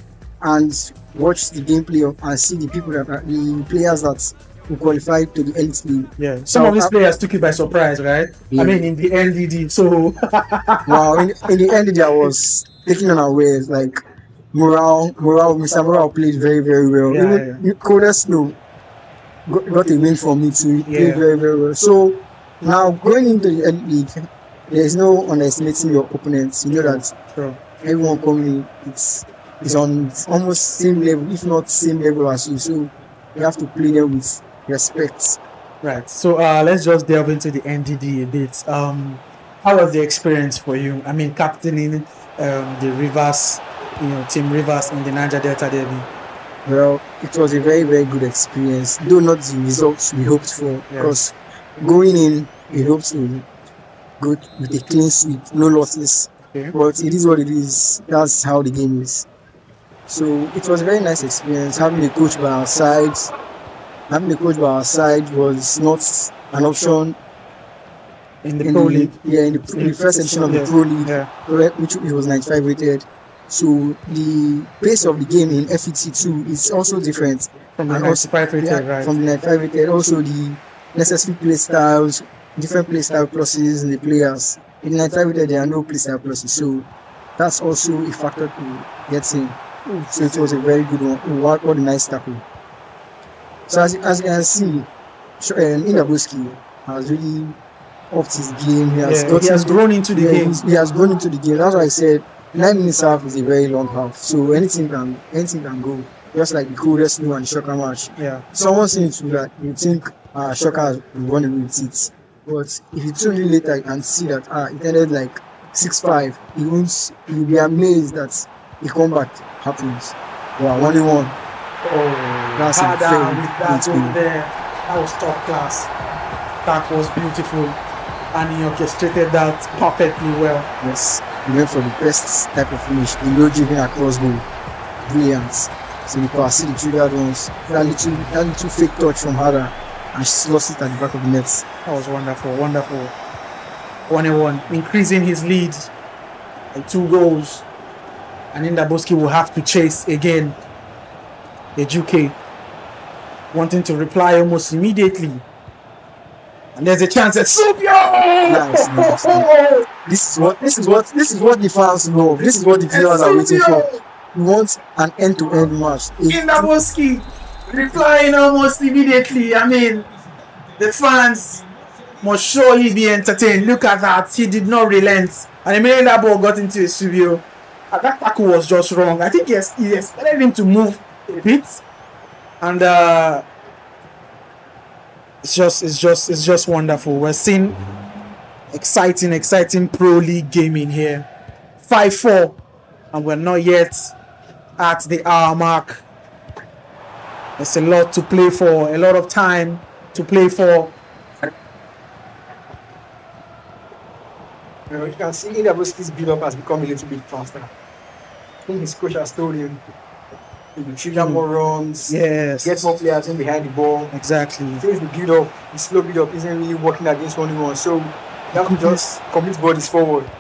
and watch the gameplay and see the people that are the players that will qualify to the Elite League. Yeah. Some of these players took you by surprise, right? Yeah. I mean, in the NDD. So Wow, in the end, I was taken unawares. Like Mr. Morale played very, very well. Yeah, Even Coda Snow got a win from me too. He played Yeah. very, very well. So now going into the Elite League, there is no underestimating your opponents. You know that Sure. everyone coming is on almost same level, if not same level as you. So you have to play them with respect. Right. So let's just delve into the NDD a bit. How was the experience for you? I mean, captaining the Rivers, Team Rivers in the Niger Delta Derby. Well, it was a very, very good experience, though not the results we hoped for. Yeah. Because going in, we hoped to go with a clean sweep, no losses. Okay. But it is what it is. That's how the game is. So it was a very nice experience. Having a coach by our side was not an option In the Pro League. in the first edition of the Pro League, Yeah. which it was 95 rated. So the pace of the game in FET2 is also different. From the And also- 95 rated, right? From the 95 rated, also the necessary play styles, different play style pluses in the players. In the 95 rated, there are no play style pluses, so that's also a factor to get in. So it was a very good one. What a nice tackle. So as you can see, Inabuski has really upped his game. He has grown into the game. He has grown into the game. That's why I said 9 minutes half is a very long half. So anything can go. Just like the coolest new and shocker match. Yeah. Someone saying to that you think shocker has won away with it. But if you tune in later, you can see that it ended like 6-5. You'll be amazed that the comeback happens. Wow, 1-1. That's a Harder very with that good one goal. there. That was top class. That was beautiful. And he orchestrated that perfectly well. Yes, he went for the best type of finish. The low driven across goal. Brilliant. So the pass, see the triggered ones. That little fake touch from Hada, and she lost it at the back of the net. That was wonderful, wonderful. 1-1, increasing his lead by 2 goals. And Indaboski will have to chase again. Ejuke wanting to reply almost immediately. And there's a chance at Subio! Nice. This is what the fans love. This is what the viewers are waiting for. We want an end-to-end match. Indaboski replying almost immediately. I mean, the fans must surely be entertained. Look at that. He did not relent. And immediately that ball got into Subio. That tackle was just wrong. I think he expected him to move a bit. And it's just wonderful. We're seeing exciting Pro League gaming here. 5-4. And we're not yet at the hour mark. There's a lot to play for, a lot of time to play for. You can see Inabuski's build-up has become a little bit faster. I think his coach has told him to trigger more runs, Yes. get more players in behind the ball. Exactly. Since the slow build-up isn't really working against anyone, so you have to just complete bodies forward.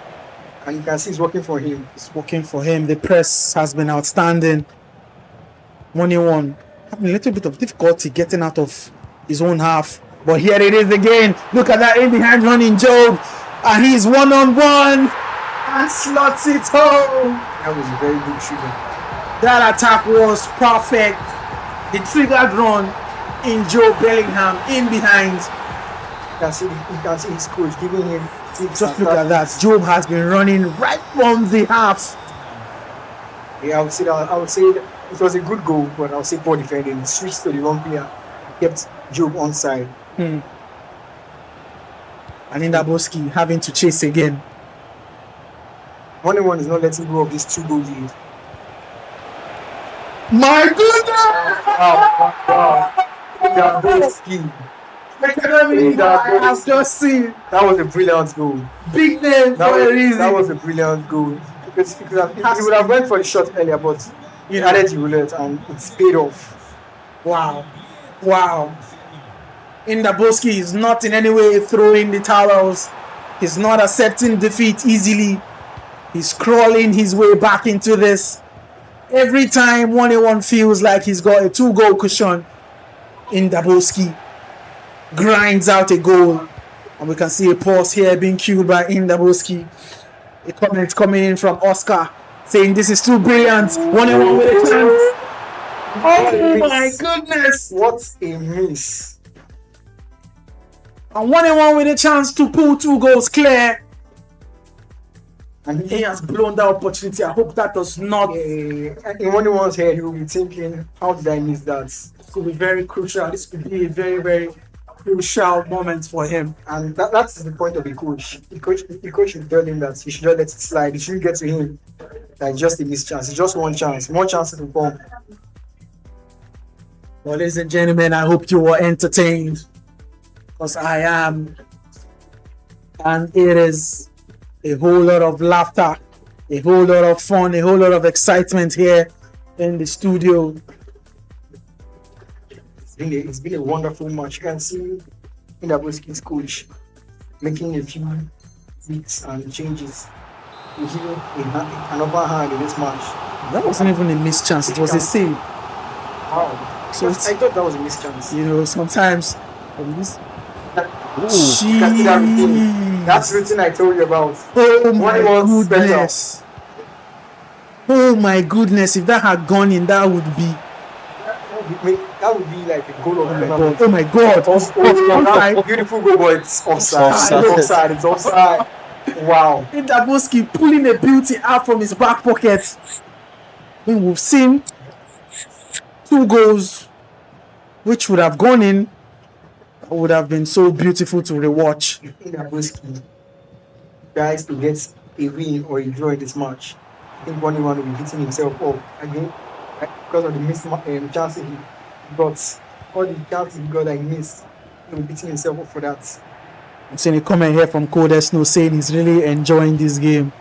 And you can see it's working for him. It's working for him. The press has been outstanding. 1-1. Having a little bit of difficulty getting out of his own half. But here it is again. Look at that in behind running Job. And he's one-on-one and slots it home. That was a very good trigger. That attack was perfect. The triggered run in Joe Bellingham in behind. You can see his coach giving him tips. Just look at that. Job has been running right from the half. Yeah, I would say that it was a good goal, but I would say poor defending. Switched to the wrong player, kept Job onside. And Indaboski having to chase again. 1-1 is not letting go of this 2-goal lead. My goodness! Wow. Indaboski. I have just seen. That was a brilliant goal. Big name for a reason. That was a brilliant goal. Because he would have went for the shot earlier, but he added the roulette and it's paid off. Wow. Indaboski is not in any way throwing the towels. He's not accepting defeat easily. He's crawling his way back into this. Every time 1-1 feels like he's got a 2-goal cushion, Indaboski grinds out a goal. And we can see a pause here being cued by Indaboski. A comment coming in from Oscar saying this is too brilliant. 1-1 with a chance. Oh my goodness! What a miss. And 1-1 with a chance to pull 2 goals clear. And he has blown that opportunity. I hope that does not. In 1-1's head, he will be thinking, how did I miss that? This could be very crucial. This could be a very, very crucial moment for him. And that's the point of the coach. The coach should tell him that he should not let it slide. It shouldn't get to him. Like just a missed chance. It's just one chance. More chances to come. Well, ladies and gentlemen, I hope you were entertained. Because I am. And it is a whole lot of laughter, a whole lot of fun, a whole lot of excitement here in the studio. It's been a wonderful match. You can see Indaboski's coach making a few tweaks and changes. You see an upper hand in this match. That wasn't even a missed chance, it was a save. Wow. So I thought that was a missed chance. You know, sometimes from this. That's the thing I told you about. Oh my goodness. Oh my goodness, if that had gone in, that would be like a goal of oh my god. A beautiful goal, but it's offside. It's offside. Wow. Indaboski pulling a beauty out from his back pocket. We've seen 2 goals which would have gone in. Would have been so beautiful to rewatch. Indaboski tries to get a win or a draw in this match. I think 1-1 will be hitting himself up again because of the missed chances he got. All the chances he got that he missed, he will be beating himself up for that. I'm seeing a comment here from Code Snow saying he's really enjoying this game.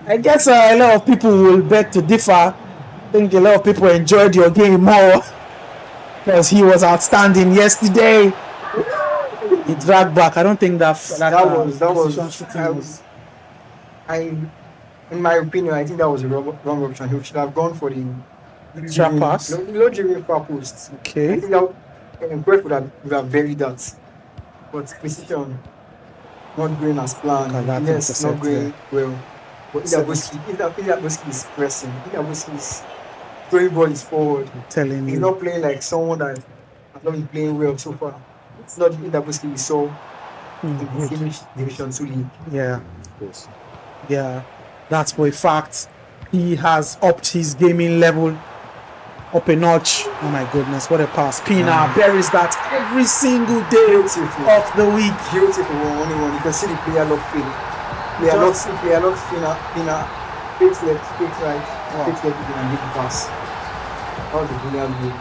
I guess a lot of people will beg to differ. I think a lot of people enjoyed your game more because he was outstanding yesterday. He dragged back. I don't think that was. In my opinion, I think that was a wrong option. He should have gone for the trap pass. No dribbling far post. Okay. I think that Brett would have buried that. But precision not going as planned. Yes, not going well. But Indaboski is pressing. Indaboski is throwing ball is forward. I'm telling you. He's not playing like someone that has not been playing well so far. It's not the Indaboski we saw in the Skirmish Division 2 League. Yeah, of course. Yeah, that's for a fact. He has upped his gaming level up a notch. Oh my goodness, what a pass. Pina buries that every single day of the week. Beautiful 1-1. You can see the player lock fin. Player lock Pina, fix left, fix right, fix left, and make the pass. That was a brilliant goal.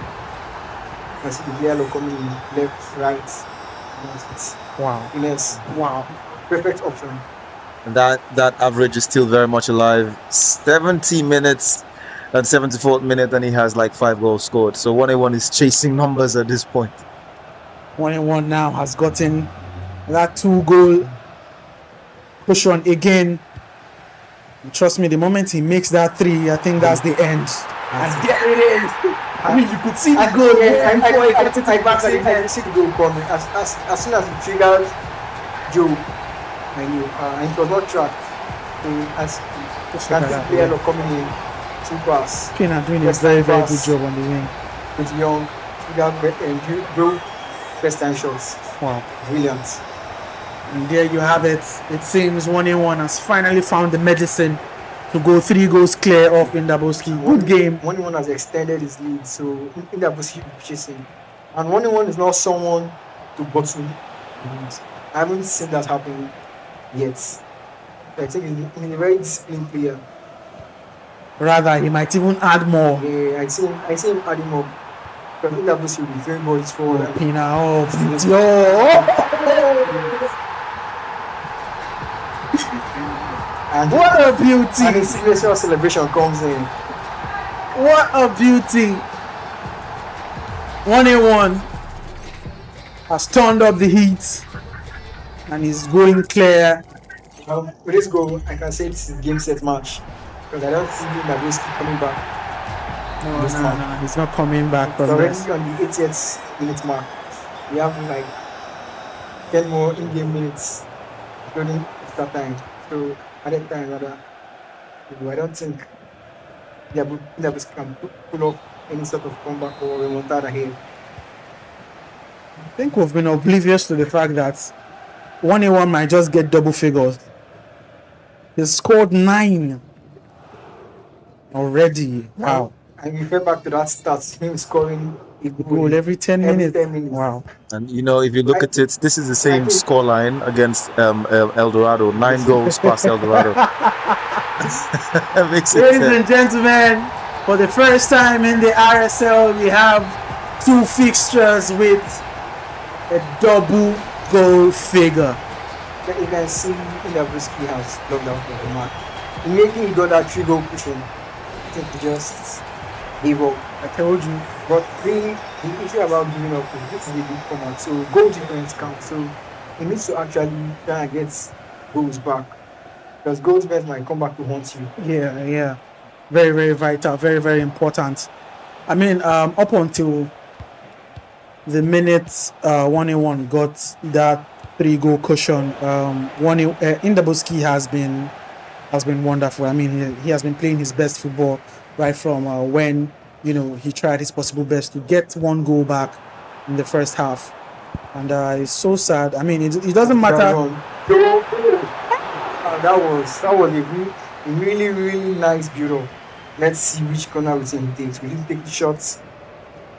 You can see the player lock coming in left, right. Wow. Yes. Wow. Perfect option. And that average is still very much alive. 70 minutes and 74th minute, and he has like 5 goals scored. So 1-1 is chasing numbers at this point. 1-1 now has gotten that 2-goal cushion again. And trust me, the moment he makes that 3, I think that's the end. And there it is. I mean, you could see the goal. I see the goal coming. As soon as he triggered Joe, I knew. And it was not tracked. So as can player not coming in too fast. Pina doing a very good job on the wing. With Young, Drew, first time shots. Wow. Brilliant. And there you have it. It seems 1-1 has finally found the medicine to go 3 goals clear of Indaboski. Good game. 1-1 has extended his lead, so Indaboski will be chasing. And 1-1 is not someone to bottle. I haven't seen that happen yet. I think he's a very disciplined player. Rather, he might even add more. Yeah, I see him adding more. Because Indaboski will be throwing balls forward. Pina, And what a beauty! And his signature celebration comes in. What a beauty! 1-1 has turned up the heat and is going clear. With this goal, I can say this is a game set match because I don't see Indaboski coming back. No, he's not coming back from already this. On the 80th minute mark. We have like 10 more in-game minutes including extra time. So at that time, rather, I don't think Indaboski can pull off any sort of comeback or remontada here. I think we've been oblivious to the fact that 1-1 might just get double figures. He scored 9 already. Wow. And we fell back to that stats, him scoring a goal every 10 minutes. 10 minutes. Wow. And if you look at it, this is the same scoreline against El Dorado. 9 goals past El Dorado. Ladies and gentlemen, for the first time in the RSL, we have 2 fixtures with a double goal figure. You can see Indaboski has logged out of the match. Immediately he got that 3-goal pushing. I think he just gave up. I told you. But really, the issue about giving up is this is a big format, so goal difference counts. So he needs to actually try and get goals back. Because goals difference might come back to haunt you. Yeah. Very, very vital, very, very important. I mean, up until the minute 1-1 got that 3-goal cushion, Indaboski has been wonderful. I mean, he has been playing his best football right from when he tried his possible best to get 1 goal back in the first half, and it's so sad. I mean, it doesn't matter. That was a really, really nice build-up. Let's see which corner routine he takes. Will he take the shots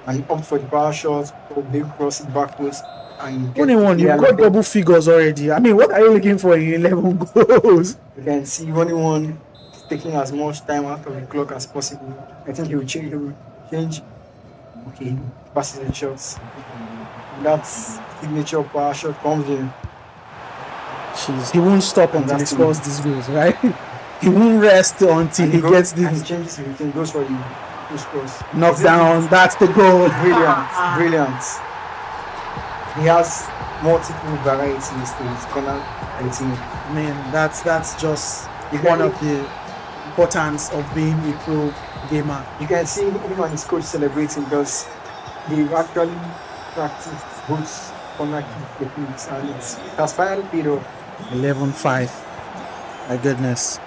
and opt for the power shots, or maybe cross it backwards? And 1-1, you've got double figures already. I mean, what are you looking for in 11 goals? You can see 1-1 taking as much time out of the clock as possible. I think he will change. Okay, passes and shots. That signature power shot comes in. Jeez, he won't stop until he scores these goals, right? He won't rest until he gets this. He changes everything, goes for the scores. Knock down, that's the goal. Brilliant. He has multiple varieties to his corner routine. I mean, that's just one of the importance of being a pro gamer. You can see him and his coach celebrating because they've actually practiced both corner kick techniques, and it has finally paid off. 11-5. My goodness.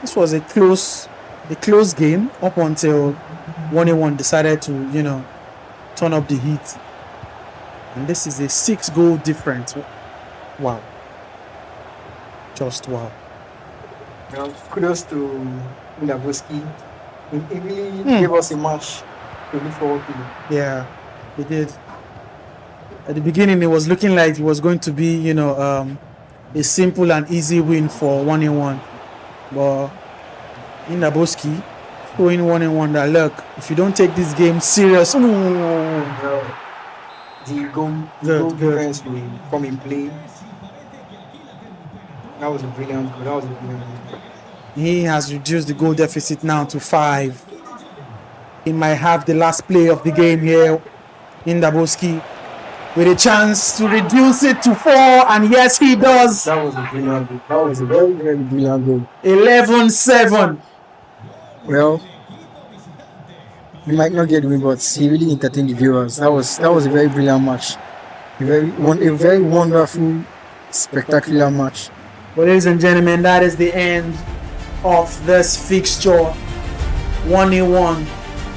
This was a close game up until 1-1 decided to, turn up the heat. And this is a 6-goal difference. Wow. Just wow. Well, kudos to Indaboski. He really gave us a match to look forward to. Yeah, he did. At the beginning, it was looking like it was going to be, a simple and easy win for 1-1. But Indaboski showing 1-1 that, look, if you don't take this game serious, the goal difference will come in play. That was a brilliant goal. He has reduced the goal deficit now to 5. He might have the last play of the game here, Indaboski, with a chance to reduce it to 4, and yes, he does. That was a brilliant goal. That was a very, very brilliant goal. 11-7. Well, we might not get the win, but he really entertained the viewers. That was a very brilliant match. A very wonderful, spectacular match. Well, ladies and gentlemen, that is the end of this fixture. 1-1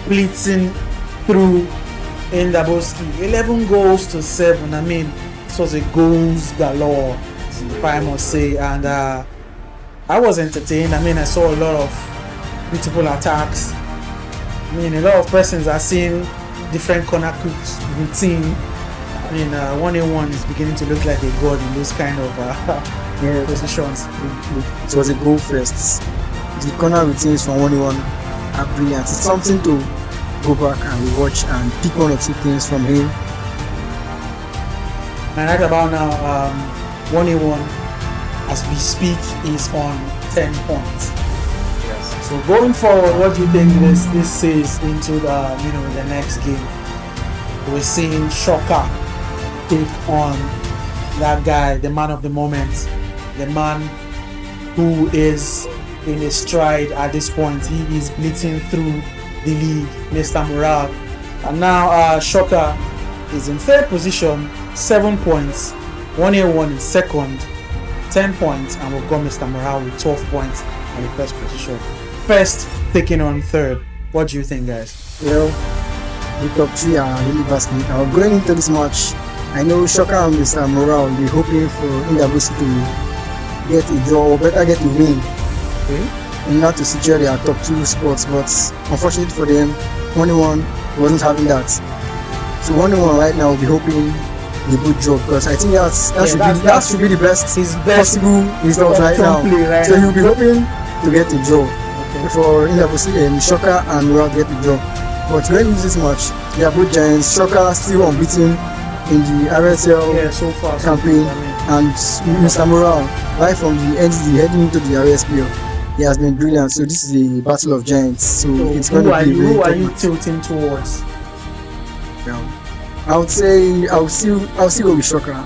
blitzing through in Daboski. 11 goals to 7. I mean, this was a goals galore, if I must say. And I was entertained. I mean, I saw a lot of beautiful attacks. I mean, a lot of persons are seeing different corner kicks routine. I mean, 1-1 is beginning to look like a god in those kind of positions. It was a goal first. The corner routines from 1-1 are brilliant. It's something to go back and watch and pick one or two things from him. And right about now, 1-1, as we speak, is on 10 points. Yes. So going forward, what do you think this says into the next game? We're seeing Shocker take on that guy, the man of the moment, the man who is in his stride at this point. He is blitzing through the league, Mr. Morale. And now Shocker is in third position, 7 points. 1-1 in second, 10 points, and we've got Mr. Morale with 12 points in the first position. First taking on third. What do you think, guys? Well, the top three are really vastly. Now going into this match, I know Shocker and Mr. Morale will be hoping for Indabusi to get a draw or better get a win. Okay. In order to secure their top 2 spots, but unfortunately for them, 1-1 wasn't having that. So 1-1 right now will be hoping a good draw, because I think that should be the best possible result right now. So he'll be hoping to get a draw. For Indabusi and Shocker and Morale get the draw. But when we lose this match, they are both giants. Shocker still unbeaten in the RSL so far, campaign, and Mr. Morale, right from the NDD heading into the RSPL, he has been brilliant. So this is a battle of giants. So it's going to be who are you tilting towards? I would say I'll still go with Shocker.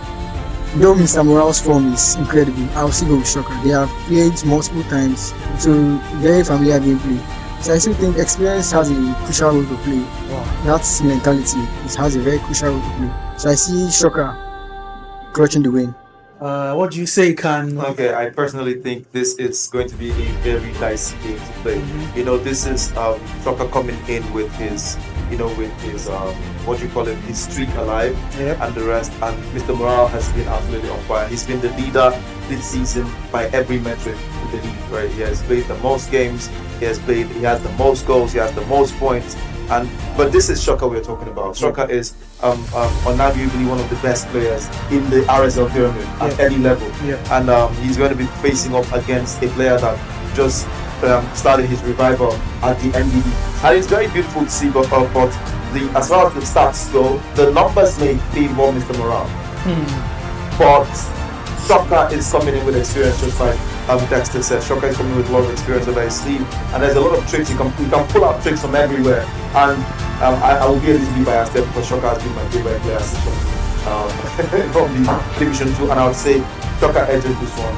Though Mr. Morale's form is incredible, I'll still go with Shocker. They have played multiple times, so very familiar gameplay. So I still think experience has a crucial role to play. Wow. That's mentality. It has a very crucial role to play. So I see Shocker clutching the win. What do you say, Khan? Okay, I personally think this is going to be a very nice game to play. Mm-hmm. You know, this is Shocker coming in with his, what you call it, his streak alive, and the rest. And Mr. Morale has been absolutely on fire. He's been the leader this season by every metric in the league. Right? He has played the most games. He has the most goals. He has the most points. But this is Shocker we're talking about. Shocker is unarguably one of the best players in the RSL pyramid at any level. And he's going to be facing up against a player that just started his revival at the NDD. And it's very beautiful to see, but as far as the stats go, the numbers may favor Mr. Morale. But Shocker is coming in with experience, just like Dexter said. Shocker is coming with a lot of experience over his sleeve, and there's a lot of tricks. You can pull out tricks from everywhere. And I will be a little bit biased there because Shocker has been my favorite player from the Division 2, and I would say Shocker edges this one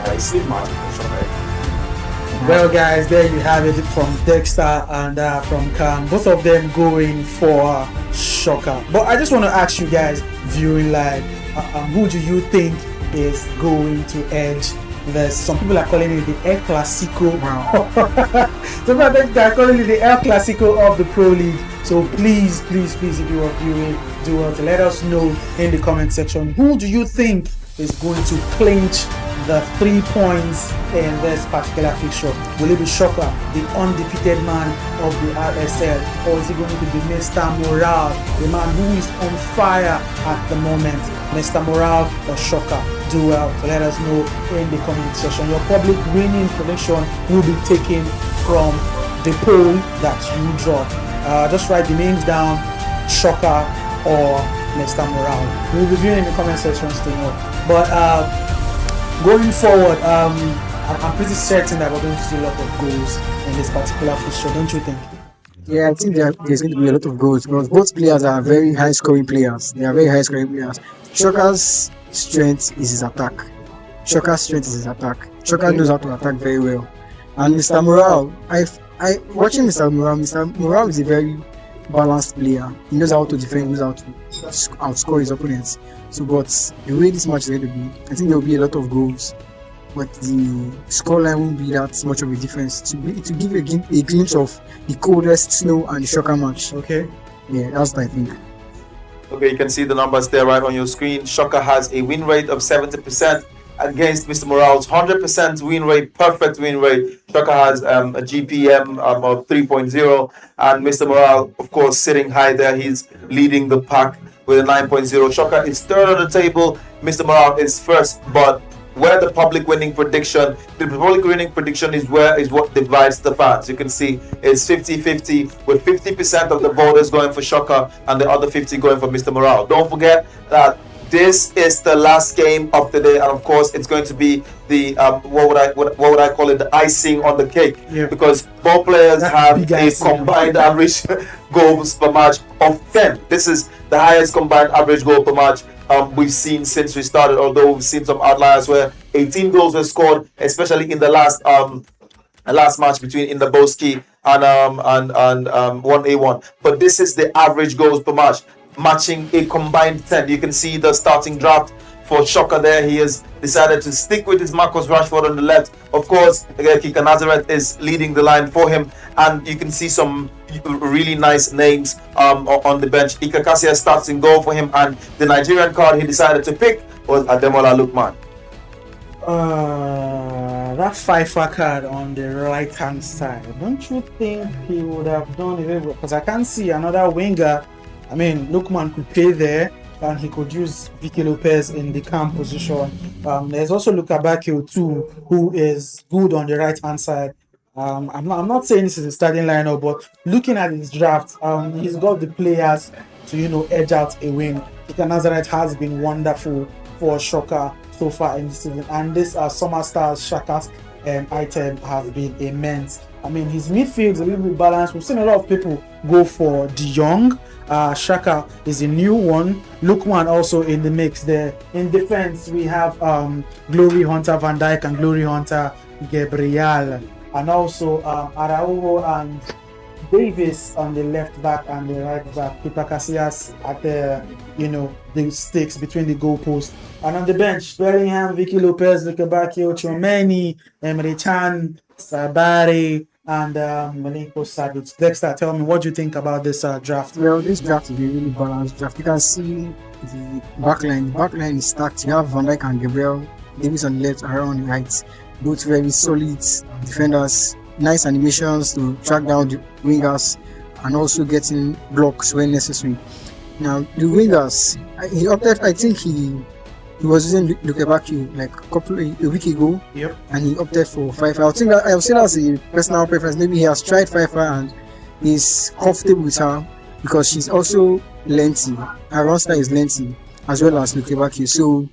by slim margin for Shocker. Well, guys, there you have it from Dexter and from Khan. Both of them going for Shocker. But I just want to ask you guys, viewing live, who do you think is going to edge this? Some people are calling it the El Clasico. Wow. Some people are calling it the El Clasico of the Pro League. So please, if you are viewing, do well to let us know in the comment section. Who do you think is going to clinch the 3 points in this particular fixture? Will it be Shocker, the undefeated man of the RSL, or is it going to be Mr. Morale, the man who is on fire at the moment? Mr. Morale or Shocker? Do well to let us know in the comment section. Your public winning prediction will be taken from the poll that you draw. Just write the names down, Shocker or Mr. Morale. We'll be viewing in the comment sections to know. But going forward, I'm pretty certain that we're going to see a lot of goals in this particular fixture, don't you think? Yeah, I think there's going to be a lot of goals because both players are very high scoring players. They are very high scoring players. Shocker's strength is his attack. Shocker knows how to attack very well. And Mr. Morale, watching Mr. Morale is a very balanced player. He knows how to defend, knows how to outscore his opponents. So, but the way this match is going to be, I think there will be a lot of goals, but the scoreline won't be that much of a difference. To give a glimpse of the coldest snow and the shocker match. Okay. Yeah, that's what I think. Okay, you can see the numbers there right on your screen. Shocker has a win rate of 70% against Mr. Morale's 100% win rate, perfect win rate. Shocker has a GPM of 3.0, and Mr. Morale, of course, sitting high there. He's leading the pack with a 9.0. Shocker is third on the table. Mr. Morale is first, but where the public winning prediction is what divides the fans. You can see it's 50-50, with 50% of the voters going for Shocker and the other 50 going for Mr. Morale. Don't forget that this is the last game of the day, and of course it's going to be the what would I call it, the icing on the cake, because both players have a combined average goals per match of 10. This is the highest combined average goal per match we've seen since we started, although we've seen some outliers where 18 goals were scored, especially in the last match between Indaboski and 1A1. But this is the average goals per match, matching a combined 10. You can see the starting draft for Shocker there. He has decided to stick with his Marcus Rashford on the left. Of course, Kika Nazareth is leading the line for him, and you can see some really nice names on the bench. Ika Kasia starts in goal for him, and the Nigerian card he decided to pick was Ademola Lukman. That FIFA card on the right hand side, don't you think he would have done it? Because I can't see another winger. I mean, Lukman could play there, and he could use Vicky Lopez in the camp position. There's also Luka Bakio too, who is good on the right hand side. I'm not saying this is a starting lineup, but looking at his draft, he's got the players to edge out a win. Ika Nazareth has been wonderful for Shocker so far in the season, and this Summer Stars Shaka's item has been immense. I mean, his midfield is a little bit balanced. We've seen a lot of people go for De Jong. Shaka is a new one. Lukman also in the mix there. In defense, we have Glory Hunter Van Dijk and Glory Hunter Gabriel, and also Araujo and Davis on the left back and the right back. Peter Casillas at the the sticks between the goalposts. And on the bench, Bellingham, Vicky Lopez, Lukebakio, Chomeni, Emre Can, Sabari, and Malenko Savic. Dexter, tell me, what do you think about this draft? Well, this draft is a really balanced draft. You can see the backline. The backline is stacked. You have Van Dijk and Gabriel, Davis on the left, Aaron on the right. Both very solid defenders. Nice animations to track down the wingers and also getting blocks when necessary. Now, the wingers, he opted, I think he was using Lukebakio like a week ago, and he opted for FIFA. I would say that's a personal preference. Maybe he has tried FIFA and he's comfortable with her because she's also lengthy. Her roster is lengthy as well as Lukebakio. So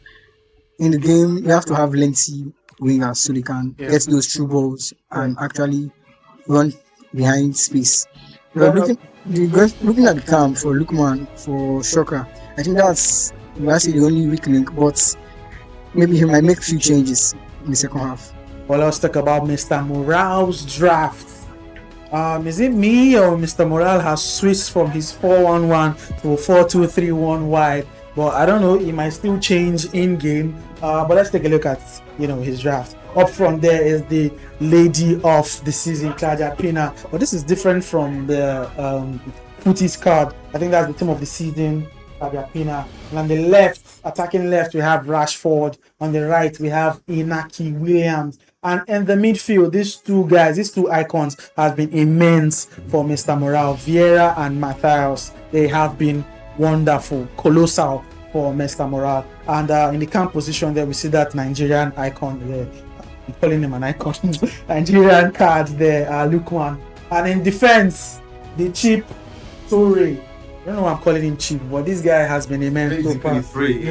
in the game, you have to have lengthy wingers so they can get those true balls and actually run behind space. Looking at the camp for Lukman, for Shocker, I think that's the only weak link, but maybe he might make a few changes in the second half. Well, let's talk about Mr. Morale's draft. Is it me or Mr. Morale has switched from his 4-1-1 to 4-2-3-1 wide? But I don't know, he might still change in game. But let's take a look at his draft. Up front there is the lady of the season, Claudia Pina. But this is different from the Footies card. I think that's the team of the season, Claudia Pina. And on the left, attacking left, we have Rashford. On the right, we have Inaki Williams. And in the midfield, these two icons have been immense for Mr. Morale. Vieira and Matthias, they have been wonderful, colossal for Mr. Morale. And in the camp position there, we see that Nigerian icon there. I'm calling him an icon. Nigerian card there, Lukman. And in defense, the cheap Toure. I don't know why I'm calling him cheap, but this guy has been immense so far. Free.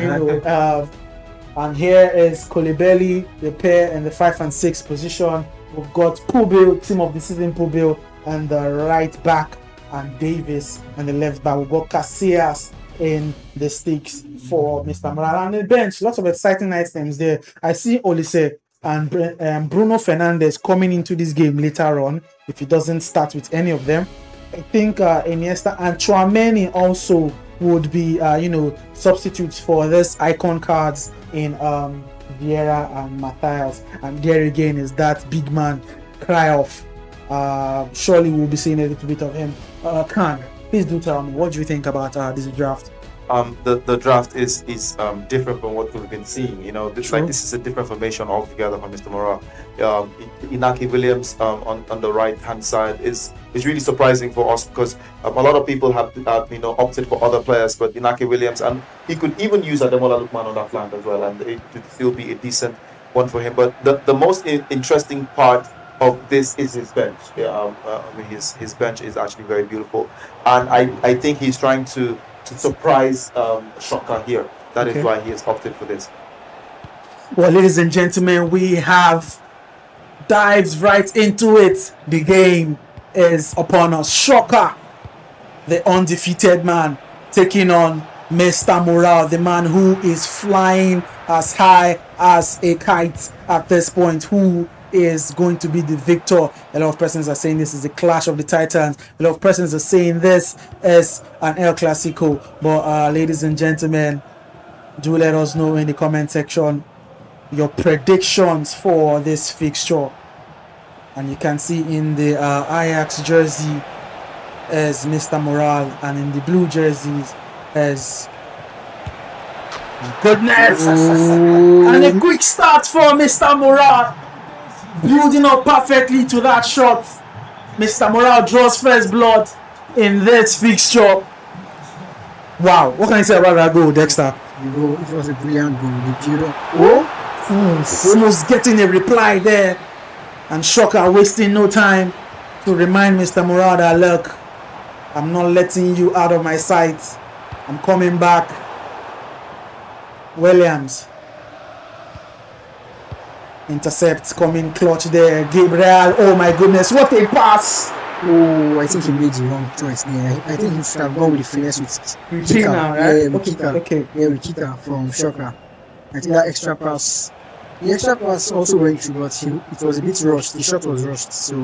And here is Kolibeli, the pair in the 5 and 6 position. We've got Pubil, team of the season Pubil, and the right back, and Davis and the left back. We've got Casillas in the sticks for Mr. Morale. And the bench, lots of exciting items there. I see Olise and Bruno Fernandes coming into this game later on, if he doesn't start with any of them. I think Iniesta and Chouameni also would be, substitutes for this icon cards in Vieira and Matthias. And there again is that big man cry off. Surely we'll be seeing a little bit of him. Khan, please do tell me, what do you think about this draft? The draft is different from what we've been seeing. This is a different formation altogether from Mr. Morale. Inaki Williams on the right hand side is really surprising for us, because a lot of people have opted for other players, but Inaki Williams, and he could even use Ademola Lookman on that flank as well, and it would still be a decent one for him. But the most interesting part of this is his bench. His bench is actually very beautiful, and I think he's trying to surprise Shoka here. That is why he has opted for this. Well, ladies and gentlemen, we have dived right into it. The game is upon us. Shoka, the undefeated man, taking on Mr. Morale, the man who is flying as high as a kite at this point, who is going to be the victor. A lot of persons are saying this is the clash of the titans. A lot of persons are saying this is an El Clasico. But ladies and gentlemen, do let us know in the comment section your predictions for this fixture. And you can see in the Ajax jersey as Mr. Morale, and in the blue jerseys as goodness. And a quick start for Mr. Morale, building up perfectly to that shot. Mr. Morale draws first blood in this fixture. Wow, what can I say about that goal, Dexter? It was a brilliant goal. Almost getting a reply there, and Shoka wasting no time to remind Mr. Morale that, look, I'm not letting you out of my sight. I'm coming back. Williams intercepts, coming clutch there. Gabriel, oh my goodness, what a pass! Oh, I think he made the wrong choice there. I think he should have gone with the finesse with Kika, right? With Kika from Shoka. I think that extra pass, the extra pass also went through, but it was a bit rushed. The shot was rushed, so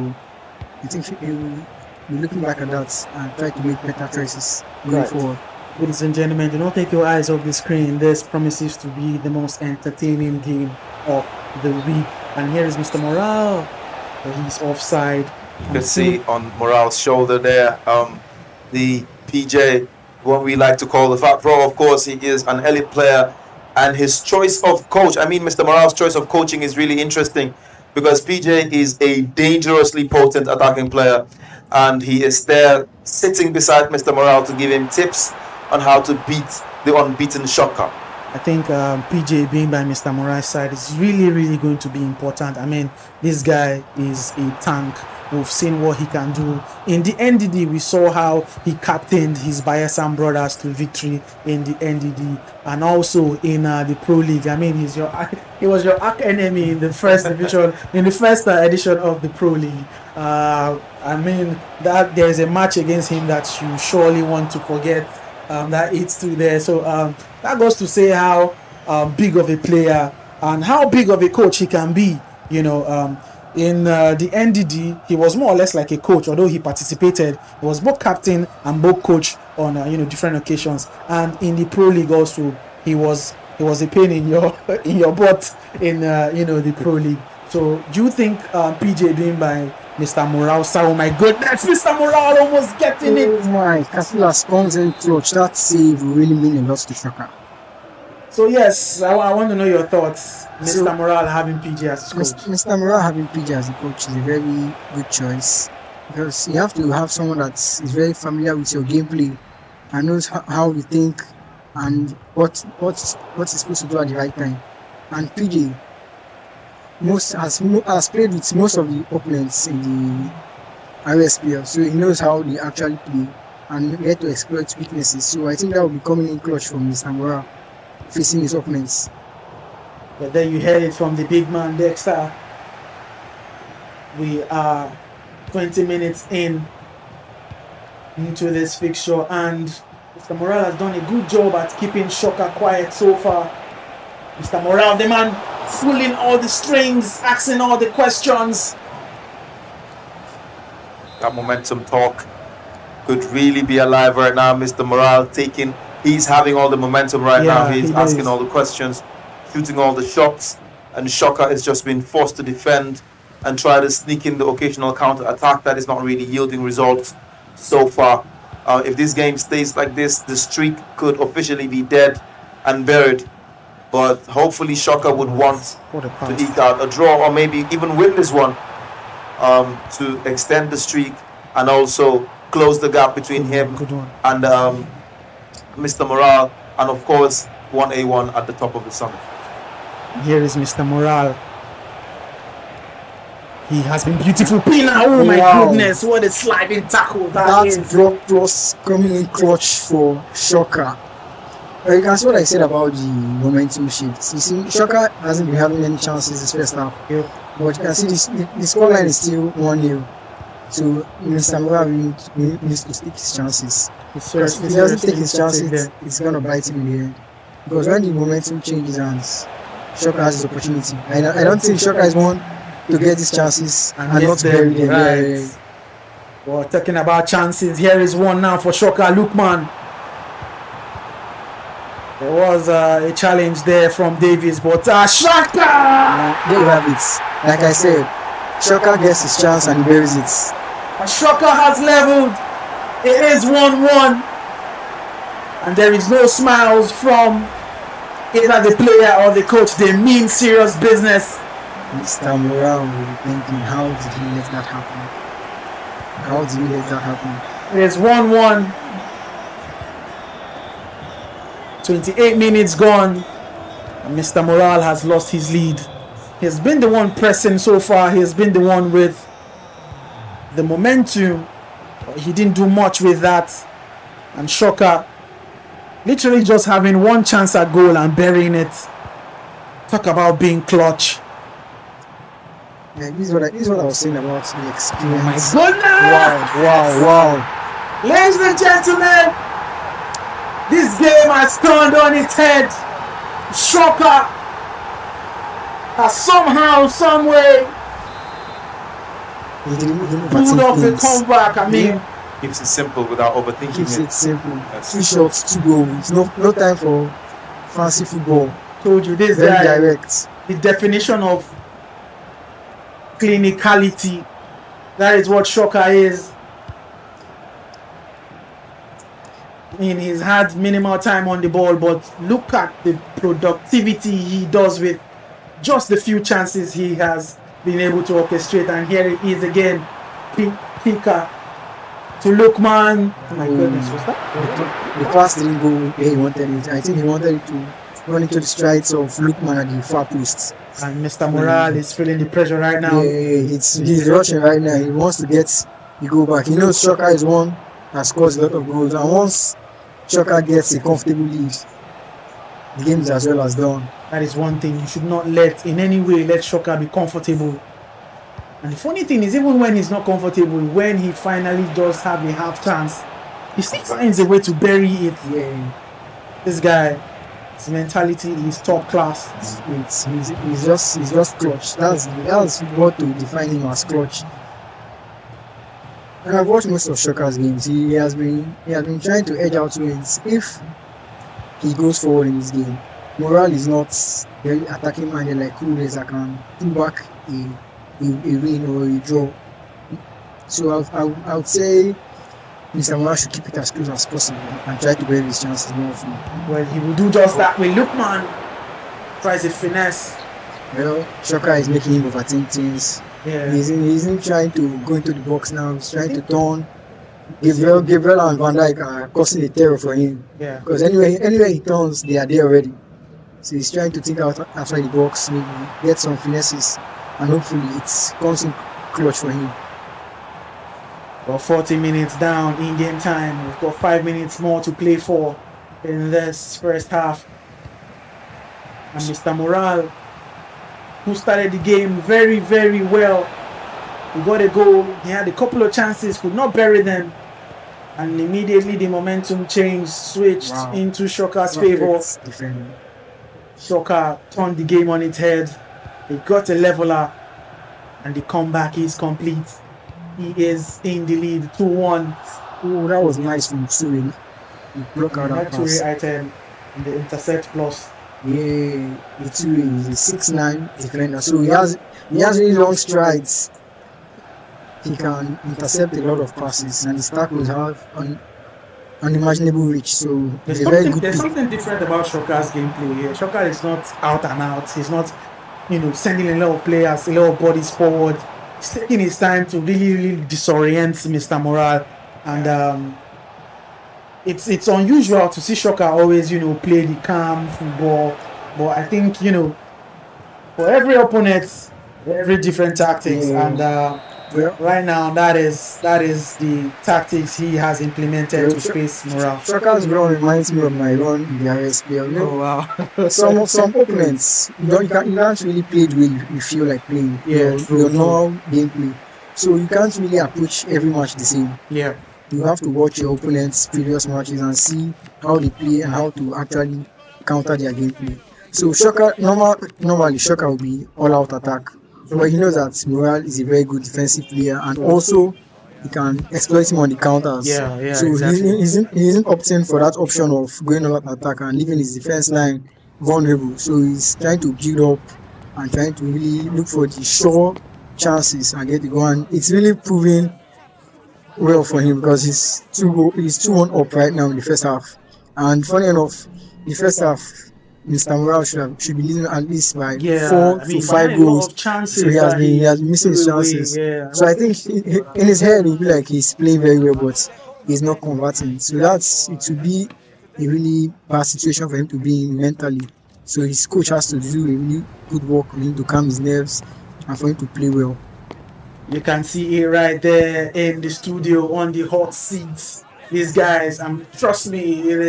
I think he'll be looking back at that and try to make better choices going forward. Ladies and gentlemen, do not take your eyes off the screen. This promises to be the most entertaining game of the week. And here is Mr. Morale. He's offside. You can see on Morale's shoulder there, the PJ, what we like to call the Fat Pro. Of course, he is an elite player, and his choice of coach, Mr. Morale's choice of coaching is really interesting, because PJ is a dangerously potent attacking player, and he is there sitting beside Mr. Morale to give him tips on how to beat the unbeaten Shoka. I think PJ being by Mr. Morale's side is really, really going to be important. I mean, this guy is a tank. We've seen what he can do. In the NDD, we saw how he captained his Bayelsa brothers to victory in the NDD, and also in the Pro League. I mean, he was your arch enemy in the first division, in the first edition of the Pro League. I mean, that there's a match against him that you surely want to forget. That it's through there. So that goes to say how big of a player and how big of a coach he can be. In the NDD, he was more or less like a coach, although he participated. He was both captain and both coach on different occasions. And in the Pro League also, he was a pain in your butt in the Pro League. So do you think PJ doing by Mr. Morale? Oh my goodness, Mr. Morale almost getting it. Oh my, Casillas comes in clutch. That save really mean a lot to Shoka. So yes, I want to know your thoughts. Mr. Morale having PJ as coach. Mr. Morale having PJ as a coach is a very good choice, because you have to have someone that is very familiar with your gameplay and knows how you think and what is supposed to do at the right time. And PJ has played with most of the opponents in the RSPL, so he knows how they actually play and where to exploit weaknesses. So I think that will be coming in clutch from Mr. Morale facing his opponents. But then you heard it from the big man Dexter. We are 20 minutes into this fixture, and Mr. Morale has done a good job at keeping Shoka quiet so far. Mr. Morale, the man pulling all the strings, asking all the questions. That momentum talk could really be alive right now. Mr. Morale taking he's having all the momentum right now. Yeah, He's he asking is. all the questions, shooting all the shots, and Shocker is just being forced to defend and try to sneak in the occasional counter attack that is not really yielding results so far. If this game stays like this, the streak could officially be dead and buried. But hopefully Shocker would want What a to pass. eke out a draw or maybe even win this one to extend the streak and also close the gap between him Good one. and Mr. Morale, and of course 1A1 at the top of the summit. Here is Mr. Morale. He has been beautiful pinner. Oh my Wow. goodness, what a sliding tackle that is. That drop was coming in clutch for Shocker. You can see what I said about the momentum shifts. You see, Shocker hasn't been having any chances this first half. Yep. But you can see the scoreline is still 1-0. So Mr. Morale needs to take his chances. Because if he doesn't take his chances, it's going to bite him in the end. Because when the momentum changes hands, Shocker has his opportunity. I don't think Shocker is one to get these chances and not bury them. Right. We're talking about chances. Here is one now for Shocker. Lukman. There was a challenge there from Davis, but Shocker! There you have it. Like I said, Shocker gets his chance and he buries it. Shocker has leveled. It is 1-1. And there is no smiles from either the player or the coach. They mean serious business. Mr. Morale will be thinking, how did he let that happen? How did he let that happen? It is 1-1. 28 minutes gone. And Mr. Morale has lost his lead. He's been the one pressing so far. He's been the one with the momentum. He didn't do much with that. And Shocker literally just having one chance at goal and burying it. Talk about being clutch. Yeah, this is what I was saying about the experience. My goodness! Wow. Ladies and gentlemen, this game has turned on its head. Shocker has somehow, some way He didn't even pulled off the overthink things. comeback. I mean, Keeps it simple without overthinking Keeps it. it simple. Yes. 2 shots, 2 goals. No time for fancy football. told you this Very guy, direct. the definition of clinicality. That is what Shocker is. I mean, he's had minimal time on the ball, but look at the productivity he does with just the few chances he has been able to orchestrate. And here it is again, Pika to Lukman. Oh my goodness, what's that? The pass didn't go where he wanted it. I think he wanted it to run into the strides of Lukman at the far post. And Mr. Morale is feeling the pressure right now. He's rushing right now. He wants to get the goal back. He knows Shocker is one that scores a lot of goals. And once Shocker gets a comfortable lead, the game is as well as done. That is one thing. You should not in any way let Shocker be comfortable. And the funny thing is, even when he's not comfortable, when he finally does have a half chance, he still finds a way to bury it. Yeah, This guy, his mentality is top class. he's just clutch. That's what to define him as clutch. And I've watched most of Shocker's games. He has been trying to edge out wins. If he goes forward in this game, Morale is not very attacking minded like Coolers that can pull back a win or a draw. So I would say Mr. Morale should keep it as close as possible and try to bury his chances more often. Well, he will do just that with Lukman. Tries a finesse. Well, Shocker is making him overthink things. Yeah. He's trying to go into the box now. He's trying to turn. Gabriel and Van Dijk are causing a terror for him. Yeah. Because anywhere he turns, they are there already. So he's trying to think outside the box, maybe get some finesses, and hopefully it comes in clutch for him. Well, 40 minutes down in game time. We've got 5 minutes more to play for in this first half. And Mr. Morale, who started the game very, very well. He got a goal. He had a couple of chances, could not bury them. And immediately the momentum changed, switched into Shocker's favor. Shocker turned the game on its head. They got a leveler. And the comeback is complete. He is in the lead, 2-1. Oh, that was nice from Suri. He block out that Nectary pass. item in the intercept plus. Yeah, the two is a 6'9" defender, so he has really long strides. He can intercept a lot of passes, and his tackles have unimaginable reach. So There's he's a very something good there's pick. something different about Shoka's gameplay here. Shoka is not out and out. He's not, sending a lot of players, a lot of bodies forward. He's taking his time to really disorient Mr. Morale, and it's unusual to see Shoka always, play the calm football. But I think, for every opponent, every different tactics, and right now that is the tactics he has implemented to face Morale. Shoka's run reminds me of my run in the RSPL. Oh wow! Some opponents, you can't really play the way you feel like playing. Yeah, your normal gameplay. So you can't really approach every match the same. Yeah. You have to watch your opponents' previous matches and see how they play and how to actually counter their gameplay. So Shoka, normally Shoka will be all-out attack, but he knows that Morale is a very good defensive player, and also he can exploit him on the counters. Yeah, so exactly. he isn't opting for that option of going all-out attack and leaving his defense line vulnerable. So he's trying to build up and trying to really look for the sure chances and get the goal. And it's really proving well for him because he's 2-1 up right now in the first half. And funny enough, the first half, Mr. Morale should be leading at least by 4 to 5 goals. So he has been missing his chances. Yeah. So I think in his head it will be like he's playing very well, but he's not converting. So it will be a really bad situation for him to be in mentally. So his coach has to do a really good work on him to calm his nerves and for him to play well. You can see it right there in the studio on the hot seats. These guys, trust me, it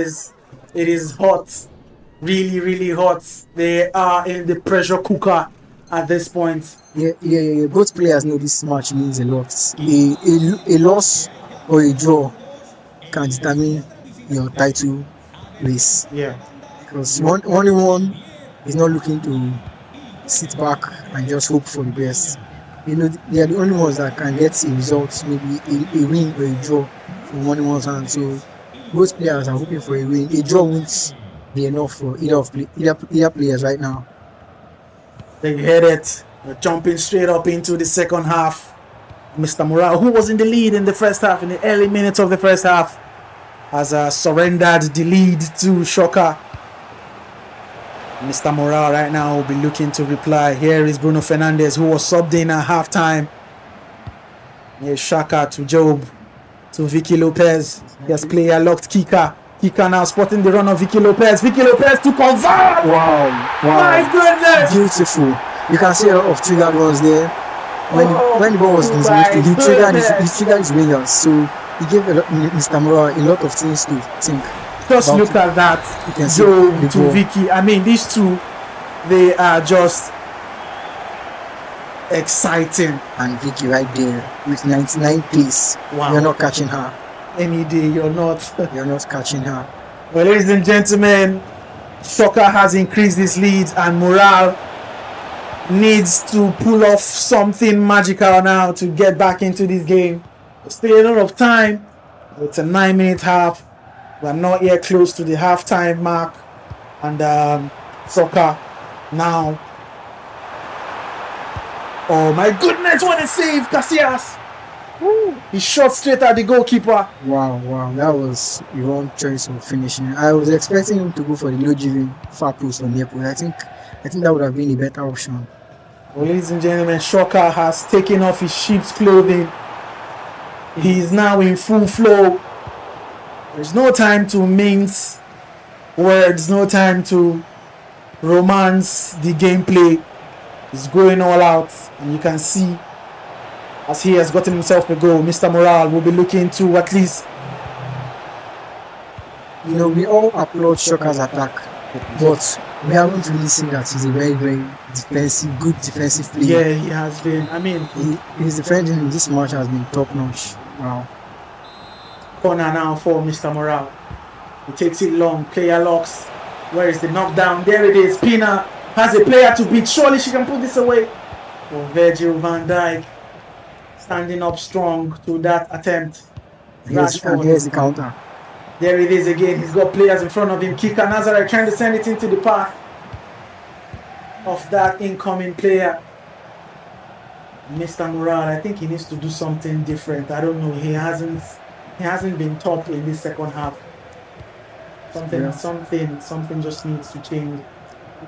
is hot, really, really hot. They are in the pressure cooker at this point. Yeah. Both players know this match means a lot. A loss or a draw can determine your title race. Yeah. Because one is not looking to sit back and just hope for the best. They are the only ones that can get a result, maybe a win or a draw from 1-1's hand. So both players are hoping for a win. A draw won't be enough for either players right now. They heard it. They're jumping straight up into the second half. Mr. Morale, who was in the lead in the first half, in the early minutes of the first half, has surrendered the lead to Shoka. Mr. Morale right now will be looking to reply. Here is Bruno Fernandes, who was subbed in at halftime. Here's Shaka to Job, to Vicky Lopez. Yes, player locked Kika. Kika now spotting the run of Vicky Lopez. Vicky Lopez to convert! Wow. My goodness! Beautiful. You can see a lot of triggered runs there. When the ball was in his midfield, he triggered his wingers. So he gave Mr. Morale a lot of things to think. Just look at that, Joe to Vicky. I mean, these two, they are just exciting. And Vicky right there with 99 pace. Wow. You're not catching her. Any day, you're not. You're not catching her. Well, ladies and gentlemen, Shoka has increased his lead, and Morale needs to pull off something magical now to get back into this game. There's still a lot of time. It's a 9-minute half. We're not yet close to the halftime mark, and Shoka now. Oh my goodness! What a save, Casillas! He shot straight at the goalkeeper. Wow! That was the wrong choice of finishing. I was expecting him to go for the low-driven far post on the airport. I think that would have been a better option. Well, ladies and gentlemen, Shoka has taken off his sheep's clothing. He is now in full flow. There's no time to mince words, no time to romance the gameplay. He's going all out, and you can see as he has gotten himself a goal, Mr. Morale will be looking to at least. We all applaud Shoka's attack, but we haven't really seen that he's a very, very good defensive player. Yeah, he has been. I mean, his defending in this match has been top notch. Wow. Corner now for Mr. Morale. He takes it long. Player locks. Where is the knockdown? There it is. Pina has a player to beat. Surely she can put this away. Oh, Virgil van Dijk standing up strong to that attempt. And here's the counter. There it is again. He's got players in front of him. Kika Nazareth trying to send it into the path of that incoming player. Mr. Murad, I think he needs to do something different. I don't know. He hasn't been top in this second half. Something just needs to change.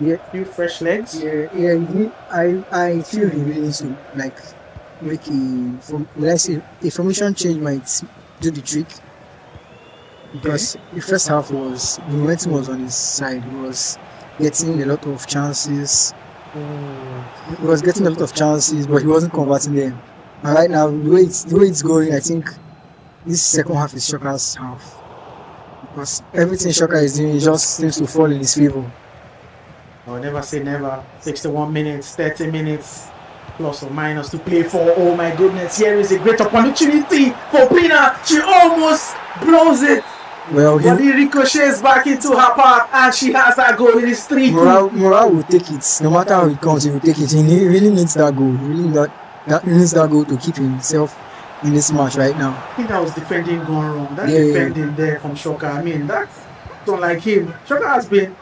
Yeah. A few fresh legs. Yeah. I feel he really needs to make a formation change might do the trick. Because the first half the momentum was on his side. He was getting a lot of chances. He was getting a lot of chances, but he wasn't converting them. And right now, the way it's going, I think this second half is Shoka's half. Because everything Shoka is doing just seems to fall in his favor. I will never say never. 61 minutes, 30 minutes, plus or minus to play for. Oh my goodness, here is a great opportunity for Pina. She almost blows it. Well, but he ricochets back into her path and she has that goal. It is 3-2. Moral will take it. No matter how it comes, he will take it. He really needs that goal. He needs that goal to keep himself in this match right now. I think that was defending gone wrong. That defending there from Shoka. I mean, that's not like him. Shoka has been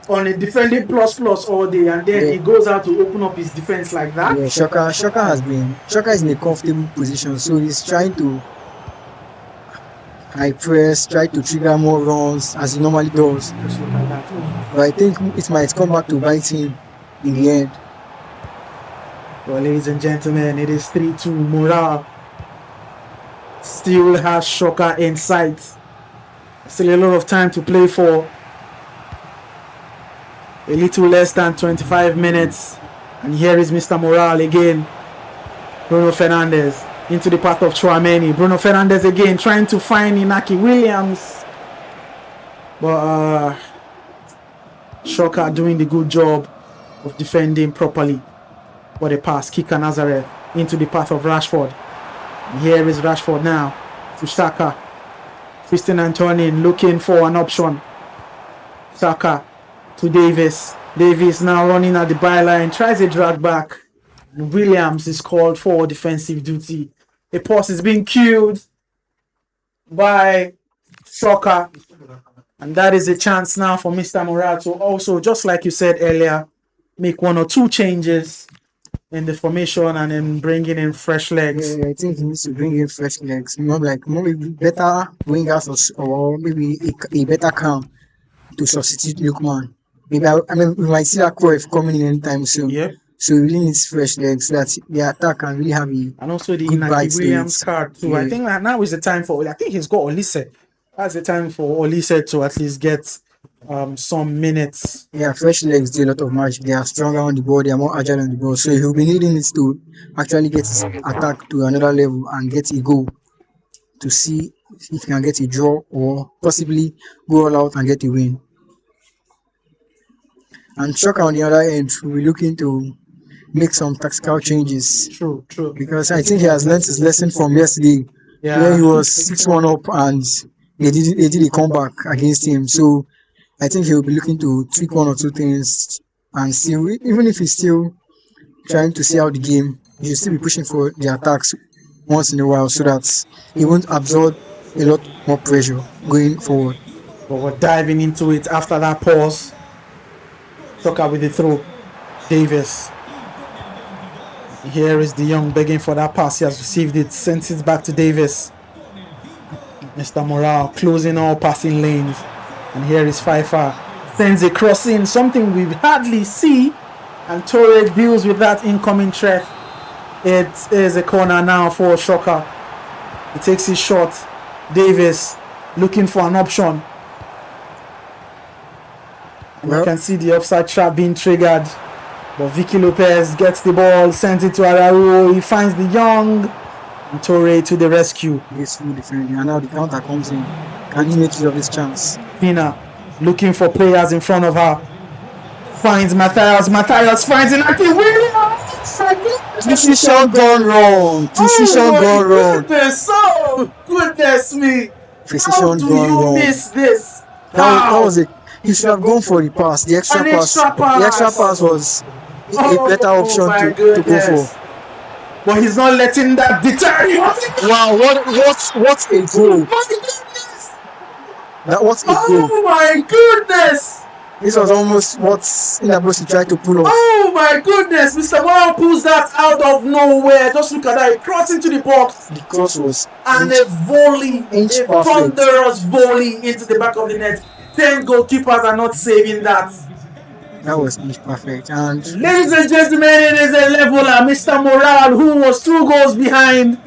on a defending plus all day, and then he goes out to open up his defense like that. Yeah, Shoka is in a comfortable position, so he's trying to high press, try to trigger more runs as he normally does. But I think it might come back to bite him in the end. Well, ladies and gentlemen, it is 3-2. Moral still has Shoka in sight. Still a lot of time to play for. A little less than 25 minutes. And here is Mr. Moral again. Bruno Fernandes into the path of Chouameni. Bruno Fernandes again trying to find Inaki Williams. But Shoka doing the good job of defending properly. What a pass. Kika Nazareth into the path of Rashford. And here is Rashford now to Saka. Christian Antonin looking for an option. Saka to Davis. Davis now running at the byline. Tries a drag back. Williams is called for defensive duty. A pass is being cued by Shoka. And that is a chance now for Mr. Moral to also, just like you said earlier, make one or two changes in the formation and then bringing in fresh legs. Yeah, I think he needs to bring in fresh legs. Maybe better wingers or maybe a better cam to substitute Lukman. Maybe we might see that Cruyff coming in anytime soon. Yeah. So he really needs fresh legs so that the attack can really have a and also the Inaki Williams card too. Yeah. I think that now is the time for. I think he's got Olise. That's the time for Olise to at least get some minutes. Yeah, fresh legs do a lot of match. They are stronger on the ball. They are more agile on the ball. So he'll be needing it to actually get his attack to another level and get a goal to see if he can get a draw or possibly go all out and get a win. And Shoka on the other end will be looking to make some tactical changes. True. Because I think he has learned his lesson from yesterday, where he was 6-1 up and they did a comeback against him. So I think he will be looking to tweak one or two things and still, even if he's still trying to see out the game, he should still be pushing for the attacks once in a while so that he won't absorb a lot more pressure going forward. But we're diving into it after that pause. Shoka with the throw. Davis. Here is De Jong begging for that pass. He has received it, sends it back to Davis. Mr. Moral closing all passing lanes. And here is Pfeiffer. Sends a cross in, something we hardly see. And Torre deals with that incoming threat. It is a corner now for Shoka. He takes his shot. Davis looking for an option. Well, you can see the offside trap being triggered. But Vicky Lopez gets the ball, sends it to Araujo. He finds De Jong. And Torre to the rescue. Yes, full defending. And now the counter comes in. Can he make use of this chance? Pina looking for players in front of her. Finds Matthias. Matthias finds Inaki Williams. Decision gone wrong. Goodness me. Precision gone wrong. Miss this? That was it. He should have gone for the pass. The extra pass was a better option to go for. But he's not letting that deter him. Wow, what a goal. That was a goal. Oh my goodness! This was almost what Inabosi tried to pull off. Oh my goodness! Mr. Morale pulls that out of nowhere. Just look at that. He crossed into the box. The cross was And a volley, a perfect. thunderous volley into the back of the net. 10 goalkeepers are not saving that. That was inch perfect. And Ladies and gentlemen, it is a leveler. Mr. Morale, who was 2 goals behind,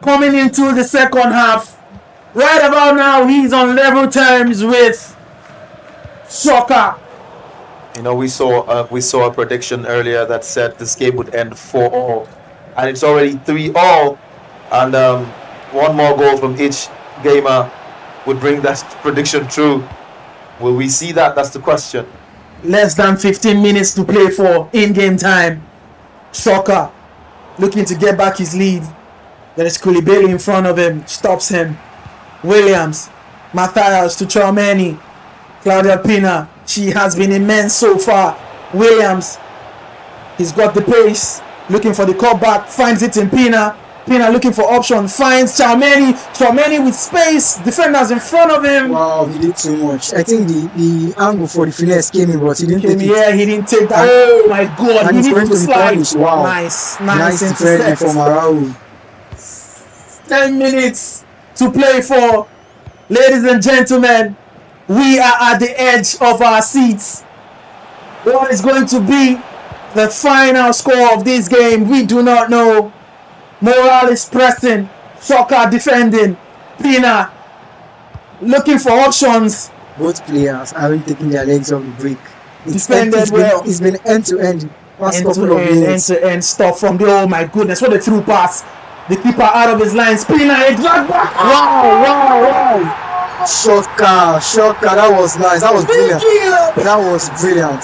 coming into the second half. Right about now, he's on level terms with Shocker. You know, we saw a prediction earlier that said this game would end 4-4, and it's already 3-all, and one more goal from each gamer would bring that prediction true. Will we see that? That's the question. Less than 15 minutes to play for in-game time. Shocker looking to get back his lead. There is Koulibaly in front of him, stops him. Williams, Matthias to Chouameni. Claudia Pina, she has been immense so far. Williams, he's got the pace, looking for the cutback, finds it in Pina. Pina looking for option, finds Chouameni. Chouameni with space, defenders in front of him. wow, he did too much. I think the angle for the finesse came in, but he didn't take it. Yeah, he didn't take that. Oh my god, And he he's needs going to to slide. punish. Wow. Nice defending from Araújo. 10 minutes to play for. Ladies and gentlemen, we are at the edge of our seats. What is going to be the final score of this game? We do not know. Morale is pressing. Shocker defending. Pina looking for options. Both players haven't taken their legs off the break. Defended well. It's been end to end. Past couple of End minutes. to end stuff from the, oh my goodness, what a through pass. The keeper out of his lines. Pina, a drag back. Wow. Shocker. That was nice. That was brilliant. That was brilliant.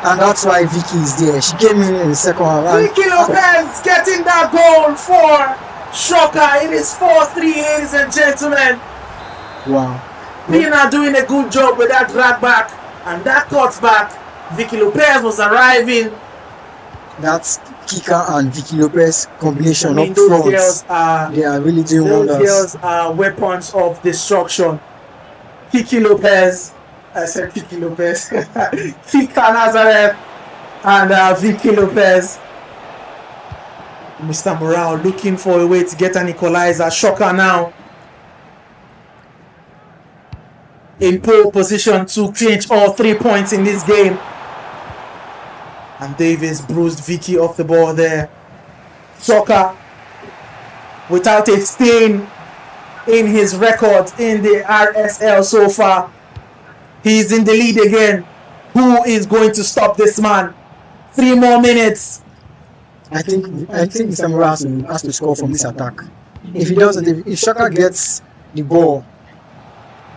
And that's why Vicky is there. She came in the second half. Vicky Lopez getting that goal for Shocker. It is 4-3, ladies and gentlemen. Wow. Pina doing a good job with that drag back and that cuts back. Vicky Lopez was arriving. That's Kika and Vicky Lopez combination I mean, up those front. girls are, They are really doing those wonders. girls are weapons of destruction. Kiki Lopez, I said Kiki Lopez, Kika Nazareth, and Vicky Lopez. Mr. Morale looking for a way to get an equalizer. Shocker now in pole position to clinch all 3 points in this game. And Davis bruised Vicky off the ball there. Shocker without a stain in his record in the RSL so far. He's in the lead again. Who is going to stop this man? 3 more minutes. I think Mr. Morales has to score from this attack. If he doesn't, if Shaka gets the ball,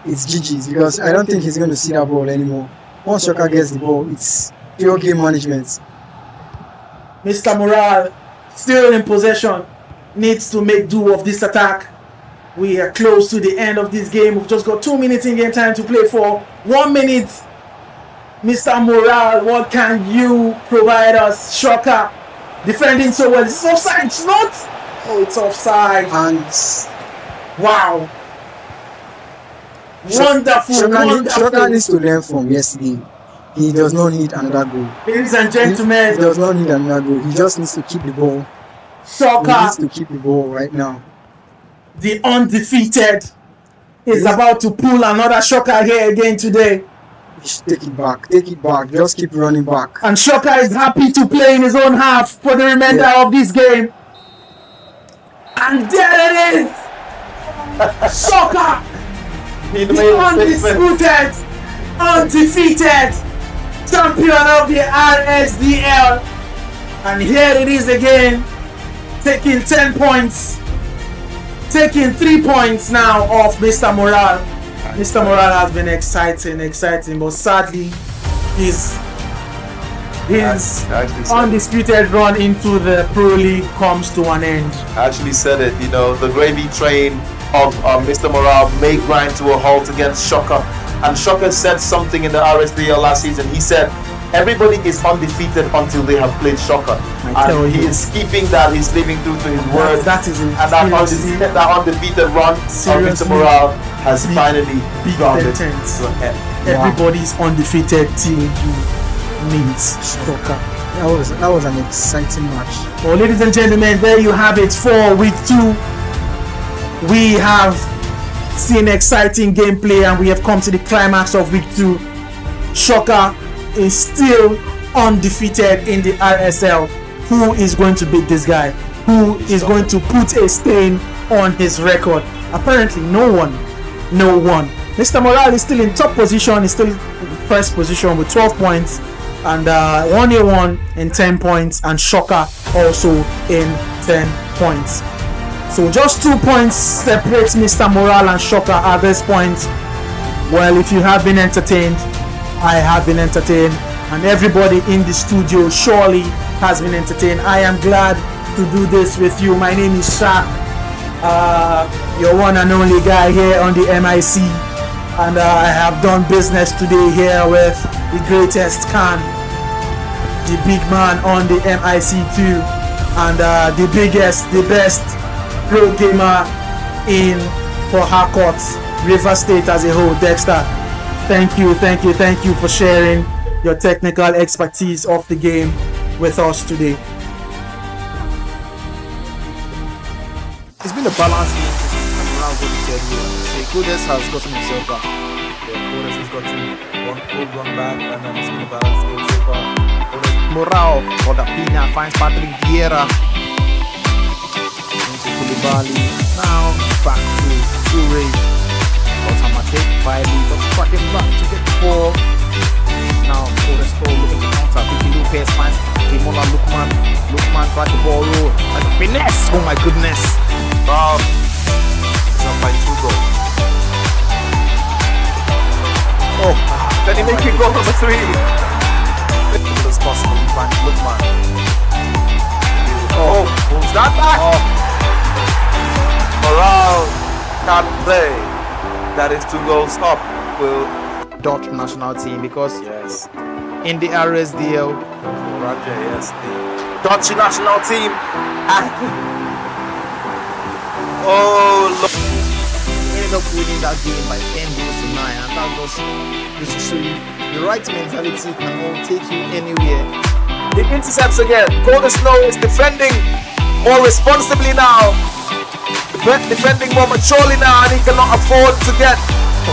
it's GG's, because I don't think he's going to see that ball anymore. Once Shaka gets the ball, it's pure game management. Mr. Morale, still in possession, needs to make do of this attack. We are close to the end of this game. We've just got 2 minutes in game time to play for. 1 minute. Mr. Morale, what can you provide us? Shocker defending so well. It's offside. It's not. Oh, it's offside. And wow. Wonderful. Shaka needs to learn from yesterday. He does not need another goal. Ladies and He gentlemen, does not need another goal. He just needs to keep the ball. He Shocker, needs to keep the ball right now. the undefeated, is about to pull another shocker here again today. He should take it back. Take it back. Just keep running back. And Shocker is happy to play in his own half for the remainder of this game. And there it is! Shocker! The undisputed champion of the RSDL. And here it is again, taking 10 points. Taking 3 points now off Mr. Morale. Mr. Morale has been exciting, but sadly, his undisputed run into the Pro League comes to an end. I actually said it, you know, the gravy train of Mr. Morale may grind to a halt against Shocker. And Shocker said something in the RSDL last season. He said, Everybody is undefeated until they have played Shocker. And he is keeping that, he's living true to his word. That is it. And that undefeated run of Victor Morale has finally grounded. Everybody's undefeated till you meet Shocker. That was an exciting match. Well, ladies and gentlemen, there you have it for week 2. We have seen exciting gameplay and we have come to the climax of week 2. Shocker is still undefeated in the RSL. Who is going to beat this guy? Who is going to put a stain on his record? Apparently no one. Mr. Morale is still in top position. He's still in first position with 12 points and 1A1 in 10 points, and Shocker also in 10 points. So just 2 points separates Mr. Morale and Shocker at this point. Well, if you have been entertained, I have been entertained, and everybody in the studio surely has been entertained. I am glad to do this with you. My name is Shaq, your one and only guy here on the MIC, and I have done business today here with the greatest Khan, the big man on the MIC2, and the biggest, the best pro gamer in for Harcourt, Rivers State as a whole. Dexter, thank you for sharing your technical expertise of the game with us today. It's been a balanced game. Kodes has gotten himself back. Kodes has gotten one good run back, and then it's been a balanced game so far. Morale for the Pina finds Patrick Vieira into Koulibaly. Now back to Toure. Automatic Bailey, but cracking back to get the ball. Now Kodes looking to counter. Vicky Lopez finds Imola Lukman. Lukman got the ball roll. And the finesse! Oh my goodness! Wow. It's up by 2 goals. Oh, then he make it goal number 3. As possible, he finds Lukman. Oh, who's that back? Oh. Morale can't play. That is 2 goals up. Will Dutch national team, because yes, in the RSDL, Roger, yes, the Dutch national team. Oh, look. ended up winning that game by 10 goals to 9, and that was to show you the right mentality can all take you anywhere. The intercepts again. Golden Snow is defending more responsibly now. Defending more maturely now, and he cannot afford to get.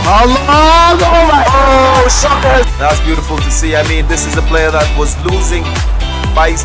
How long? Oh, Shocker! That's beautiful to see. I mean, this is a player that was losing by his